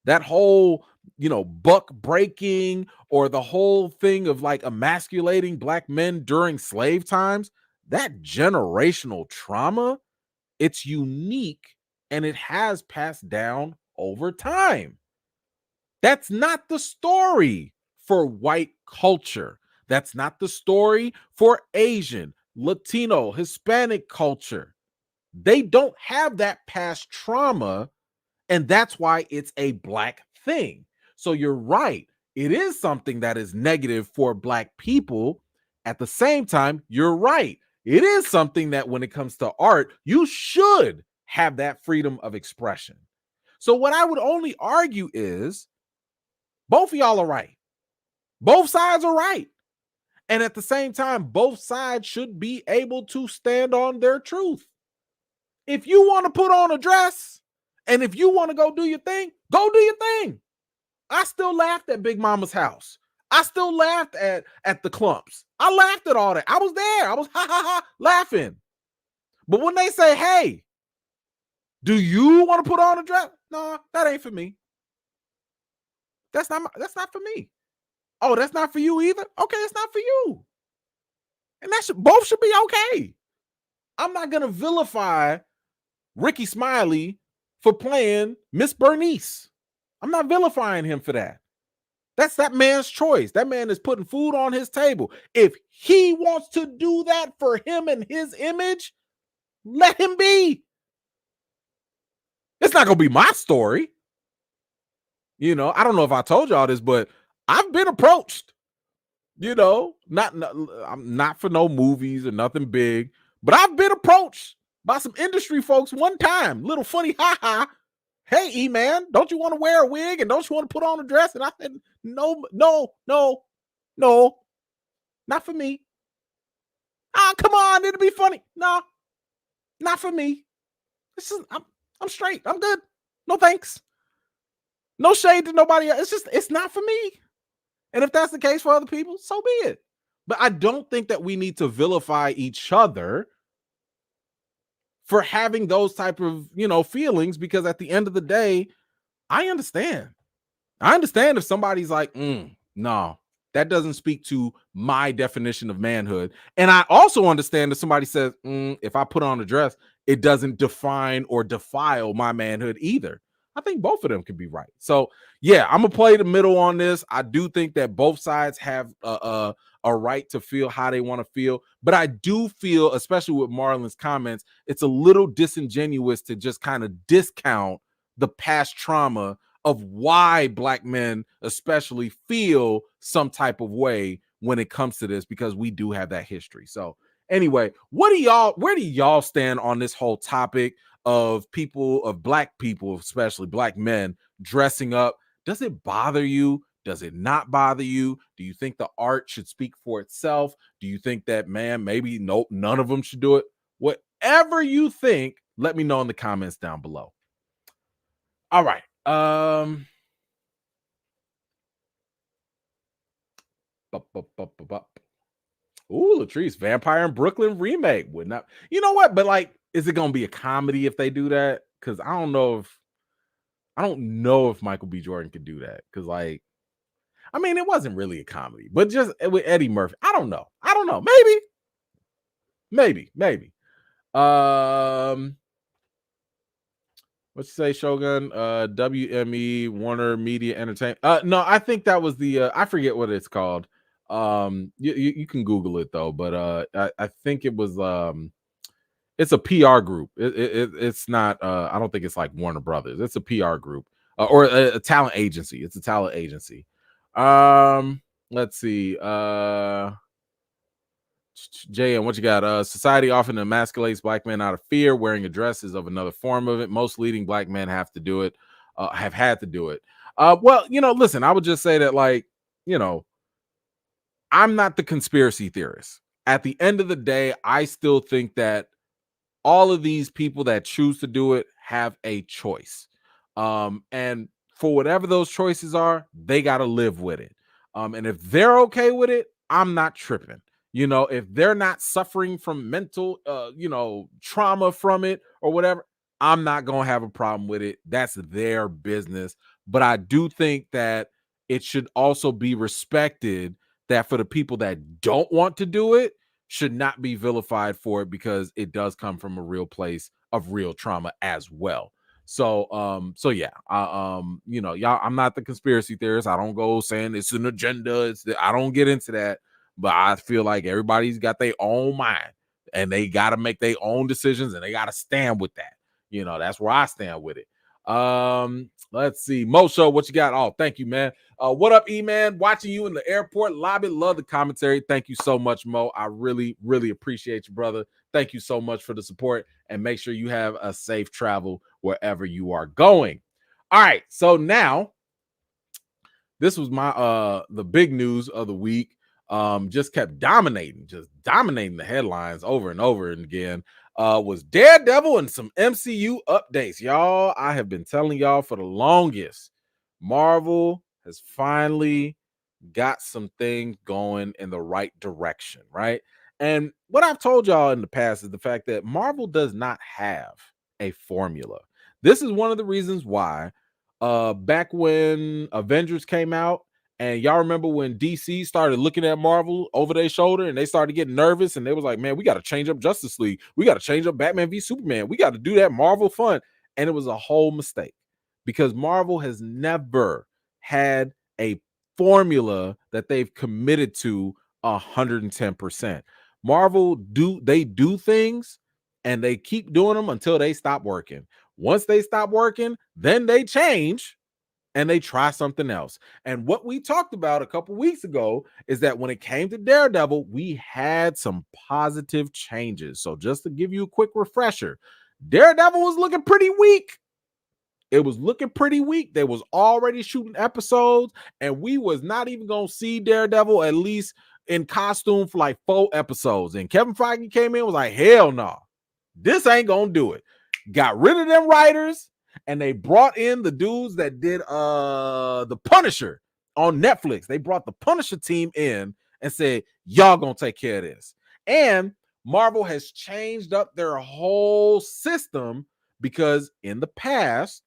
That whole buck breaking or the whole thing of like emasculating black men during slave times, that generational trauma, it's unique and it has passed down over time. That's not the story for white culture. That's not the story for Asian, Latino, Hispanic culture. They don't have that past trauma, and that's why it's a black thing. So you're right. It is something that is negative for black people. At the same time, you're right. It is something that when it comes to art, you should have that freedom of expression. So what I would only argue is both of y'all are right. Both sides are right. And at the same time, both sides should be able to stand on their truth. If you want to put on a dress and if you want to go do your thing, go do your thing. I still laughed at Big Mama's house. I still laughed at the clumps. I laughed at all that. I was there. I was ha ha ha laughing. But when they say, hey, do you want to put on a dress? No, that ain't for me. That's not for me. Oh, that's not for you either? Okay, it's not for you. And both should be okay. I'm not going to vilify Ricky Smiley for playing Miss Bernice. I'm not vilifying him for that. That's that man's choice. That man is putting food on his table. If he wants to do that for him and his image, let him be. It's not going to be my story. I don't know if I told y'all this, but I've been approached. I'm not for no movies or nothing big, but I've been approached by some industry folks one time. Little funny ha. Hey, E-Man, don't you want to wear a wig and don't you want to put on a dress? And I said, no, not for me. Come on, it'll be funny. No, not for me. I'm straight. I'm good. No thanks. No shade to nobody else. It's not for me. And if that's the case for other people, so be it. But I don't think that we need to vilify each other for having those type of, feelings, because at the end of the day, I understand. I understand if somebody's like, no, that doesn't speak to my definition of manhood. And I also understand if somebody says, if I put on a dress, it doesn't define or defile my manhood either. I think both of them can be right. So yeah, I'm gonna play the middle on this. I do think that both sides have a right to feel how they want to feel, but I do feel, especially with Marlon's comments, it's a little disingenuous to just kind of discount the past trauma of why black men especially feel some type of way when it comes to this, because we do have that history. So anyway, where do y'all stand on this whole topic of black people, especially black men dressing up? Does it bother you? Does it not bother you? Do you think the art should speak for itself? Do you think that, man, maybe nope, none of them should do it? Whatever you think, let me know in the comments down below. All right. Ooh, Latrice, Vampire in Brooklyn remake. Would not, you know what? But like, is it gonna be a comedy if they do that? Because I don't know if Michael B. Jordan could do that. Because like, I mean, it wasn't really a comedy, but just with Eddie Murphy. I don't know. Maybe. What you say, Shogun? WME, Warner Media Entertainment. No, I think that was the I forget what it's called. You can Google it though, but I think it was it's a PR group. It's not I don't think it's like Warner Brothers. It's a PR group or a talent agency. It's a talent agency. Let's see. JM, what you got? Society often emasculates black men out of fear. Wearing a dress is of another form of it. Most leading black men have to do it, have had to do it. Well, listen, I would just say that, like, I'm not the conspiracy theorist. At the end of the day, I still think that all of these people that choose to do it have a choice. And for whatever those choices are, they got to live with it. And if they're okay with it, I'm not tripping. If they're not suffering from mental, trauma from it or whatever, I'm not going to have a problem with it. That's their business. But I do think that it should also be respected that for the people that don't want to do it, should not be vilified for it, because it does come from a real place of real trauma as well. So yeah, y'all, I'm not the conspiracy theorist. I don't go saying it's an agenda. I don't get into that, but I feel like everybody's got their own mind and they got to make their own decisions and they got to stand with that. That's where I stand with it. Let's see. Mo Show, what you got? Oh, thank you, man. What up, E-Man? Watching you in the airport lobby. Love the commentary. Thank you so much, Mo. I really, really appreciate you, brother. Thank you so much for the support, and make sure you have a safe travel wherever you are going. All right, so now this was my the big news of the week. Just kept dominating the headlines over and over and again. Was Daredevil and some MCU updates, y'all. I have been telling y'all for the longest, Marvel has finally got some things going in the right direction, right? And what I've told y'all in the past is the fact that Marvel does not have a formula. This is one of the reasons why back when Avengers came out, and y'all remember when DC started looking at Marvel over their shoulder and they started getting nervous and they was like, man, we got to change up Justice League. We got to change up Batman v Superman. We got to do that Marvel fun. And it was a whole mistake, because Marvel has never had a formula that they've committed to 110%. Marvel do things and they keep doing them until they stop working. Once they stop working, then they change and they try something else. And what we talked about a couple weeks ago is that when it came to Daredevil, we had some positive changes. So just to give you a quick refresher, Daredevil was looking pretty weak. It was looking pretty weak. They was already shooting episodes, and we was not even going to see Daredevil at least in costume for like 4 episodes. And Kevin Feige came in, was like, hell no, this ain't going to do it. Got rid of them writers, and they brought in the dudes that did the Punisher on Netflix. They brought the Punisher team in and said, y'all gonna take care of this. And Marvel has changed up their whole system, because in the past,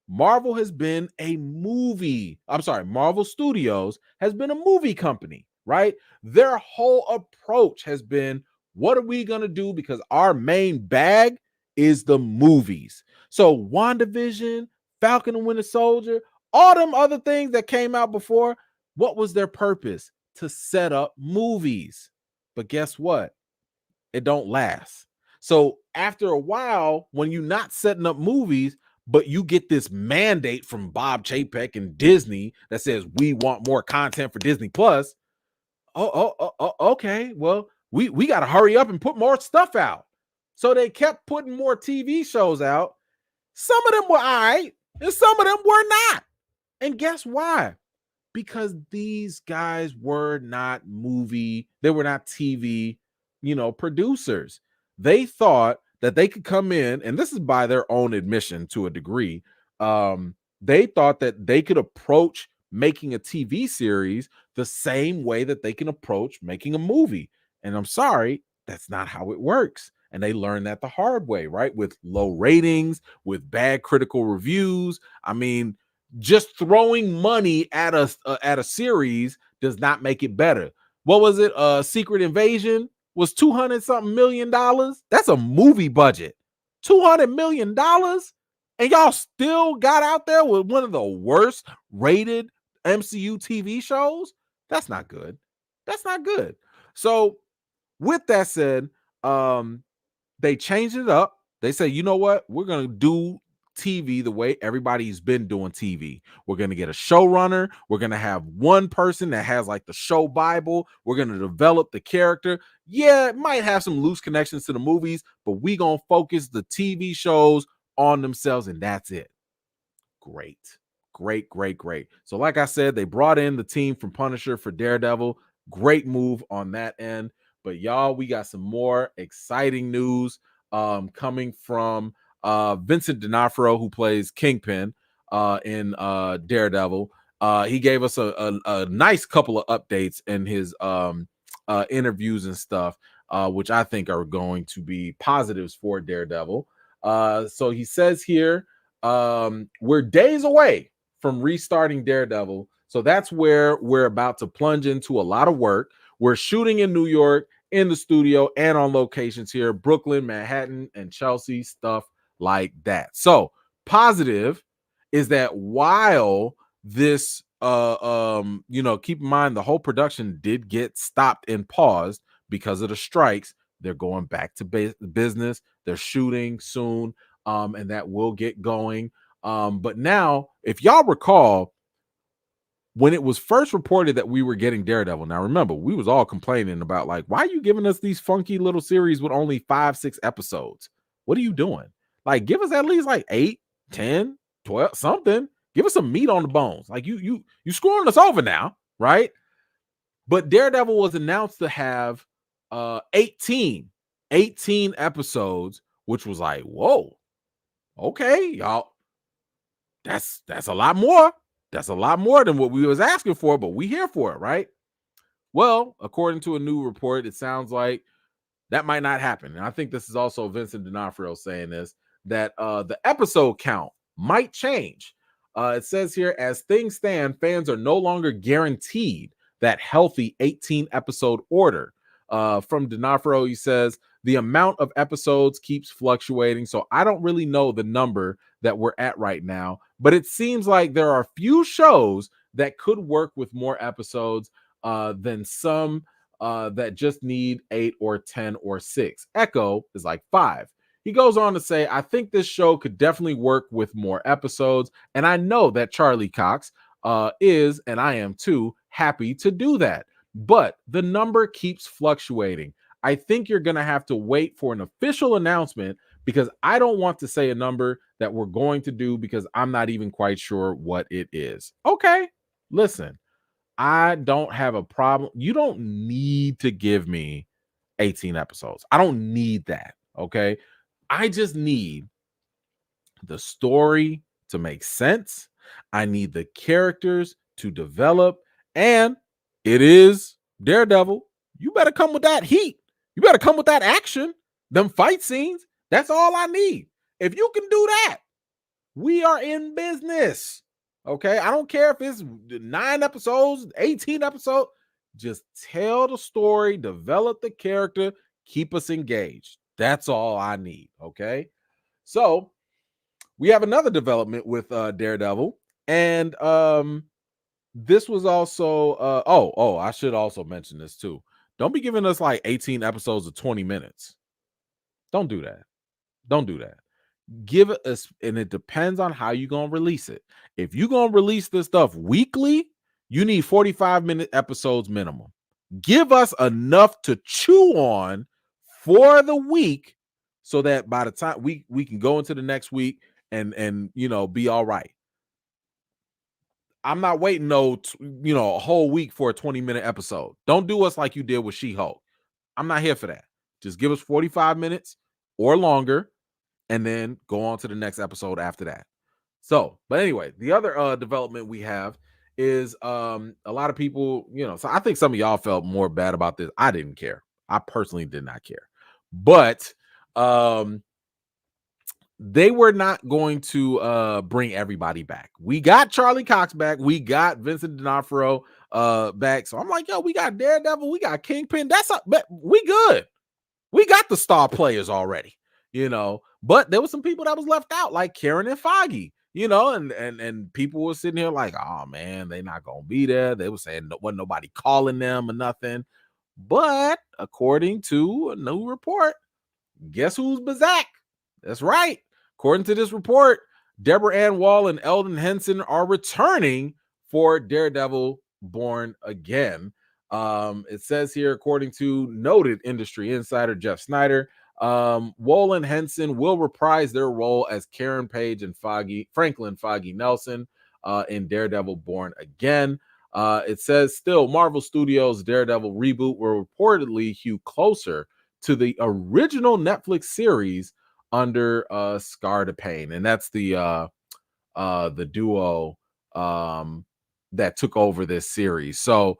Marvel has been a movie. I'm sorry, Marvel Studios has been a movie company, right? Their whole approach has been, what are we gonna do? Because our main bag is the movies. So WandaVision, Falcon and Winter Soldier, all them other things that came out before, what was their purpose? To set up movies. But guess what? It don't last. So after a while, when you're not setting up movies, but you get this mandate from Bob Chapek and Disney that says we want more content for Disney Plus. Okay. Well, we got to hurry up and put more stuff out. So they kept putting more TV shows out. Some of them were all right, and some of them were not. And guess why? Because these guys were not they were not TV, producers. They thought that they could come in, and this is by their own admission to a degree. They thought that they could approach making a TV series the same way that they can approach making a movie. And I'm sorry, that's not how it works. And they learned that the hard way, right? With low ratings, with bad critical reviews. I mean, just throwing money at a series does not make it better. What was it? Secret Invasion was $200 something million. That's a movie budget. $200 million. And y'all still got out there with one of the worst rated MCU TV shows. That's not good. That's not good. So with that said, they changed it up. They say, you know what? We're going to do TV the way everybody's been doing TV. We're going to get a showrunner. We're going to have one person that has like the show Bible. We're going to develop the character. Yeah, it might have some loose connections to the movies, but we going to focus the TV shows on themselves, and that's it. Great. So like I said, they brought in the team from Punisher for Daredevil. Great move on that end. But y'all, we got some more exciting news coming from Vincent D'Onofrio, who plays Kingpin in Daredevil. He gave us a nice couple of updates in his interviews and stuff, which I think are going to be positives for Daredevil. So he says here, we're days away from restarting Daredevil. So that's where we're about to plunge into a lot of work. We're shooting in New York, in the studio, and on locations here, Brooklyn, Manhattan, and Chelsea, stuff like that. So positive is that while this keep in mind the whole production did get stopped and paused because of the strikes. They're going back to business. They're shooting soon, and that will get going. But now, if y'all recall, when it was first reported that we were getting Daredevil, now remember, we was all complaining about like, why are you giving us these funky little series with only 5-6 episodes? What are you doing? Like, give us at least like 8, 10, 12, something. Give us some meat on the bones. Like you screwing us over now, right? But Daredevil was announced to have 18 episodes, which was like, whoa, okay, y'all. That's a lot more. That's a lot more than what we was asking for, but we here for it, right? Well, according to a new report, it sounds like that might not happen. And I think this is also Vincent D'Onofrio saying this, that the episode count might change. It says here, as things stand, fans are no longer guaranteed that healthy 18 episode order. From D'Onofrio, he says, the amount of episodes keeps fluctuating, so I don't really know the number that we're at right now, but it seems like there are few shows that could work with more episodes than some that just need 8 or 10 or 6. Echo is like 5. He goes on to say, I think this show could definitely work with more episodes, and I know that Charlie Cox is, and I am too, happy to do that. But the number keeps fluctuating. I think you're going to have to wait for an official announcement because I don't want to say a number that we're going to do because I'm not even quite sure what it is. Okay, listen, I don't have a problem. You don't need to give me 18 episodes. I don't need that. Okay. I just need the story to make sense. I need the characters to develop. And it is Daredevil. You better come with that heat. You better come with that action. Them fight scenes. That's all I need. If you can do that, we are in business. Okay. I don't care if it's 9 episodes, 18 episodes. Just tell the story, develop the character, keep us engaged. That's all I need. Okay. So we have another development with Daredevil. And this was also I should also mention this too. Don't be giving us like 18 episodes of 20 minutes. Don't do that. Don't do that. Give it us, and it depends on how you're gonna release it. If you're gonna release this stuff weekly, you need 45-minute episodes minimum. Give us enough to chew on for the week so that by the time we can go into the next week and be all right. I'm not waiting a whole week for a 20-minute episode. Don't do us like you did with She-Hulk. I'm not here for that. Just give us 45 minutes or longer and then go on to the next episode after that. So, but anyway, the other development we have is a lot of people, so I think some of y'all felt more bad about this. I didn't care. I personally did not care. But they were not going to bring everybody back. We got Charlie Cox back. We got Vincent D'Onofrio back. So I'm like, yo, we got Daredevil. We got Kingpin. We good. We got the star players already, but there was some people that was left out, like Karen and Foggy, and people were sitting here like, oh man, they not going to be there. They were saying wasn't nobody calling them or nothing. But according to a new report, guess who's back? That's right. According to this report, Deborah Ann Wall and Eldon Henson are returning for Daredevil Born Again. It says here, according to noted industry insider Jeff Snyder, Wall and Henson will reprise their role as Karen Page and Franklin Foggy Nelson in Daredevil Born Again. It says still Marvel Studios' Daredevil reboot will reportedly hew closer to the original Netflix series under Scar to Pain, and that's the duo that took over this series. So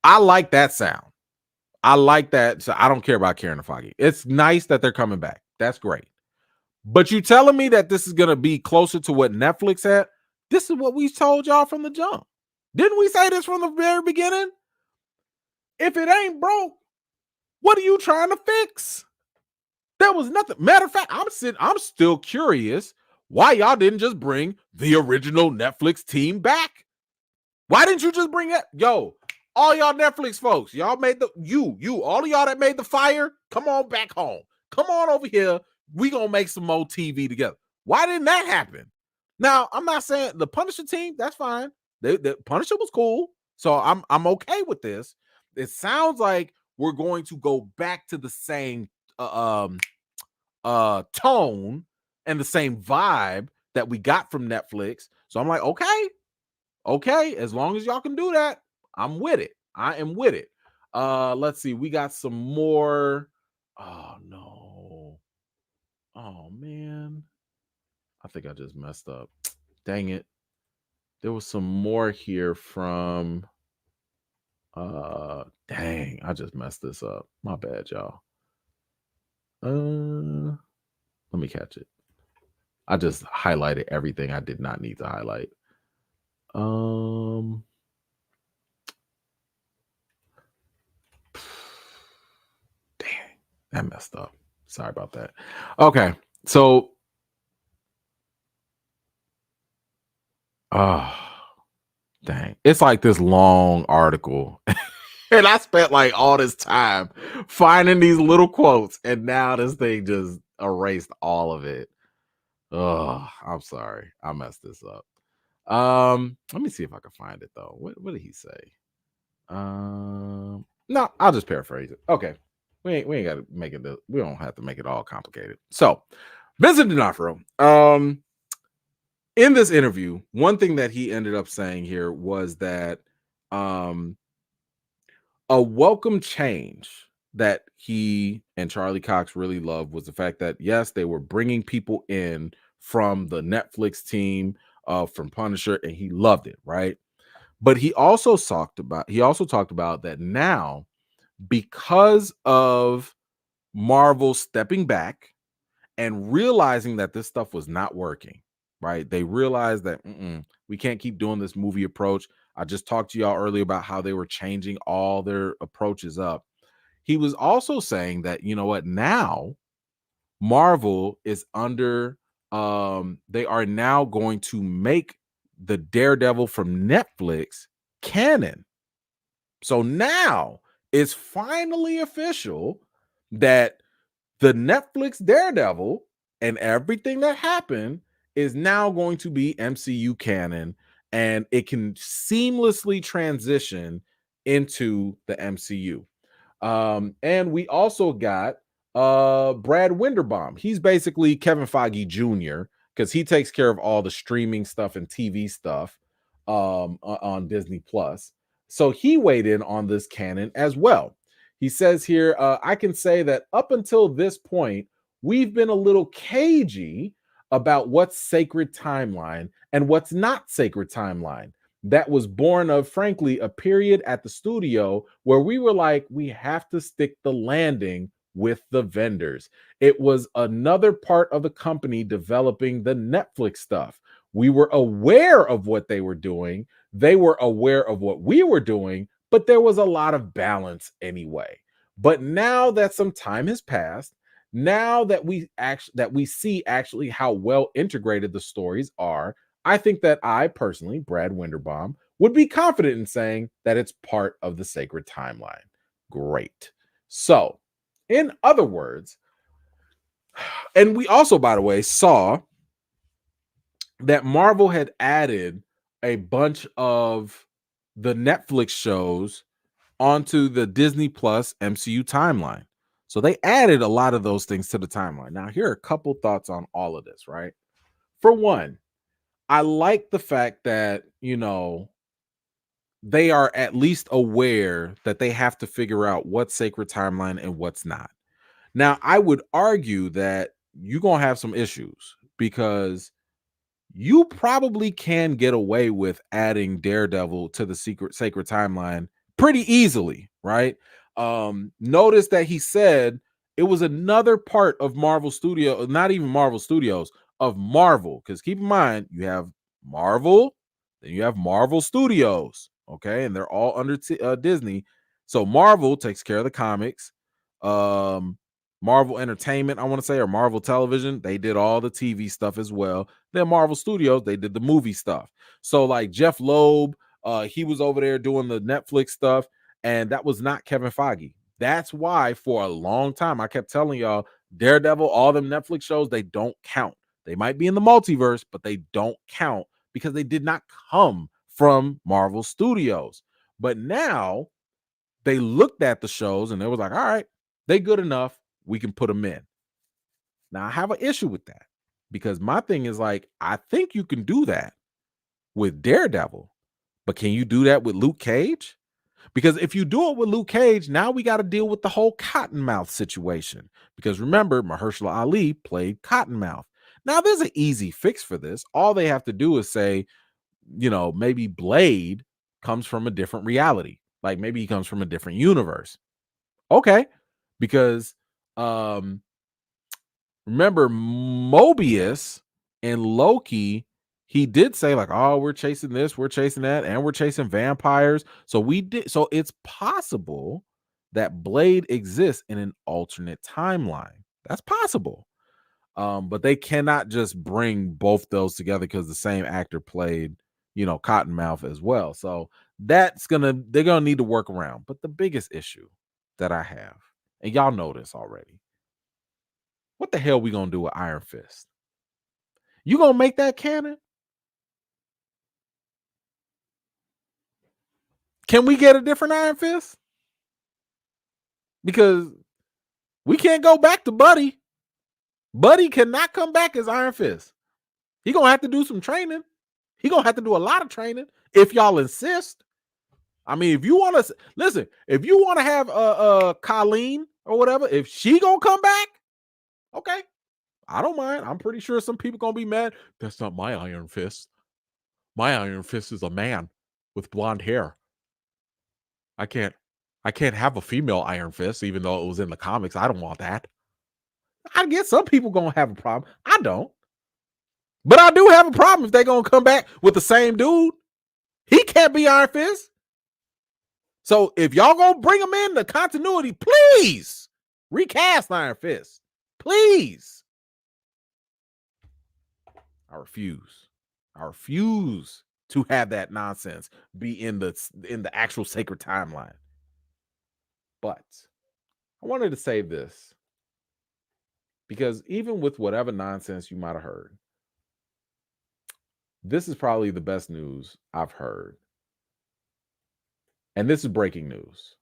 I like that sound. I like that. So I don't care about Karen and Foggy. It's nice that they're coming back. That's great. But you telling me that this is going to be closer to what Netflix had? This is what we told y'all from the jump. Didn't we say this from the very beginning? If it ain't broke, what are you trying to fix? There was nothing. Matter of fact, I'm still curious why y'all didn't just bring the original Netflix team back. Why didn't you just bring it? Yo, all y'all Netflix folks, y'all made all of y'all that made the fire, come on back home. Come on over here. We gonna make some more TV together. Why didn't that happen? Now, I'm not saying the Punisher team, that's fine. The Punisher was cool. So I'm okay with this. It sounds like we're going to go back to the same tone and the same vibe that we got from Netflix. So I'm like, okay, as long as y'all can do that, I'm with it. I am with it. Let's see. We got some more. Oh no. Oh man. I think I just messed up. Dang it. There was some more here from dang, I just messed this up. My bad, y'all. Let me catch it. I just highlighted everything I did not need to highlight. Dang, that messed up. Sorry about that. Okay, so dang, it's like this long article. And I spent like all this time finding these little quotes, and now this thing just erased all of it. Oh, I'm sorry. I messed this up. Let me see if I can find it though. What did he say? No, I'll just paraphrase it. Okay. We ain't gotta make it we don't have to make it all complicated. So Vincent D'Onofrio, in this interview, one thing that he ended up saying here was that a welcome change that he and Charlie Cox really loved was the fact that, yes, they were bringing people in from the Netflix team, from Punisher, and he loved it, right? But he also talked about that now, because of Marvel stepping back and realizing that this stuff was not working, right? They realized that we can't keep doing this movie approach. I just talked to y'all earlier about how they were changing all their approaches up. He was also saying that, you know what, now Marvel is under, they are now going to make the Daredevil from Netflix canon. So now it's finally official that the Netflix Daredevil and everything that happened is now going to be MCU canon, and it can seamlessly transition into the MCU. And we also got Brad Winderbaum. He's basically Kevin Feige Jr. because he takes care of all the streaming stuff and TV stuff on Disney Plus. So he weighed in on this canon as well. He says here, I can say that up until this point, we've been a little cagey about what's sacred timeline and what's not sacred timeline. That was born of, frankly, a period at the studio where we were like, we have to stick the landing with the vendors. It was another part of the company developing the Netflix stuff. We were aware of what they were doing. They were aware of what we were doing, but there was a lot of balance anyway. But now that some time has passed, now that we see actually how well integrated the stories are, I think that I personally, Brad Winderbaum, would be confident in saying that it's part of the sacred timeline. Great. So, in other words, and we also, by the way, saw that Marvel had added a bunch of the Netflix shows onto the Disney Plus MCU timeline. So they added a lot of those things to the timeline. Now, here are a couple thoughts on all of this, right? For one, I like the fact that, they are at least aware that they have to figure out what's sacred timeline and what's not. Now, I would argue that you're going to have some issues because you probably can get away with adding Daredevil to the sacred timeline pretty easily, right? Notice that he said It was another part of Marvel Studio, not even Marvel Studios, of Marvel. Because keep in mind, you have Marvel, then you have Marvel Studios, okay, and they're all under Disney. So Marvel takes care of the comics. Marvel Entertainment, I want to say, or Marvel Television, they did all the TV stuff as well. Then Marvel Studios, they did the movie stuff. So like Jeff Loeb, he was over there doing the Netflix stuff, and that was not Kevin Feige. That's why for a long time I kept telling y'all, Daredevil, all them Netflix shows, they don't count. They might be in the multiverse, but they don't count because they did not come from Marvel Studios. But now they looked at the shows and they was like, all right, they good enough. We can put them in. Now I have an issue with that because my thing is like, I think you can do that with Daredevil, but can you do that with Luke Cage? Because if you do it with Luke Cage, now we got to deal with the whole Cottonmouth situation. Because remember, Mahershala Ali played Cottonmouth. Now there's an easy fix for this. All they have to do is say, maybe Blade comes from a different reality. Like maybe he comes from a different universe. Okay. Because remember Mobius and Loki, he did say like, oh, we're chasing this, we're chasing that, and we're chasing vampires. So it's possible that Blade exists in an alternate timeline. That's possible. But they cannot just bring both those together because the same actor played, Cottonmouth as well. So they're gonna need to work around. But the biggest issue that I have, and y'all know this already, what the hell we gonna do with Iron Fist? You gonna make that canon? Can we get a different Iron Fist? Because we can't go back to Buddy. Buddy cannot come back as Iron Fist. He gonna have to do some training. He gonna have to do a lot of training if y'all insist. I mean, if you want to listen, if you want to have Colleen or whatever, if she gonna come back, okay, I don't mind. I'm pretty sure some people gonna be mad. That's not my Iron Fist. My Iron Fist is a man with blonde hair. I can't have a female Iron Fist, even though it was in the comics. I don't want that. I guess some people gonna have a problem. I don't. But I do have a problem if they're gonna come back with the same dude. He can't be Iron Fist. So if y'all gonna bring him in the continuity, please recast Iron Fist. Please. I refuse. I refuse to have that nonsense be in the actual sacred timeline. But I wanted to say this because even with whatever nonsense you might have heard, this is probably the best news I've heard. And this is breaking news.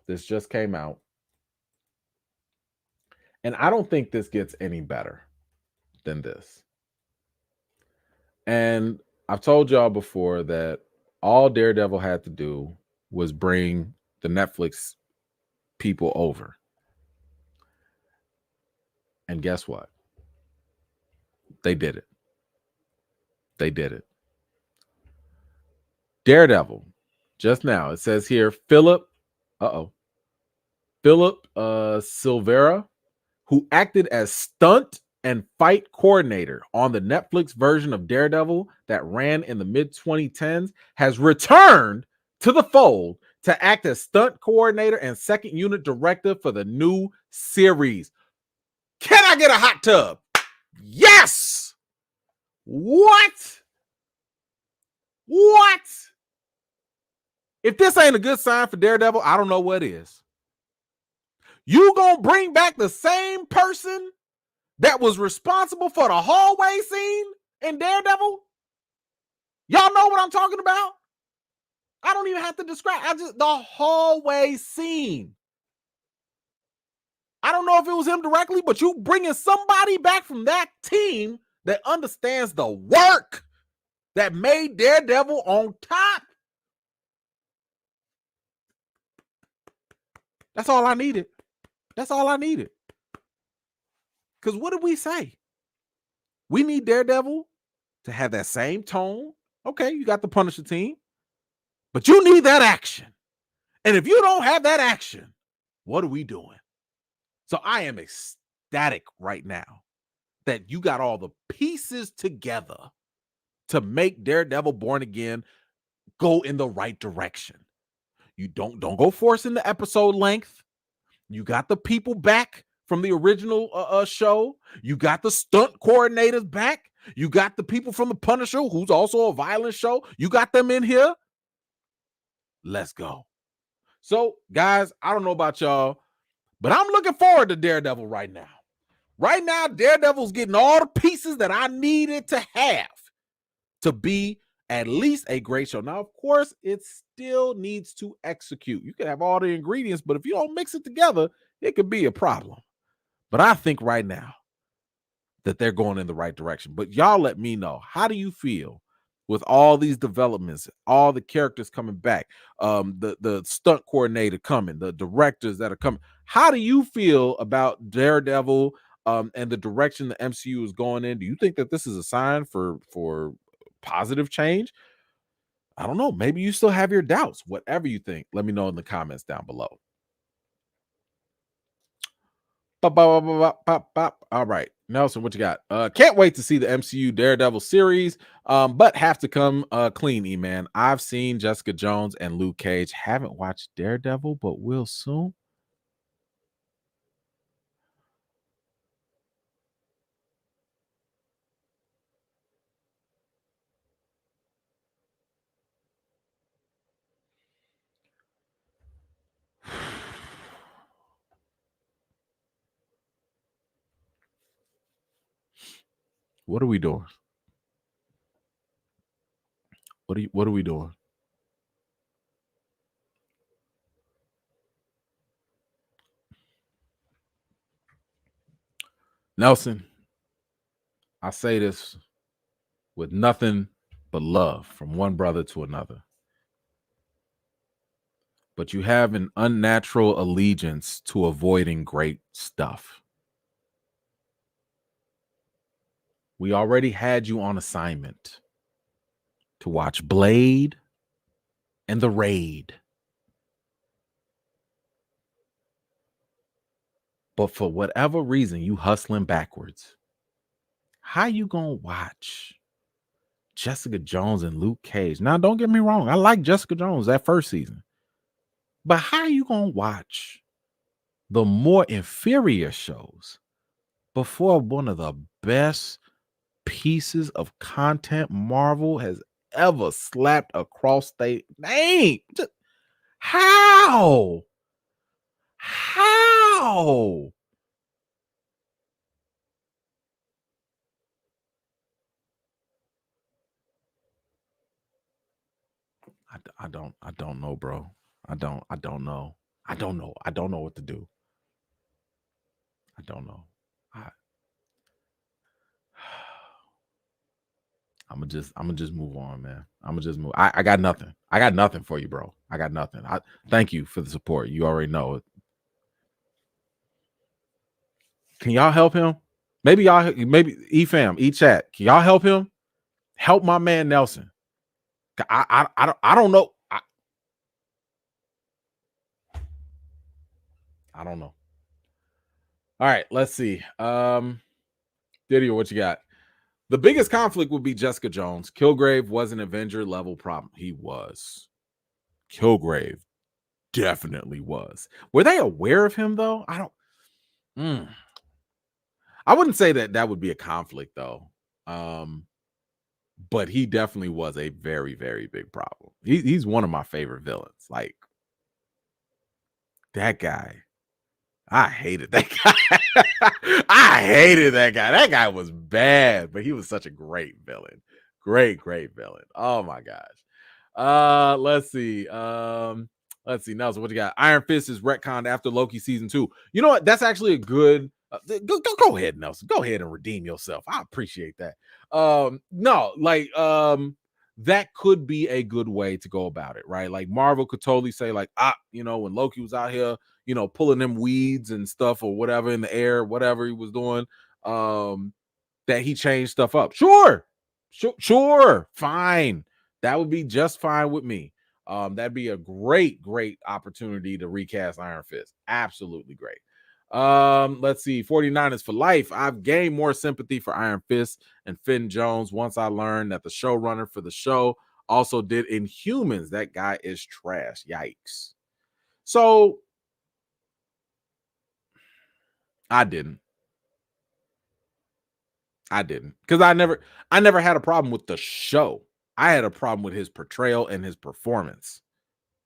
This just came out. And I don't think this gets any better than this. And I've told y'all before that all Daredevil had to do was bring the Netflix people over. And guess what? They did it. They did it. Daredevil. Just now, it says here, Philip Silvera, who acted as stunt and fight coordinator on the Netflix version of Daredevil that ran in the mid-2010s, has returned to the fold to act as stunt coordinator and second unit director for the new series. Can I get a hot tub? Yes! What? If this ain't a good sign for Daredevil, I don't know what is. You gonna bring back the same person that was responsible for the hallway scene in Daredevil? Y'all know what I'm talking about? I don't even have to describe. The hallway scene. I don't know if it was him directly, but you bringing somebody back from that team that understands the work that made Daredevil on top. That's all I needed. That's all I needed. Because what did we say? We need Daredevil to have that same tone. Okay, you got the Punisher team, but you need that action. And if you don't have that action, what are we doing? So I am ecstatic right now that you got all the pieces together to make Daredevil Born Again go in the right direction. You don't go forcing the episode length. You got the people back from the original show. You got the stunt coordinators back. You got the people from the Punisher, who's also a violent show. You got them in here. Let's go. So, guys, I don't know about y'all, but I'm looking forward to Daredevil right now. Right now, Daredevil's getting all the pieces that I needed to have to be at least a great show. Now, of course, it still needs to execute. You can have all the ingredients, but if you don't mix it together, it could be a problem. But I think right now that they're going in the right direction. But y'all let me know, how do you feel with all these developments, all the characters coming back, the stunt coordinator coming, the directors that are coming? How do you feel about Daredevil and the direction the MCU is going in? Do you think that this is a sign for positive change? I don't know. Maybe you still have your doubts. Whatever you think, let me know in the comments down below. All right, Nelson, what you got? Can't wait to see the MCU Daredevil series, but have to come clean, E-Man. I've seen Jessica Jones and Luke Cage. Haven't watched Daredevil, but will soon. What are we doing? What are we doing? Nelson, I say this with nothing but love from one brother to another. But you have an unnatural allegiance to avoiding great stuff. We already had you on assignment to watch Blade and The Raid. But for whatever reason, you hustling backwards. How you gonna watch Jessica Jones and Luke Cage? Now, don't get me wrong. I like Jessica Jones that first season. But how you gonna watch the more inferior shows before one of the best pieces of content Marvel has ever slapped across their name? Just, how? How? I don't know, bro. I don't know. I don't know. I don't know what to do. I don't know. I, I'm gonna just move on, man. I'm gonna just move. I got nothing. I got nothing for you, bro. I got nothing. I thank you for the support. You already know it. Can y'all help him? Maybe E-Fam, E-Chat. Can y'all help him? Help my man Nelson. I don't know. I don't know. All right, let's see. Didier, what you got? The biggest conflict would be Jessica Jones. Kilgrave was an Avenger level problem. He was. Kilgrave definitely was. Were they aware of him though? I don't. I wouldn't say that would be a conflict though. But he definitely was a very, very big problem. He's one of my favorite villains. Like that guy. I hated that guy. I hated that guy. That guy was bad, but he was such a great villain. Great villain. Oh my gosh. Let's see. Nelson, what you got? Iron Fist is retconned after Loki season 2. You know what? That's actually a good go ahead, Nelson. Go ahead and redeem yourself. I appreciate that. No, like that could be a good way to go about it, right? Like Marvel could totally say, like, when Loki was out here, pulling them weeds and stuff or whatever in the air, whatever he was doing, that he changed stuff up. Sure, fine. That would be just fine with me. That'd be a great opportunity to recast Iron Fist. Absolutely great. Let's see. 49ers for life. I've gained more sympathy for Iron Fist and Finn Jones once I learned that the showrunner for the show also did Inhumans. That guy is trash. Yikes. So I didn't. Because I never had a problem with the show. I had a problem with his portrayal and his performance.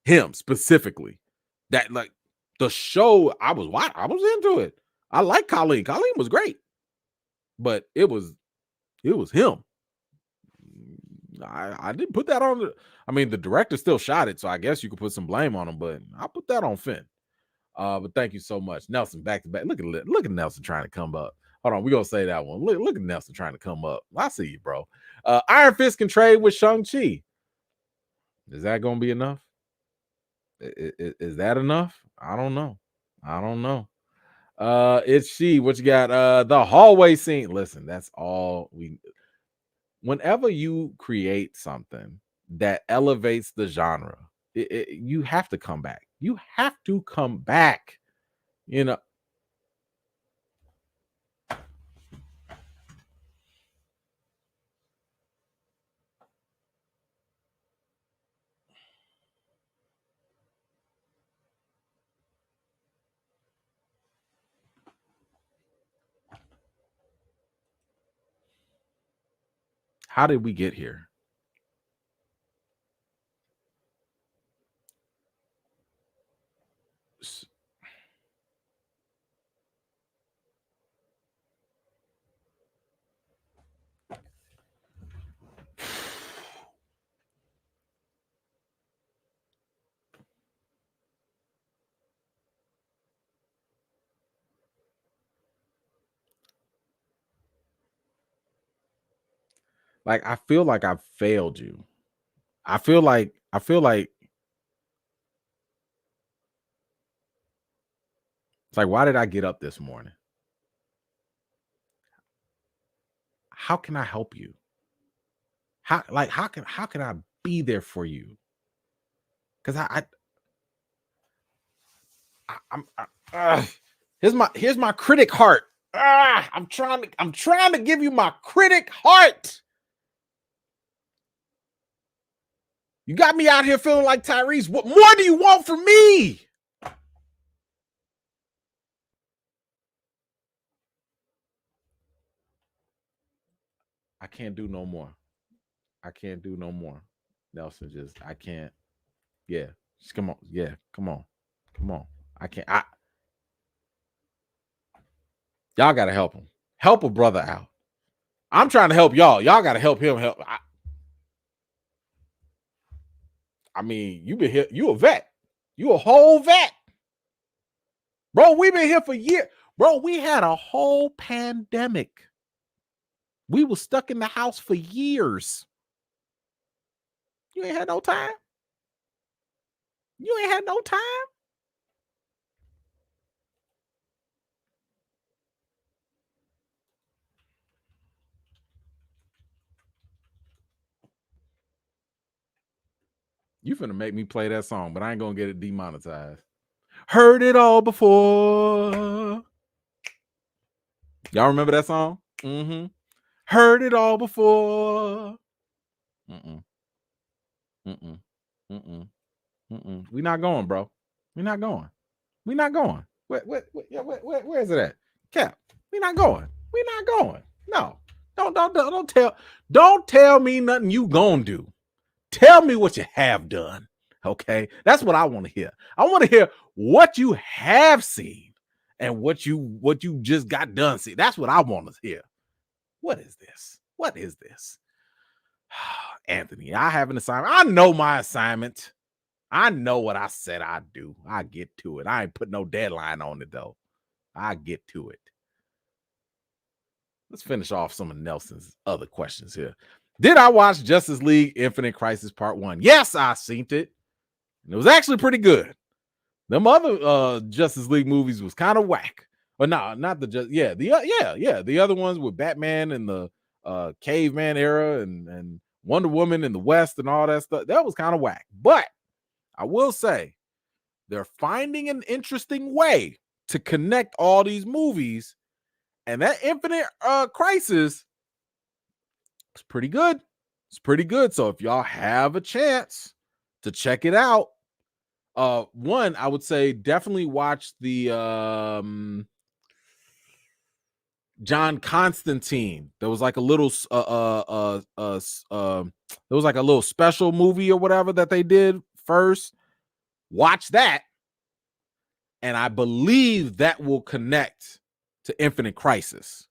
Him specifically. That like the show, I was into it. I like Colleen. Colleen was great. But it was him. I didn't put that on the director still shot it, so I guess you could put some blame on him, but I put that on Finn. But thank you so much. Nelson, back to back. Look at Nelson trying to come up. Hold on, we're gonna say that one. Look at Nelson trying to come up. I see you, bro. Iron Fist can trade with Shang-Chi. Is that gonna be enough? Is that enough? I don't know. It's she. What you got? The hallway scene. Listen, that's all we. Whenever you create something that elevates the genre, you have to come back. You have to come back. You know. How did we get here? Like I feel like I've failed you. I feel like it's like, why did I get up this morning? How can I help you? How can I be there for you? Because here's my critic heart. I'm trying to give you my critic heart. You got me out here feeling like Tyrese. What more do you want from me? I can't do no more. Nelson, I can't. Yeah. Just come on. Yeah. Come on. I can't. Y'all got to help him. Help a brother out. I'm trying to help y'all. Y'all got to help him. I mean, you been here. You a vet. You a whole vet. Bro, we've been here for years. Bro, we had a whole pandemic. We were stuck in the house for years. You ain't had no time. You finna make me play that song, but I ain't gonna get it demonetized. Heard it all before. Y'all remember that song? Mm-hmm. Heard it all before. We not going, bro. We not going. Where is it at? Cap. We not going. No. Don't tell me nothing you gonna do. Tell me what you have done. Okay. That's what I want to hear. I want to hear what you have seen and what you just got done see. That's what I want to hear. What is this? Anthony, I have an assignment. I know my assignment. I know what I said I'd do. I get to it. I ain't put no deadline on it though. I get to it. Let's finish off some of Nelson's other questions here. Did I watch Justice League Infinite Crisis Part 1? Yes, I seen it. And it was actually pretty good. Them other Justice League movies was kind of whack. But no, not the the other ones with Batman and the caveman era and Wonder Woman in the West and all that stuff. That was kind of whack. But I will say they're finding an interesting way to connect all these movies, and that Infinite Crisis is pretty good. It's pretty good. So if y'all have a chance to check it out, one, I would say definitely watch the John Constantine. There was like a little there was like a little special movie or whatever that they did first. Watch that, and I believe that will connect to Infinite Crisis.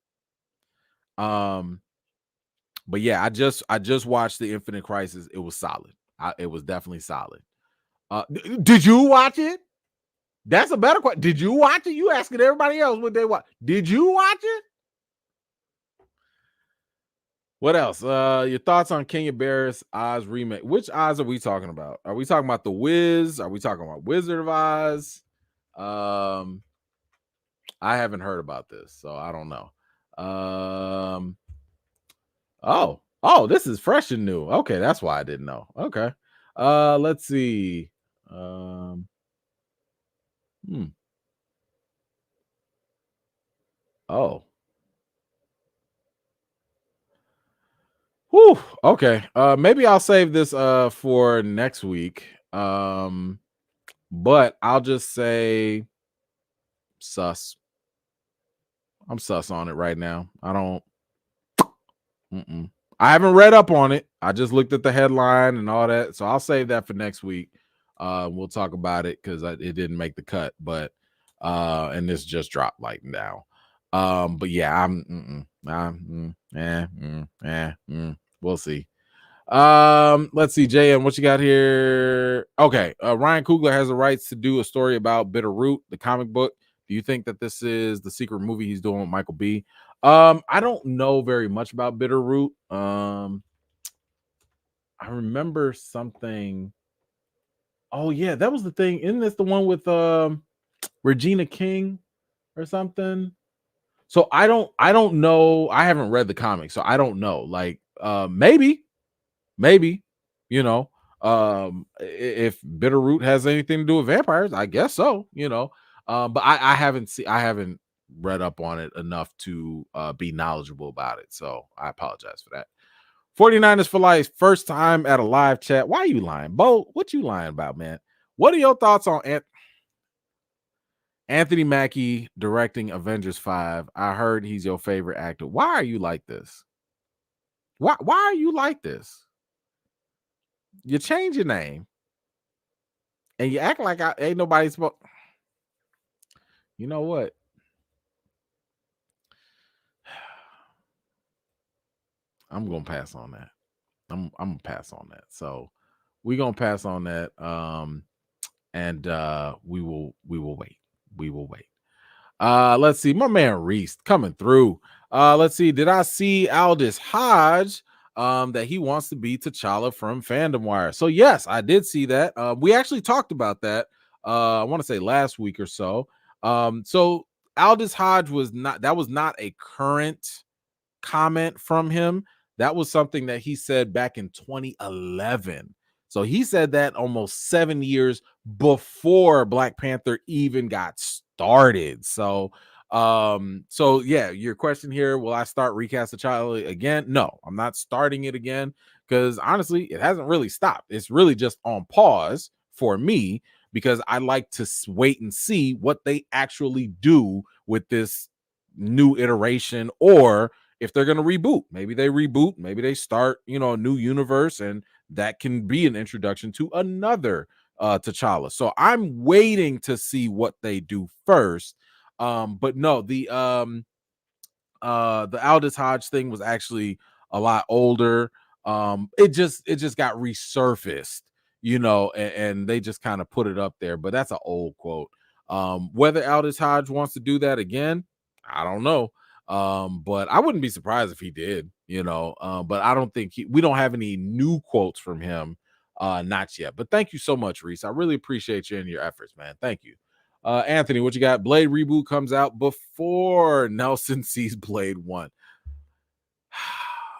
But yeah, I just watched the Infinite Crisis. It was solid. It was definitely solid. Did you watch it? That's a better question. Did you watch it? You asking everybody else what they watch. Did you watch it? What else? Your thoughts on Kenya Barris Oz remake? Which Oz are we talking about? Are we talking about the Wiz? Are we talking about Wizard of Oz? I haven't heard about this, so I don't know. Oh, this is fresh and new. Okay, that's why I didn't know. Okay. Let's see. Oh. Whew. Okay. Maybe I'll save this for next week. But I'll just say sus. I'm sus on it right now. I haven't read up on it. I just looked at the headline and all that. So I'll save that for next week. We'll talk about it because it didn't make the cut, but and this just dropped like now. But yeah, we'll see. Let's see, JM, what you got here? Okay, Ryan Coogler has the rights to do a story about Bitterroot, the comic book. Do you think that this is the secret movie he's doing with Michael B? I don't know very much about Bitterroot. I remember something. Oh yeah, that was the thing. Isn't this the one with Regina King or something? So I don't know. I haven't read the comic, so I don't know. Like maybe, you know, if Bitterroot has anything to do with vampires, I guess so, but I haven't read up on it enough to be knowledgeable about it, so I apologize for that. 49ers for life, first time at a live chat. Why are you lying, Bo? What you lying about, man? What are your thoughts on Anthony Mackie directing Avengers 5? I heard he's your favorite actor. Why are you like this? Why are you like this? You change your name and you act like ain't nobody supposed. You know what? I'm gonna pass on that. I'm gonna pass on that. So we're gonna pass on that. And we will wait. We will wait. Let's see. My man Reese coming through. Let's see. Did I see Aldis Hodge? That he wants to be T'Challa from Fandom Wire. So yes, I did see that. We actually talked about that. I want to say last week or so. So Aldis Hodge was not a current comment from him. That was something that he said back in 2011. So he said that almost 7 years before Black Panther even got started. So yeah, your question here, will I start Recast T'Challa again? No, I'm not starting it again because honestly, it hasn't really stopped. It's really just on pause for me because I like to wait and see what they actually do with this new iteration, or if they're going to reboot. Maybe they reboot, maybe they start, a new universe, and that can be an introduction to another T'Challa. So I'm waiting to see what they do first. But no, the Aldis Hodge thing was actually a lot older. It just got resurfaced, and they just kind of put it up there. But that's an old quote. Whether Aldis Hodge wants to do that again, I don't know. But I wouldn't be surprised if he did, but I don't think we don't have any new quotes from him, not yet. But thank you so much, Reese. I really appreciate you and your efforts, man. Thank you. Anthony, what you got? Blade reboot comes out before Nelson sees Blade 1.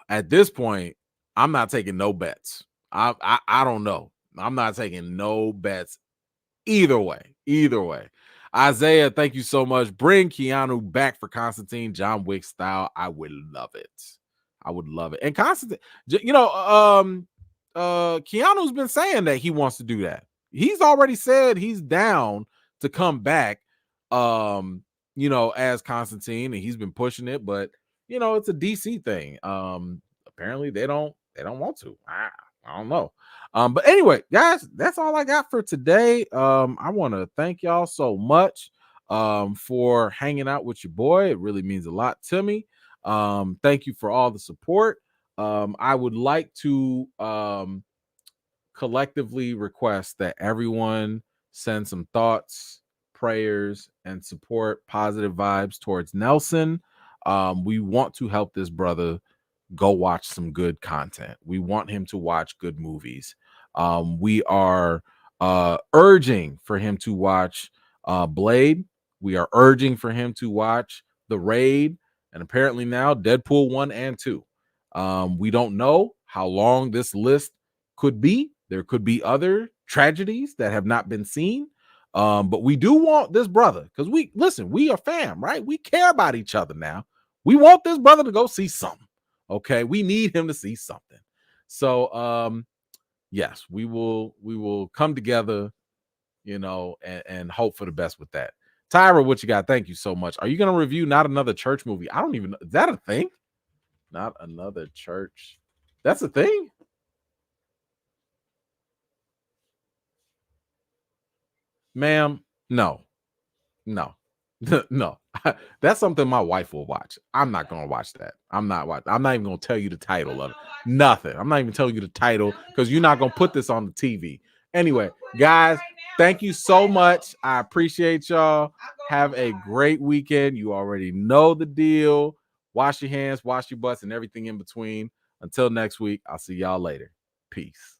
At this point, I'm not taking no bets. I don't know. I'm not taking no bets either way. Isaiah, thank you so much. Bring Keanu back for Constantine, John Wick style. I would love it. I would love it. And Constantine, Keanu's been saying that he wants to do that. He's already said he's down to come back, as Constantine, and he's been pushing it, but it's a DC thing. Apparently they don't want to. I don't know. But anyway, guys, that's all I got for today. I want to thank y'all so much for hanging out with your boy. It really means a lot to me. Thank you for all the support. I would like to collectively request that everyone send some thoughts, prayers, and support, positive vibes towards Nelson. We want to help this brother go watch some good content. We want him to watch good movies. We are urging for him to watch Blade. We are urging for him to watch The Raid, and apparently now Deadpool 1 and 2. We don't know how long this list could be. There could be other tragedies that have not been seen. But we do want this brother, because we are fam, right? We care about each other now. We want this brother to go see something. Okay, we need him to see something. So yes, we will come together, and hope for the best with that. Tyra, what you got? Thank you so much. Are you going to review Not Another Church movie? I don't even know. Is that a thing? Not Another Church. That's a thing? Ma'am, no. No. No. That's something my wife will watch. I'm not going to watch that. I'm not even going to tell you the title of it. Nothing. I'm not even telling you the title, because you're not going to put this on the TV. Anyway, guys, thank you so much. I appreciate y'all. Have a great weekend. You already know the deal. Wash your hands, wash your butts, and everything in between. Until next week, I'll see y'all later. Peace.